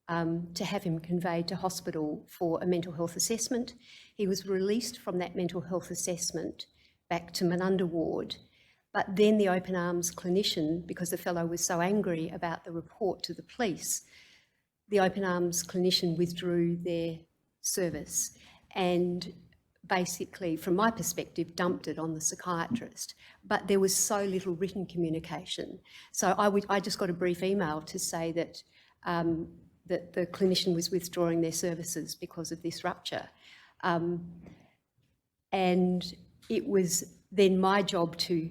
to have him conveyed to hospital for a mental health assessment. He was released from that mental health assessment back to Menunda ward, but then the Open Arms clinician, because the fellow was so angry about the report to the police, the Open Arms clinician withdrew their service and basically, from my perspective, dumped it on the psychiatrist. But there was so little written communication. So I just got a brief email to say that, that the clinician was withdrawing their services because of this rupture. And it was then my job to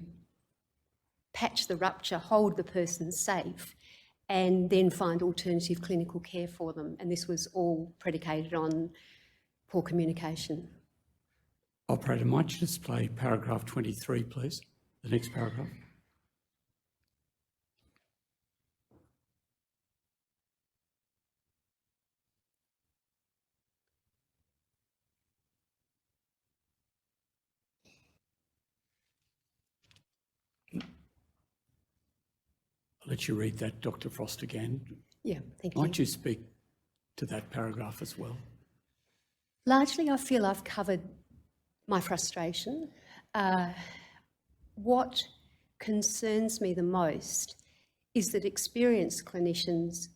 patch the rupture, hold the person safe, and then find alternative clinical care for them. And this was all predicated on poor communication. Operator, might you display paragraph 23, please? The next paragraph. I'll let you read that, Dr. Frost, again. Yeah, thank you. Might you speak to that paragraph as well? Largely, I feel I've covered my frustration. What concerns me the most is that experienced clinicians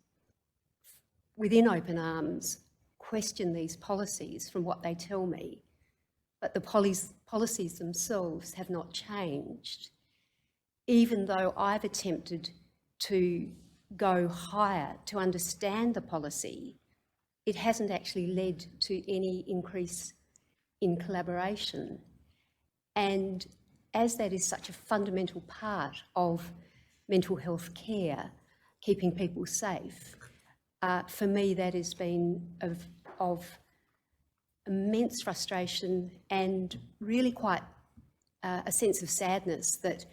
within Open Arms question these policies from what they tell me, but the policies themselves have not changed. even though I've attempted to go higher to understand the policy, it hasn't actually led to any increase in collaboration. And as that is such a fundamental part of mental health care, keeping people safe, for me that has been of immense frustration and really quite a sense of sadness that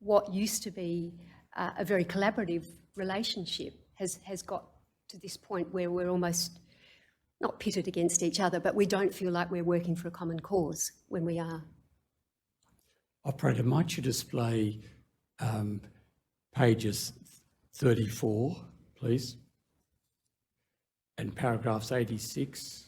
what used to be a very collaborative relationship has got to this point where we're almost not pitted against each other, but we don't feel like we're working for a common cause when we are. Operator, might you display pages 34, please, and paragraphs 86.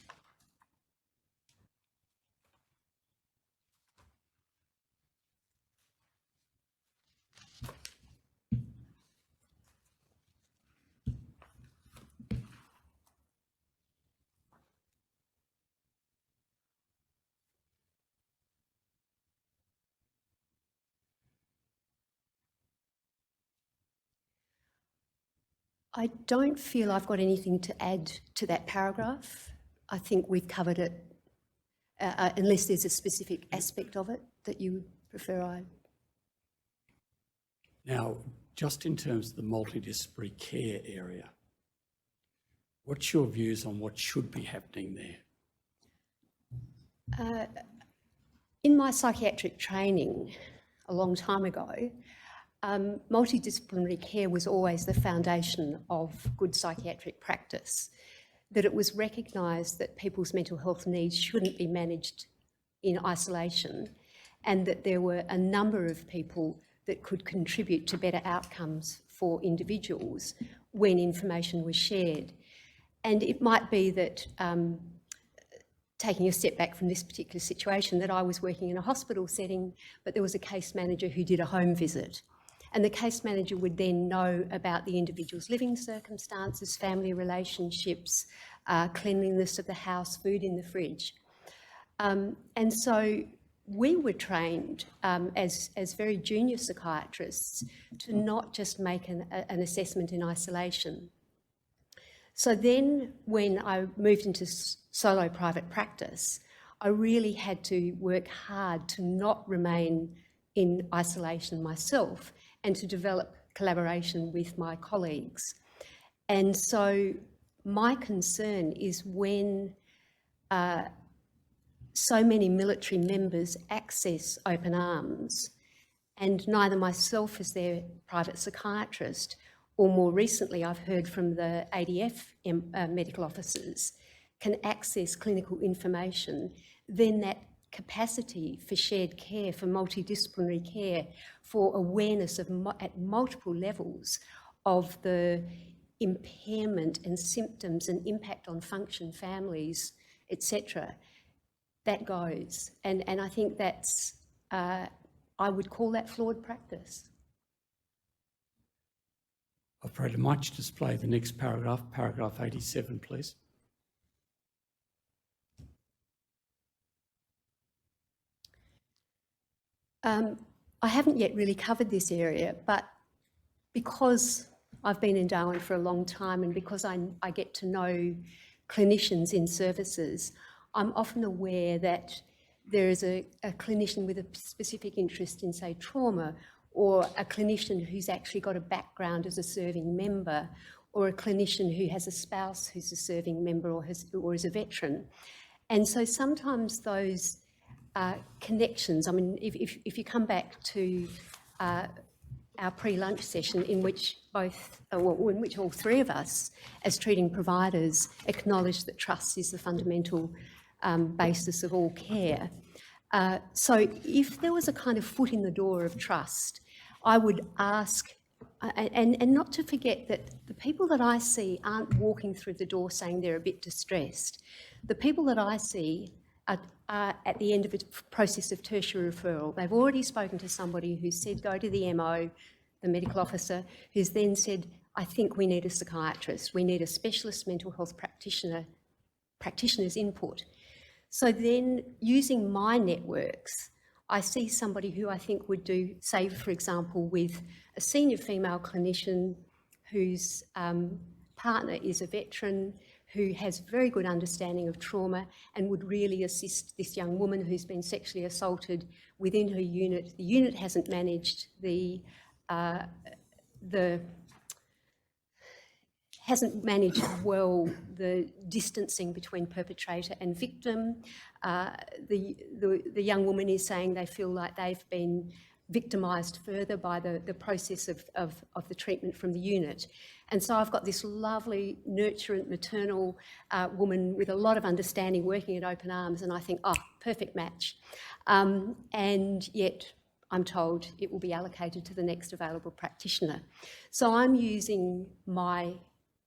I don't feel I've got anything to add to that paragraph. I think we've covered it, unless there's a specific aspect of it that you would prefer I... Now, just in terms of the multidisciplinary care area, what's your views on what should be happening there? In my psychiatric training a long time ago, multidisciplinary care was always the foundation of good psychiatric practice, that it was recognised that people's mental health needs shouldn't be managed in isolation, and that there were a number of people that could contribute to better outcomes for individuals when information was shared. And it might be that, taking a step back from this particular situation, that I was working in a hospital setting, but there was a case manager who did a home visit. And the case manager would then know about the individual's living circumstances, family relationships, cleanliness of the house, food in the fridge. And so we were trained as very junior psychiatrists to not just make an assessment in isolation. So then when I moved into solo private practice, I really had to work hard to not remain in isolation myself and to develop collaboration with my colleagues. And so my concern is when so many military members access open arms, and neither myself as their private psychiatrist, or more recently I've heard from the ADF medical officers, can access clinical information, then that capacity for shared care, for multidisciplinary care, for awareness of at multiple levels of the impairment and symptoms and impact on function, families, etc., that goes. And I think that's, I would call that flawed practice. Operator, might you display the next paragraph, paragraph 87, please? I haven't yet really covered this area, but because I've been in Darwin for a long time and because I get to know clinicians in services, I'm often aware that there is a clinician with a specific interest in, say, trauma, or a clinician who's actually got a background as a serving member, or a clinician who has a spouse who's a serving member or is a veteran. And so sometimes those connections, I mean, if you come back to our pre-lunch session in which in which all three of us as treating providers acknowledge that trust is the fundamental basis of all care. So if there was a kind of foot in the door of trust, I would ask, and not to forget that the people that I see aren't walking through the door saying they're a bit distressed. The people that I see are at the end of a process of tertiary referral. They've already spoken to somebody who said, go to the MO, the medical officer, who's then said, I think we need a psychiatrist. We need a specialist mental health practitioner's input. So then, using my networks, I see somebody who I think would do, say, for example, with a senior female clinician whose partner is a veteran, who has very good understanding of trauma and would really assist this young woman who's been sexually assaulted within her unit. The unit hasn't managed well the distancing between perpetrator and victim. The young woman is saying they feel like they've been victimised further by the process of the treatment from the unit. And so I've got this lovely, nurturant, maternal woman with a lot of understanding working at Open Arms, and I think, oh, perfect match. And yet I'm told it will be allocated to the next available practitioner. So I'm using my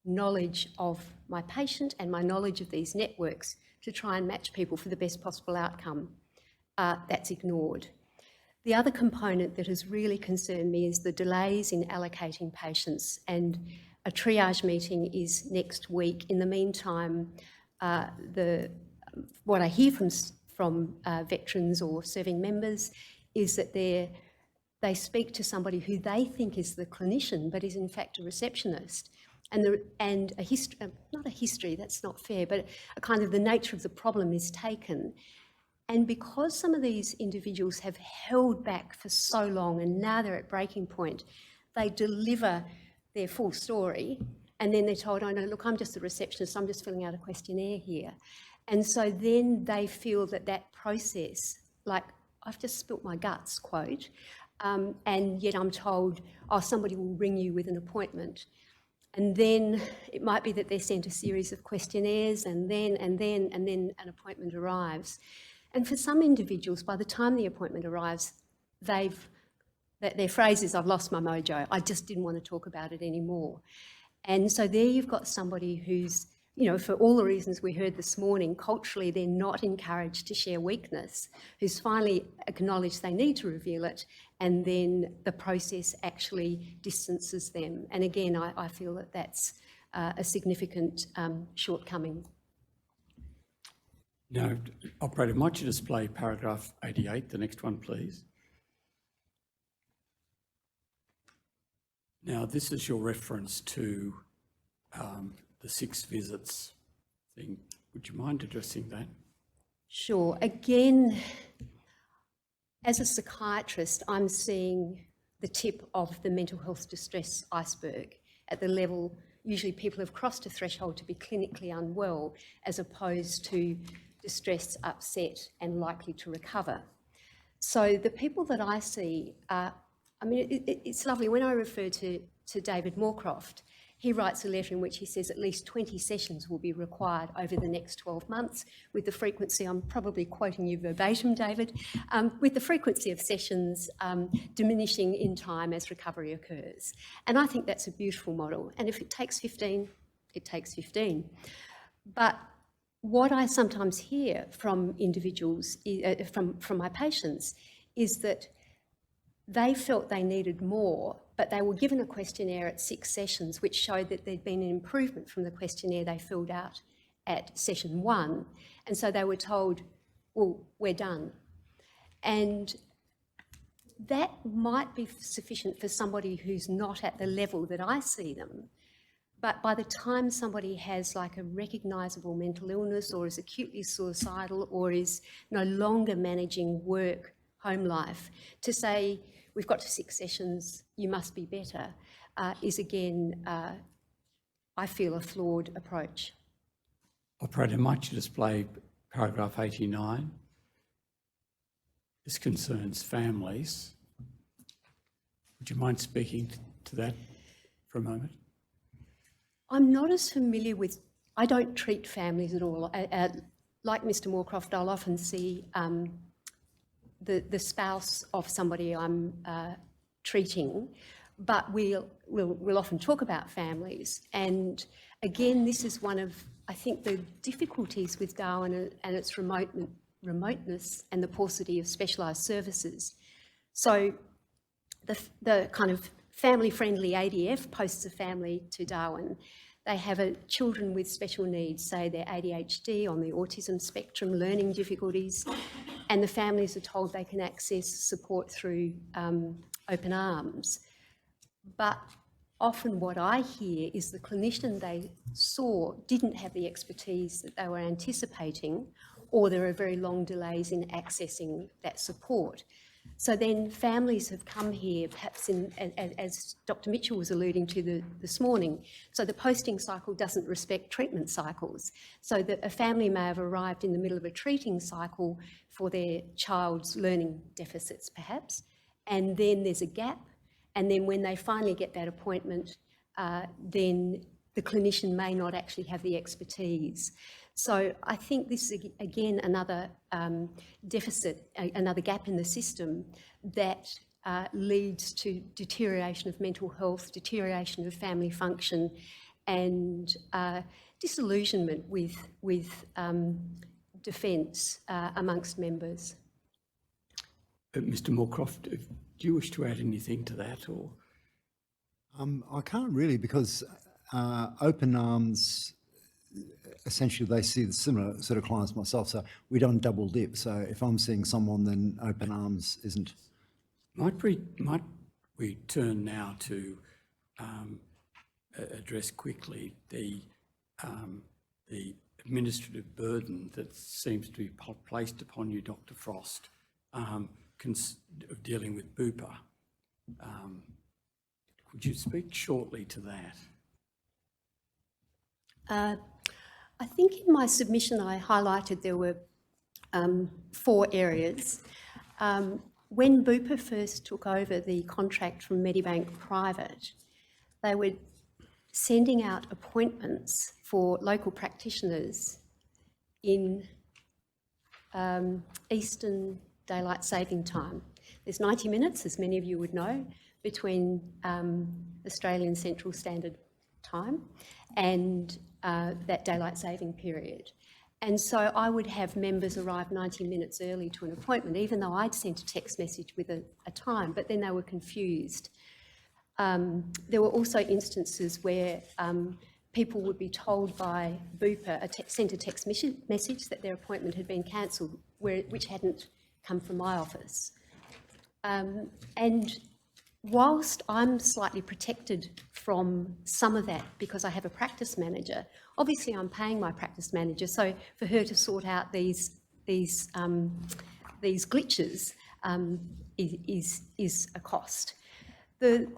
knowledge of my patient and my knowledge of these networks to try and match people for the best possible outcome. That's ignored. The other component that has really concerned me is the delays in allocating patients, and a triage meeting is next week. In the meantime, what I hear from veterans or serving members is that they speak to somebody who they think is the clinician, but is in fact a receptionist. And a history, not a history, that's not fair, but a kind of the nature of the problem is taken. And because some of these individuals have held back for so long and now they're at breaking point, they deliver their full story and then they're told, oh no, look, I'm just a receptionist, I'm just filling out a questionnaire here. And so then they feel that process, like, I've just spilt my guts, quote, and yet I'm told, oh, somebody will ring you with an appointment. And then it might be that they're sent a series of questionnaires and then an appointment arrives. And for some individuals, by the time the appointment arrives, their phrase is, I've lost my mojo, I just didn't want to talk about it anymore. And so there you've got somebody who's, you know, for all the reasons we heard this morning, culturally they're not encouraged to share weakness, who's finally acknowledged they need to reveal it, and then the process actually distances them. And again, I feel that that's a significant shortcoming. Now, Operator, might you display paragraph 88, the next one, please? Now, this is your reference to the 6 visits thing. Would you mind addressing that? Sure. Again, as a psychiatrist, I'm seeing the tip of the mental health distress iceberg at the level, usually people have crossed a threshold to be clinically unwell, as opposed to distressed, upset and likely to recover. So the people that I see are, I mean, it's lovely. When I refer to David Moorcroft, he writes a letter in which he says at least 20 sessions will be required over the next 12 months, with the frequency, I'm probably quoting you verbatim, David, with the frequency of sessions diminishing in time as recovery occurs. And I think that's a beautiful model. And if it takes 15, it takes 15. But what I sometimes hear from individuals, from my patients, is that they felt they needed more, but they were given a questionnaire at 6 sessions, which showed that there'd been an improvement from the questionnaire they filled out at session 1. And so they were told, well, we're done. And that might be sufficient for somebody who's not at the level that I see them. But by the time somebody has like a recognisable mental illness, or is acutely suicidal, or is no longer managing work, home life, to say, we've got to 6 sessions, you must be better, is again, I feel, a flawed approach. Operator, might you display paragraph 89? This concerns families. Would you mind speaking to that for a moment? I'm not as familiar with, I don't treat families at all. Like Mr. Moorcroft, I'll often see the spouse of somebody I'm treating, but we'll often talk about families. And again, this is one of, I think, the difficulties with Darwin and its remoteness and the paucity of specialised services. So the kind of family-friendly ADF posts a family to Darwin. they have children with special needs, say they're ADHD, on the autism spectrum, learning difficulties, and the families are told they can access support through Open Arms. But often what I hear is the clinician they saw didn't have the expertise that they were anticipating, or there are very long delays in accessing that support. So then families have come here, perhaps as Dr. Mitchell was alluding to this morning, so the posting cycle doesn't respect treatment cycles. So that a family may have arrived in the middle of a treating cycle for their child's learning deficits, perhaps, and then there's a gap, and then when they finally get that appointment, then the clinician may not actually have the expertise. So I think this is, again, another deficit, another gap in the system that leads to deterioration of mental health, deterioration of family function, and disillusionment with defence amongst members. Mr. Moorcroft, do you wish to add anything to that, or? I can't really, because Open Arms, essentially they see the similar sort of clients myself, so we don't double dip. So if I'm seeing someone, then Open Arms isn't. Might we turn now to address quickly the administrative burden that seems to be placed upon you, Dr. Frost, of dealing with Bupa. Could you speak shortly to that? I think in my submission I highlighted there were 4 areas. When Bupa first took over the contract from Medibank Private, they were sending out appointments for local practitioners in Eastern Daylight Saving Time. There's 90 minutes, as many of you would know, between Australian Central Standard Time and that daylight saving period. And so I would have members arrive 90 minutes early to an appointment, even though I'd sent a text message with a time, but then they were confused. There were also instances where people would be told by Bupa, sent a text message that their appointment had been cancelled, which hadn't come from my office. And whilst I'm slightly protected from some of that because I have a practice manager, obviously I'm paying my practice manager, so for her to sort out these glitches is a cost. The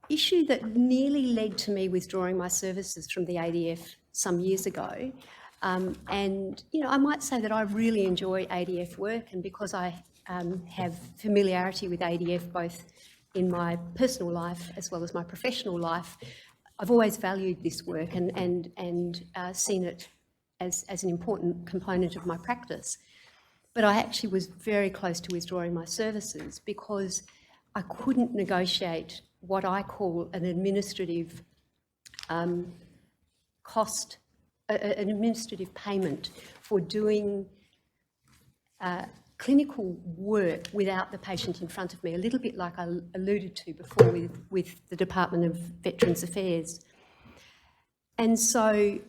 issue that nearly led to me withdrawing my services from the ADF some years ago, and I might say that I really enjoy ADF work, and because I have familiarity with ADF both in my personal life as well as my professional life, I've always valued this work and seen it as an important component of my practice. But I actually was very close to withdrawing my services because I couldn't negotiate what I call an administrative cost, an administrative payment for doing clinical work without the patient in front of me, a little bit like I alluded to before with the Department of Veterans Affairs. And so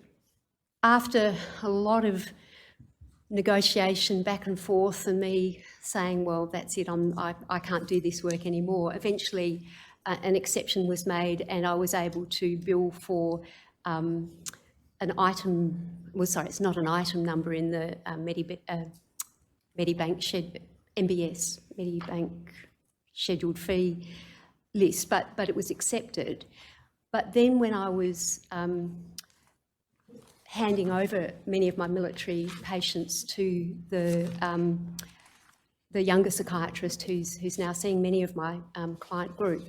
after a lot of negotiation back and forth and me saying, well, that's it, I can't do this work anymore, eventually an exception was made and I was able to bill for an item, well, sorry, it's not an item number in the Medibank scheduled fee list, but it was accepted. But then when I was handing over many of my military patients to the younger psychiatrist who's now seeing many of my client group,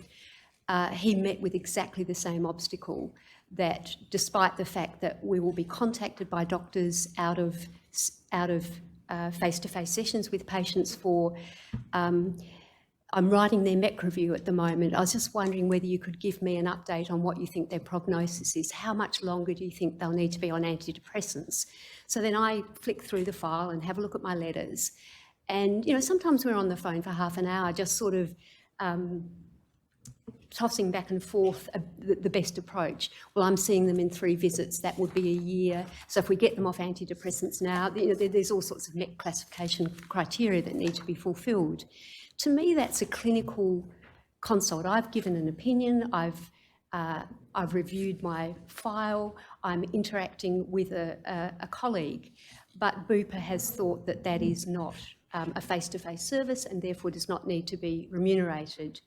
he met with exactly the same obstacle, that despite the fact that we will be contacted by doctors out of face-to-face sessions with patients for, I'm writing their MEC review at the moment. I was just wondering whether you could give me an update on what you think their prognosis is. How much longer do you think they'll need to be on antidepressants? So then I flick through the file and have a look at my letters. And, sometimes we're on the phone for half an hour, just sort of tossing back and forth the best approach. Well, I'm seeing them in 3 visits, that would be a year. So if we get them off antidepressants now, there's all sorts of MEC classification criteria that need to be fulfilled. To me, that's a clinical consult. I've given an opinion, I've reviewed my file, I'm interacting with a colleague, but Bupa has thought that that is not a face-to-face service and therefore does not need to be remunerated.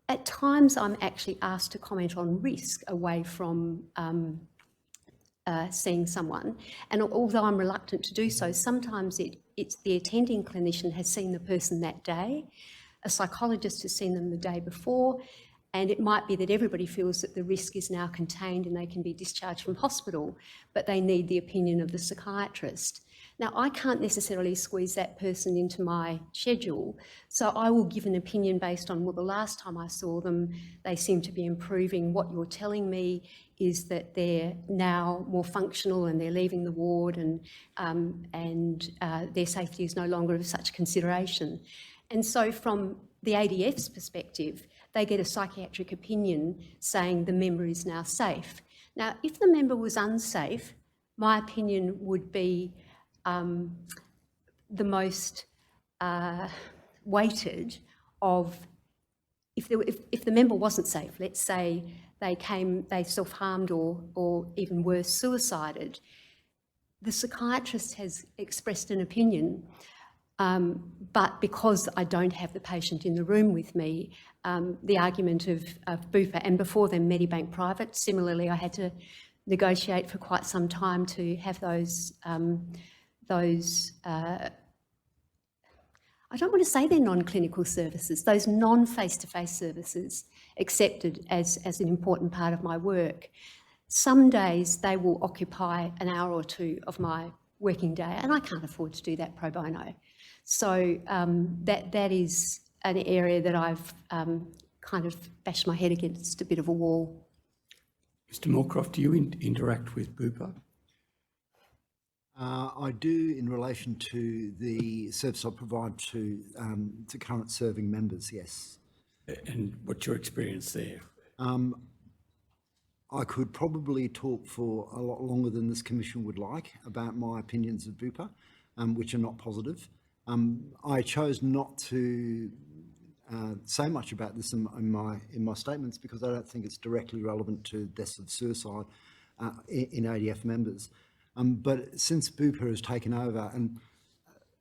At times, I'm actually asked to comment on risk away from seeing someone, and although I'm reluctant to do so, sometimes it's the attending clinician has seen the person that day, a psychologist has seen them the day before, and it might be that everybody feels that the risk is now contained and they can be discharged from hospital, but they need the opinion of the psychiatrist. Now, I can't necessarily squeeze that person into my schedule, so I will give an opinion based on, well, the last time I saw them, they seem to be improving. What you're telling me is that they're now more functional and they're leaving the ward and their safety is no longer of such consideration. And so from the ADF's perspective, they get a psychiatric opinion saying the member is now safe. Now, if the member was unsafe, my opinion would be the most weighted of, if the member wasn't safe, let's say they self-harmed or even worse, suicided, the psychiatrist has expressed an opinion, but because I don't have the patient in the room with me, the argument of Bupa, and before then Medibank Private, similarly I had to negotiate for quite some time to have those I don't want to say they're non-clinical services, those non-face-to-face services accepted as an important part of my work. Some days they will occupy an hour or 2 of my working day, and I can't afford to do that pro bono. So that is an area that I've kind of bashed my head against a bit of a wall. Mr. Moorcroft, do you interact with Bupa? I do in relation to the service I provide to current serving members, yes. And what's your experience there? I could probably talk for a lot longer than this commission would like about my opinions of Bupa, which are not positive. I chose not to say much about this in my statements because I don't think it's directly relevant to deaths of suicide in ADF members. But since Bupa has taken over, and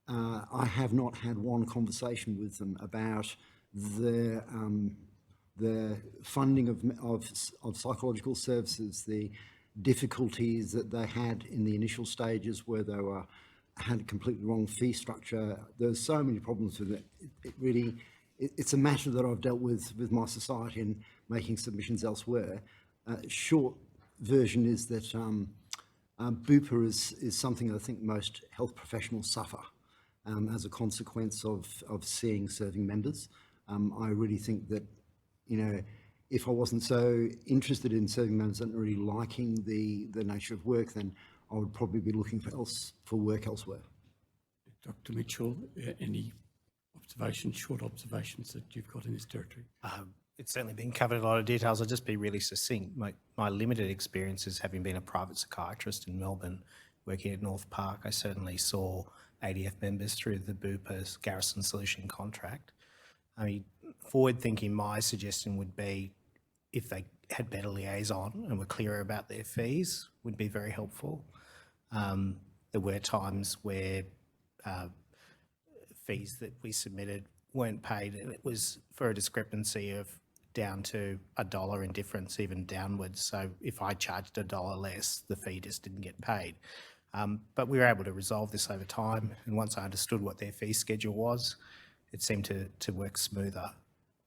I have not had one conversation with them about the funding of psychological services, the difficulties that they had in the initial stages where they had a completely wrong fee structure. There's so many problems with it. It's a matter that I've dealt with my society in making submissions elsewhere. Short version is that Bupa is something I think most health professionals suffer as a consequence of seeing serving members. I really think that, if I wasn't so interested in serving members and really liking the nature of work, then I would probably be looking for work elsewhere. Dr. Mitchell, any short observations that you've got in this territory? It's certainly been covered in a lot of details. I'll just be really succinct. My limited experiences, having been a private psychiatrist in Melbourne, working at North Park, I certainly saw ADF members through the Bupa's Garrison Solution contract. I mean, forward thinking, my suggestion would be if they had better liaison and were clearer about their fees, would be very helpful. There were times where fees that we submitted weren't paid, and it was for a discrepancy of down to $1 in difference, even downwards. So if I charged $1 less, the fee just didn't get paid. But we were able to resolve this over time, and once I understood what their fee schedule was, it seemed to work smoother.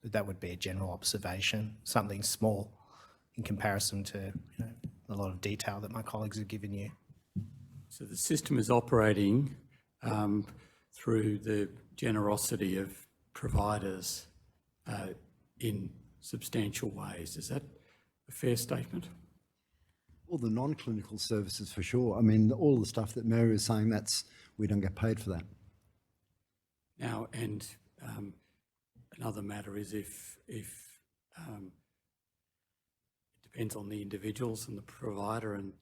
That would be a general observation, something small in comparison to a lot of detail that my colleagues have given you. So the system is operating through the generosity of providers in substantial ways. Is that a fair statement? All the non-clinical services for sure. I mean, all the stuff that Mary was saying, we don't get paid for that. Now, and Another matter is if it depends on the individuals and the provider, and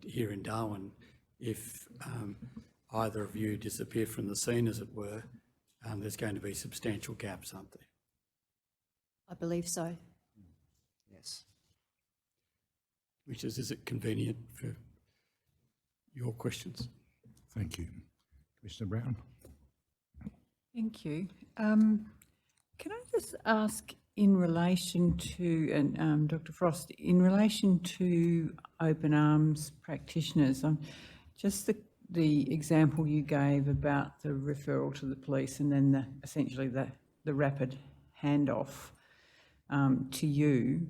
here in Darwin, if either of you disappear from the scene, as it were, there's going to be substantial gaps, aren't there? I believe so. Yes. Which is it convenient for your questions? Thank you. Commissioner Brown? Thank you. Can I just ask in relation to, and Dr. Frost, in relation to open arms practitioners, just the example you gave about the referral to the police and then essentially the rapid handoff to you.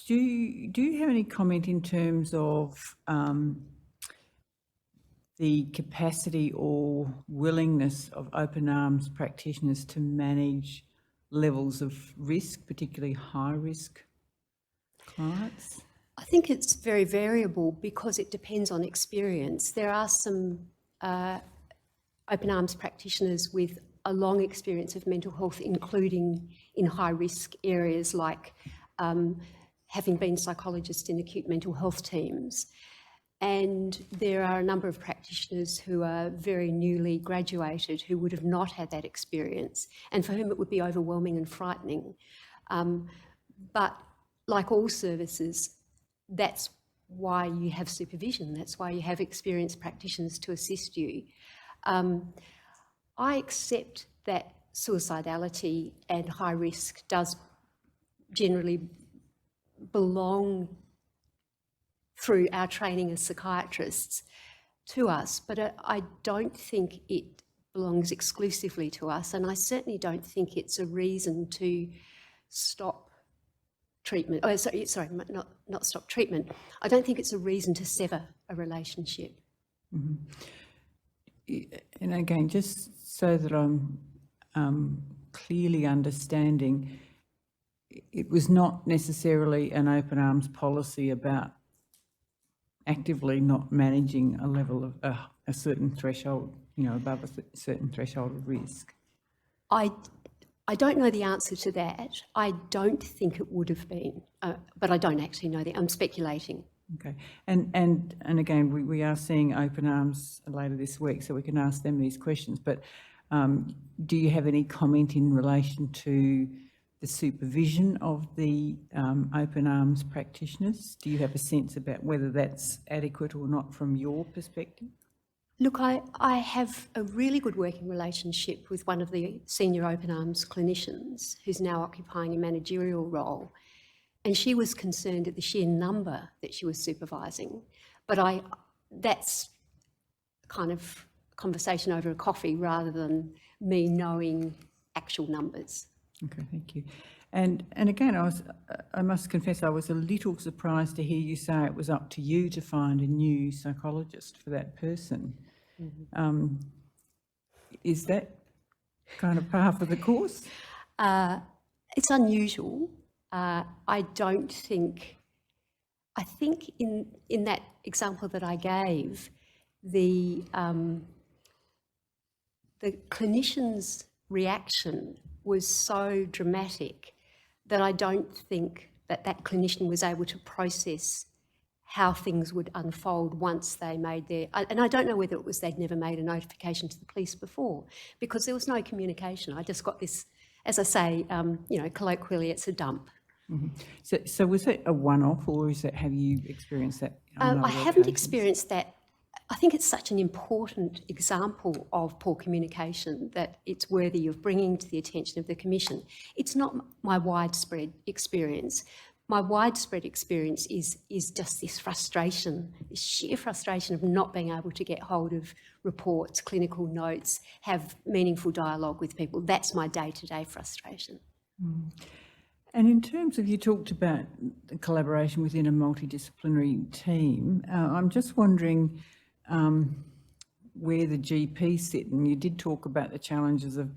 Do you have any comment in terms of the capacity or willingness of open arms practitioners to manage levels of risk, particularly high risk clients? I think it's very variable because it depends on experience. There are some open arms practitioners with a long experience of mental health, including in high risk areas like having been psychologists in acute mental health teams. And there are a number of practitioners who are very newly graduated who would have not had that experience and for whom it would be overwhelming and frightening. But like all services, that's why you have supervision. That's why you have experienced practitioners to assist you. I accept that suicidality and high risk does generally belong through our training as psychiatrists to us, but I don't think it belongs exclusively to us, and I certainly don't think it's a reason to stop treatment. Oh, sorry, not stop treatment. I don't think it's a reason to sever a relationship. Mm-hmm. And again, just so that I'm clearly understanding, it was not necessarily an open arms policy about actively not managing a level of a certain threshold, above a certain threshold of risk. I don't know the answer to that. I don't think it would have been, but I don't actually know I'm speculating. Okay, and again, we are seeing open arms later this week, so we can ask them these questions. But do you have any comment in relation to the supervision of the open arms practitioners? Do you have a sense about whether that's adequate or not from your perspective? Look, I have a really good working relationship with one of the senior open arms clinicians who's now occupying a managerial role, and she was concerned at the sheer number that she was supervising. But that's kind of conversation over a coffee rather than me knowing actual numbers. Okay, thank you. And again, I must confess, I was a little surprised to hear you say it was up to you to find a new psychologist for that person. Mm-hmm. Is that kind of par for the course? It's unusual. I think in that example that I gave, the clinician's reaction was so dramatic that I don't think that clinician was able to process how things would unfold once they made and I don't know whether it was they'd never made a notification to the police before, because there was no communication. I just got this, as I say, colloquially, it's a dump. Mm-hmm. So was it a one-off, or have you experienced that? I haven't experienced that. I think it's such an important example of poor communication that it's worthy of bringing to the attention of the Commission. It's not my widespread experience. My widespread experience is just this frustration, this sheer frustration of not being able to get hold of reports, clinical notes, have meaningful dialogue with people. That's my day-to-day frustration. Mm. And in terms of, you talked about the collaboration within a multidisciplinary team, I'm just wondering where the GPs sit, and you did talk about the challenges of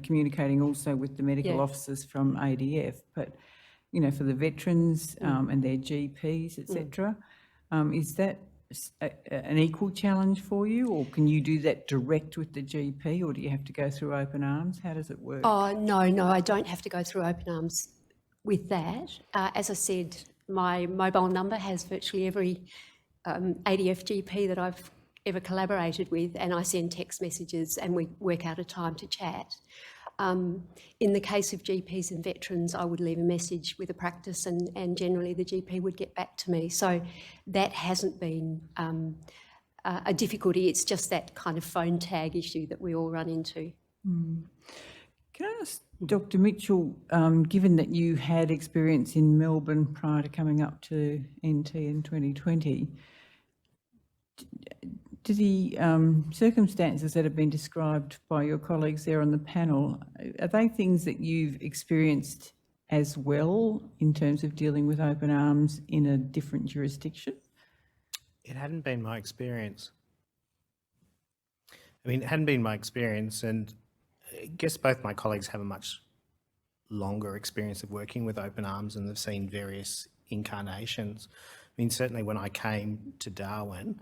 communicating also with the medical officers from ADF, but for the veterans and their GPs, etc., is that an equal challenge for you, or can you do that direct with the GP, or do you have to go through open arms? How does it work? Oh, no, I don't have to go through open arms with that. As I said, my mobile number has virtually every ADF GP that I've ever collaborated with, and I send text messages and we work out a time to chat. In the case of GPs and veterans, I would leave a message with a practice and generally the GP would get back to me. So that hasn't been a difficulty. It's just that kind of phone tag issue that we all run into. Can I ask Dr. Mitchell, given that you had experience in Melbourne prior to coming up to NT in 2020, do the circumstances that have been described by your colleagues there on the panel, are they things that you've experienced as well in terms of dealing with open arms in a different jurisdiction? It hadn't been my experience. I mean, it hadn't been my experience, and I guess both my colleagues have a much longer experience of working with open arms and they've seen various incarnations. I mean, certainly when I came to Darwin,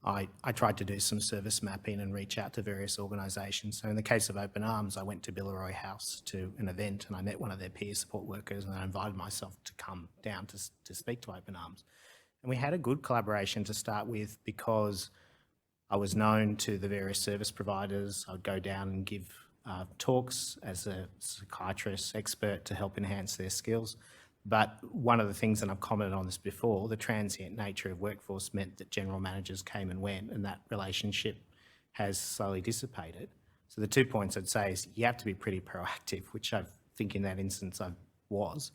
I tried to do some service mapping and reach out to various organisations. So in the case of Open Arms, I went to Billeroy House to an event and I met one of their peer support workers and I invited myself to come down to speak to Open Arms. And we had a good collaboration to start with because I was known to the various service providers. I would go down and give talks as a psychiatrist expert to help enhance their skills. But one of the things, and I've commented on this before, the transient nature of workforce meant that general managers came and went and that relationship has slowly dissipated. So the 2 points I'd say is you have to be pretty proactive, which I think in that instance I was.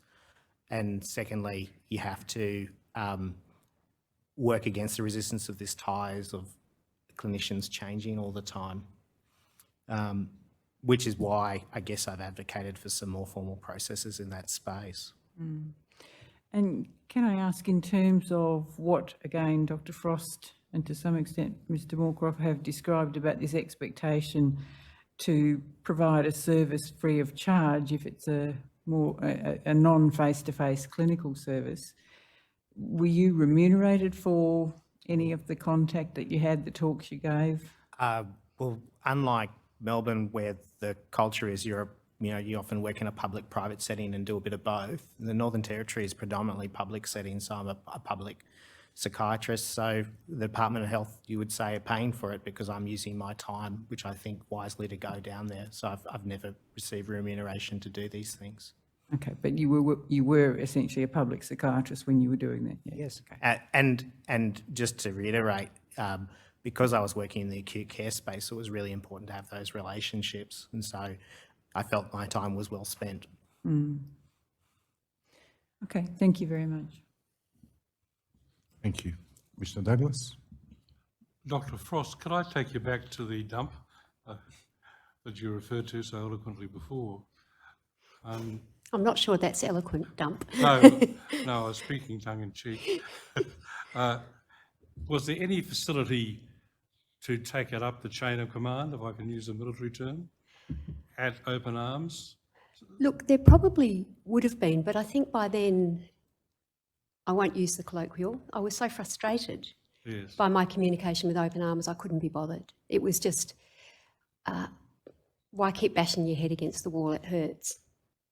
And secondly, you have to work against the resistance of this ties of clinicians changing all the time, which is why I guess I've advocated for some more formal processes in that space. And can I ask, in terms of what, again, Dr. Frost and to some extent Mr. Moorcroft have described about this expectation to provide a service free of charge if it's a non-face-to-face clinical service, were you remunerated for any of the contact that you had, the talks you gave? Well, unlike Melbourne, where the culture is you often work in a public-private setting and do a bit of both. The Northern Territory is predominantly public setting, so I'm a public psychiatrist. So the Department of Health, you would say, are paying for it because I'm using my time, which I think wisely to go down there. So I've never received remuneration to do these things. Okay, but you were essentially a public psychiatrist when you were doing that. Yeah. Yes. Okay. And just to reiterate, because I was working in the acute care space, it was really important to have those relationships, and so I felt my time was well spent. Okay, thank you very much. Thank you. Mr. Douglas? Dr. Frost, could I take you back to the dump that you referred to so eloquently before? I'm not sure that's eloquent, dump. No, I was speaking tongue-in-cheek. Was there any facility to take it up the chain of command, if I can use a military term, at Open Arms? Look, there probably would have been, but I think by then, I won't use the colloquial, I was so frustrated by my communication with Open Arms, I couldn't be bothered. It was just, why keep bashing your head against the wall? It hurts.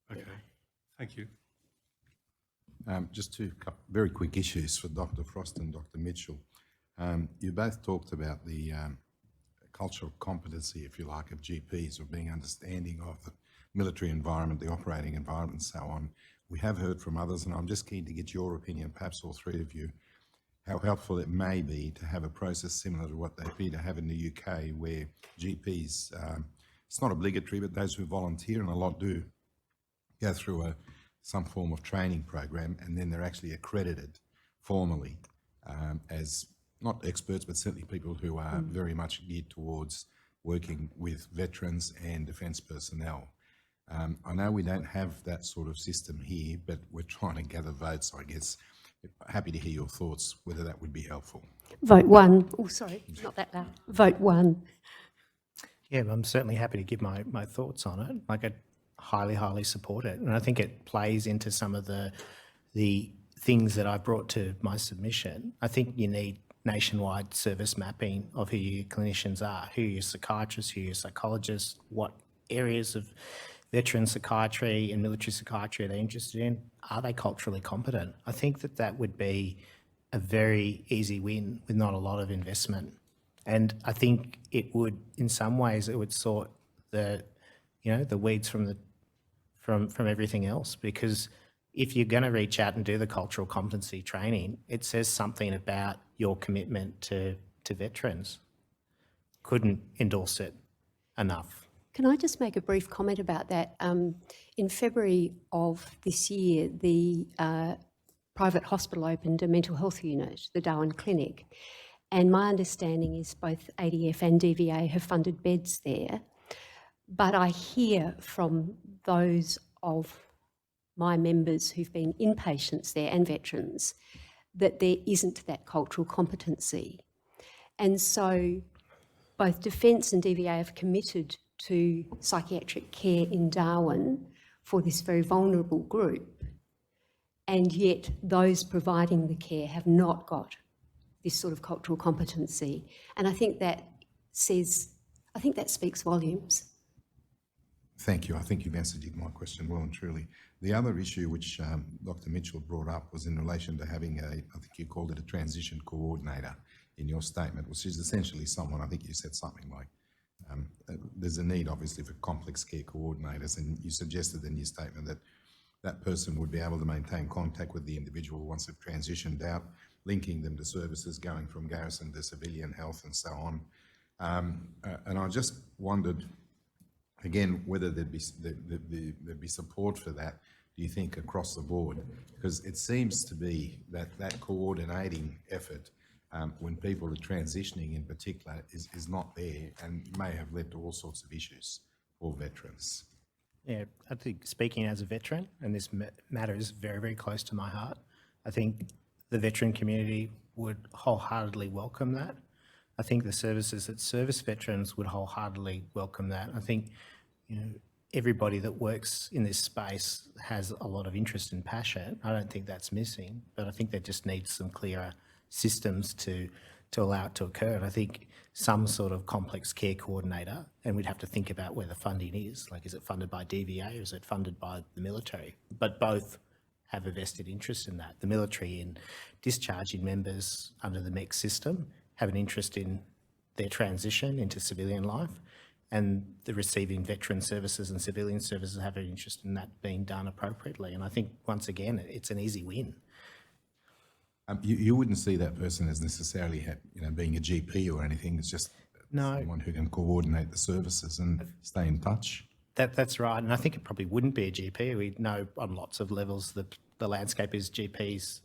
Okay, thank you. Just two very quick issues for Dr. Frost and Dr. Mitchell. You both talked about the cultural competency, if you like, of GPs, or being understanding of the military environment, the operating environment and so on. We have heard from others, and I'm just keen to get your opinion, perhaps all three of you, how helpful it may be to have a process similar to what they appear to have in the UK, where GPs, it's not obligatory, but those who volunteer, and a lot do, go through some form of training program, and then they're actually accredited formally as not experts, but certainly people who are very much geared towards working with veterans and defence personnel. I know we don't have that sort of system here, but we're trying to gather votes, I guess. Happy to hear your thoughts, whether that would be helpful. Vote 1. Oh, sorry, not that loud. Vote 1. Yeah, I'm certainly happy to give my thoughts on it. Like, I highly support it, and I think it plays into some of the things that I brought to my submission. I think you need nationwide service mapping of who your clinicians are, who your psychiatrists, who your psychologists, what areas of veteran psychiatry and military psychiatry are they interested in? Are they culturally competent? I think that that would be a very easy win with not a lot of investment. And I think it would, in some ways, it would sort the, the weeds from everything else, because if you're going to reach out and do the cultural competency training, it says something about your commitment to veterans. Couldn't endorse it enough. Can I just make a brief comment about that? In February of this year, the private hospital opened a mental health unit, the Darwin Clinic, and my understanding is both ADF and DVA have funded beds there. But I hear from those of my members who've been inpatients there and veterans that there isn't that cultural competency. And so both Defence and DVA have committed to psychiatric care in Darwin for this very vulnerable group, and yet those providing the care have not got this sort of cultural competency. And I think that speaks volumes. Thank you. I think you've answered my question well and truly. The other issue which Dr. Mitchell brought up was in relation to having I think you called it a transition coordinator in your statement, which is essentially someone, I think you said something like, there's a need obviously for complex care coordinators, and you suggested in your statement that that person would be able to maintain contact with the individual once they've transitioned out, linking them to services going from garrison to civilian health and so on. And I just wondered, again, whether there'd be support for that, do you think, across the board? Because it seems to be that coordinating effort when people are transitioning in particular is not there, and may have led to all sorts of issues for veterans. Yeah, I think speaking as a veteran, and this matter is very, very close to my heart, I think the veteran community would wholeheartedly welcome that. I think the services that service veterans would wholeheartedly welcome that. I think, everybody that works in this space has a lot of interest and passion. I don't think that's missing, but I think there just needs some clearer systems to allow it to occur. And I think some sort of complex care coordinator, and we'd have to think about where the funding is. Like, is it funded by DVA or is it funded by the military? But both have a vested interest in that. The military in discharging members under the MEC system have an interest in their transition into civilian life, and the receiving veteran services and civilian services have an interest in that being done appropriately. And I think, once again, it's an easy win. You wouldn't see that person as necessarily being a GP or anything. It's just someone who can coordinate the services and stay in touch. That's right, and I think it probably wouldn't be a GP. We know on lots of levels the landscape is GPs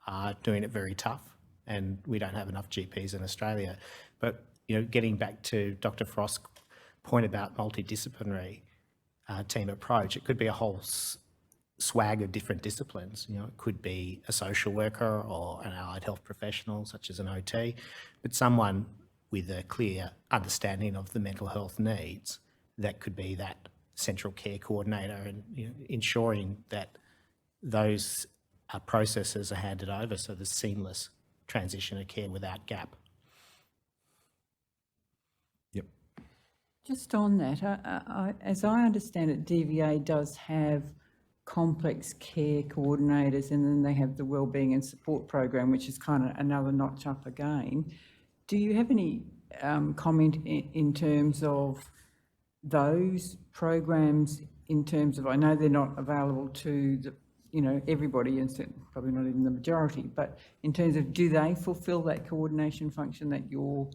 are doing it very tough, and we don't have enough GPs in Australia. But getting back to Dr. Frost's point about multidisciplinary team approach, it could be a whole swag of different disciplines. It could be a social worker or an allied health professional, such as an OT, but someone with a clear understanding of the mental health needs that could be that central care coordinator, and ensuring that those processes are handed over so there's seamless transition of care without gap. Yep. Just on that, as I understand it, DVA does have complex care coordinators, and then they have the wellbeing and support program, which is kind of another notch up again. Do you have any comment in terms of those programs, in terms of, I know they're not available to the, everybody, and probably not even the majority, but in terms of, do they fulfil that coordination function that you're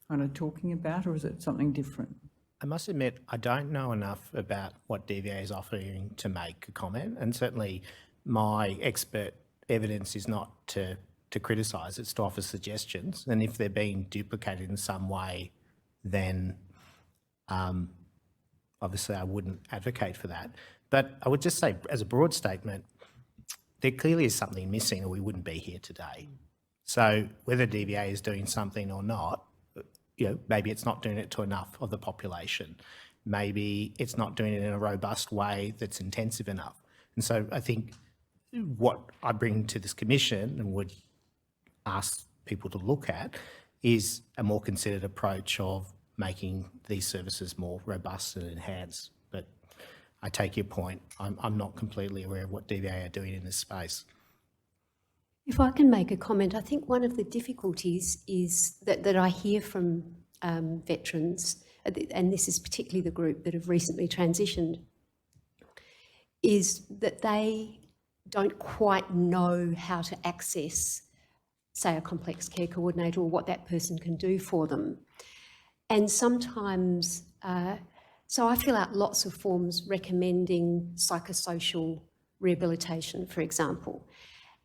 kind of talking about, or is it something different? I must admit, I don't know enough about what DVA is offering to make a comment, and certainly my expert evidence is not to criticise, it's to offer suggestions, and if they're being duplicated in some way, then obviously I wouldn't advocate for that. But I would just say, as a broad statement, there clearly is something missing or we wouldn't be here today. So whether DVA is doing something or not, maybe it's not doing it to enough of the population. Maybe it's not doing it in a robust way that's intensive enough. And so I think what I bring to this commission and would ask people to look at is a more considered approach of making these services more robust and enhanced. But I take your point. I'm not completely aware of what DVA are doing in this space. If I can make a comment, I think one of the difficulties is that I hear from veterans, and this is particularly the group that have recently transitioned, is that they don't quite know how to access, say, a complex care coordinator or what that person can do for them. And sometimes, so I fill out lots of forms recommending psychosocial rehabilitation, for example.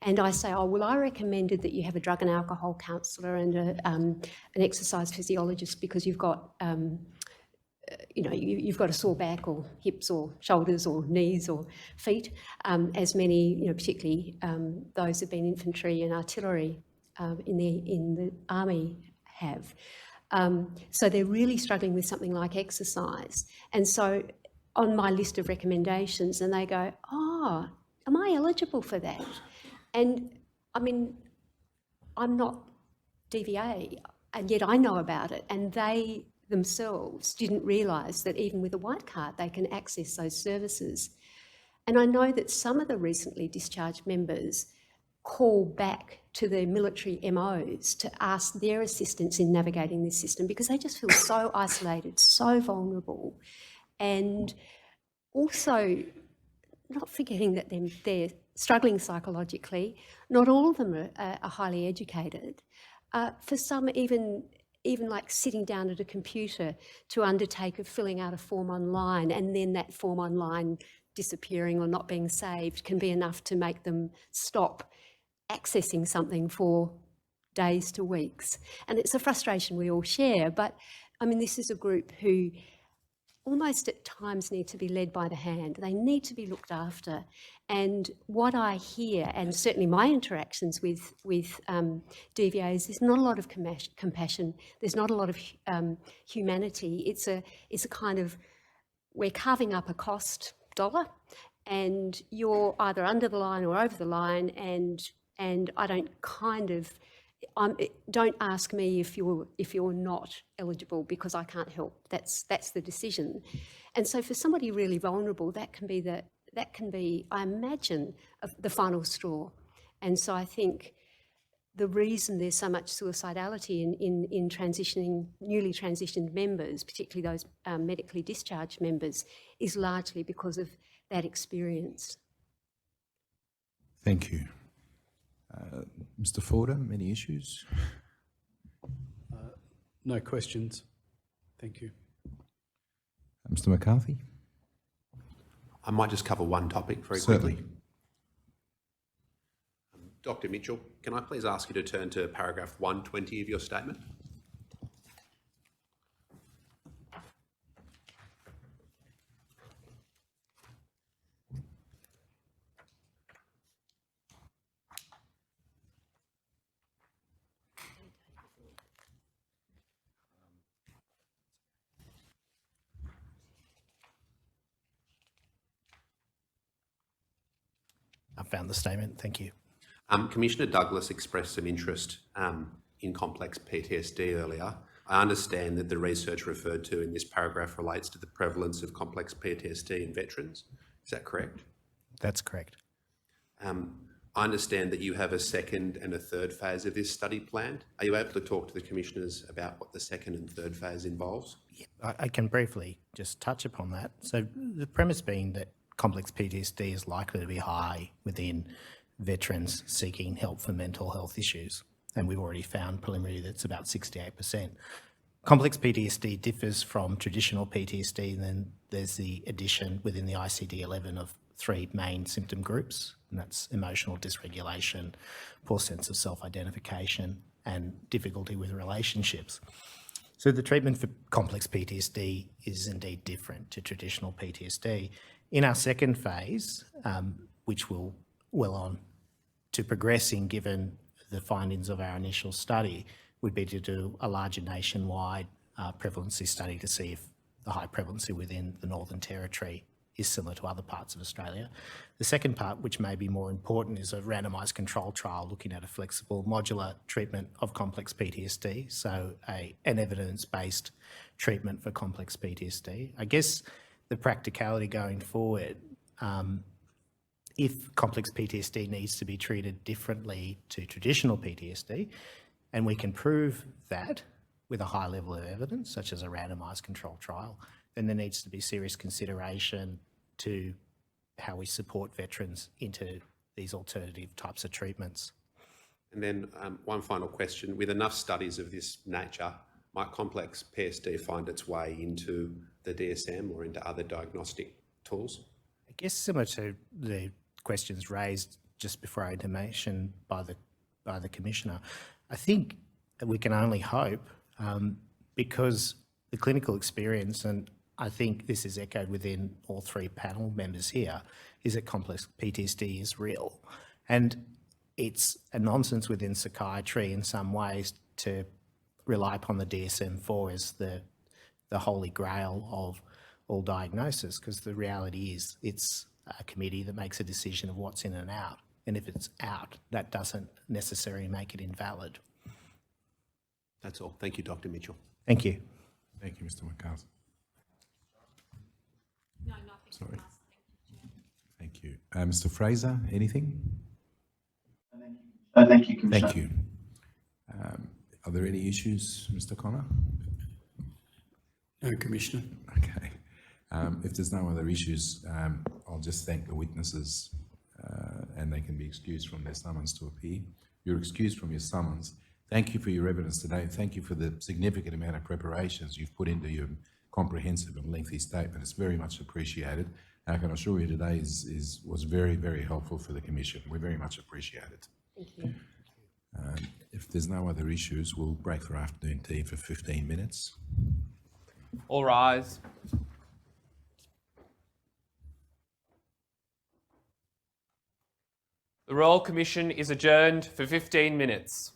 And I say, oh, well, I recommended that you have a drug and alcohol counsellor and an exercise physiologist because you've got, you've got a sore back or hips or shoulders or knees or feet, as many, particularly those who've been infantry and artillery in the army have. So they're really struggling with something like exercise. And so on my list of recommendations, and they go, oh, am I eligible for that? And I mean, I'm not DVA, and yet I know about it, and they themselves didn't realise that even with a white card, they can access those services. And I know that some of the recently discharged members call back to their military MOs to ask their assistance in navigating this system because they just feel so isolated, so vulnerable, and also not forgetting that they're struggling psychologically. Not all of them are highly educated. For some, even like sitting down at a computer to undertake of filling out a form online and then that form online disappearing or not being saved can be enough to make them stop accessing something for days to weeks. And it's a frustration we all share, but I mean, this is a group who almost at times need to be led by the hand. They need to be looked after. And what I hear, and certainly my interactions with DVAs, there's not a lot of compassion. There's not a lot of humanity. It's a kind of, we're carving up a cost dollar, and you're either under the line or over the line, and I don't ask me if you're not eligible because I can't help. That's the decision. And so for somebody really vulnerable, that can be, I imagine, the final straw. And so I think the reason there's so much suicidality in newly transitioned members, particularly those medically discharged members, is largely because of that experience. Thank you. Mr. Fordham, any issues? No questions. Thank you. Mr. McCarthy? I might just cover one topic very Certainly. quickly. Dr. Mitchell, can I please ask you to turn to paragraph 120 of your statement? I found the statement, thank you. Commissioner Douglas expressed some interest in complex PTSD earlier. I understand that the research referred to in this paragraph relates to the prevalence of complex PTSD in veterans. Is that correct? That's correct. I understand that you have a second and a third phase of this study planned. Are you able to talk to the commissioners about what the second and third phase involves? Yeah, I can briefly just touch upon that. So the premise being that complex PTSD is likely to be high within veterans seeking help for mental health issues. And we've already found preliminary that's about 68%. Complex PTSD differs from traditional PTSD, and then there's the addition within the ICD-11 of 3 main symptom groups, and that's emotional dysregulation, poor sense of self-identification, and difficulty with relationships. So the treatment for complex PTSD is indeed different to traditional PTSD. In our second phase, which we'll well on to progressing given the findings of our initial study, would be to do a larger nationwide prevalency study to see if the high prevalency within the Northern Territory is similar to other parts of Australia. The second part, which may be more important, is a randomised control trial looking at a flexible modular treatment of complex PTSD, so an evidence-based treatment for complex PTSD. I guess the practicality going forward, if complex PTSD needs to be treated differently to traditional PTSD, and we can prove that with a high level of evidence, such as a randomised control trial, then there needs to be serious consideration to how we support veterans into these alternative types of treatments. And then one final question. With enough studies of this nature, might complex PSD find its way into the DSM or into other diagnostic tools? I guess similar to the questions raised just before our intimation by the Commissioner, I think we can only hope, because the clinical experience, and I think this is echoed within all three panel members here, is that complex PTSD is real. And it's a nonsense within psychiatry in some ways to rely upon the DSM-4 as the holy grail of all diagnosis, because the reality is it's a committee that makes a decision of what's in and out. And if it's out, that doesn't necessarily make it invalid. That's all. Thank you, Dr. Mitchell. Thank you. Thank you, Mr. McCarthy. No, nothing. Sorry. Thank you. Mr. Fraser, anything? Thank you, Commissioner. Thank you. Are there any issues, Mr. Connor? No, Commissioner. Okay. If there's no other issues, I'll just thank the witnesses and they can be excused from their summons to appear. You're excused from your summons. Thank you for your evidence today. Thank you for the significant amount of preparations you've put into your comprehensive and lengthy statement. It's very much appreciated. I can assure you today was very, very helpful for the Commission. We very much appreciate it. Thank you. If there's no other issues, we'll break for afternoon tea for 15 minutes. All rise. The Royal Commission is adjourned for 15 minutes.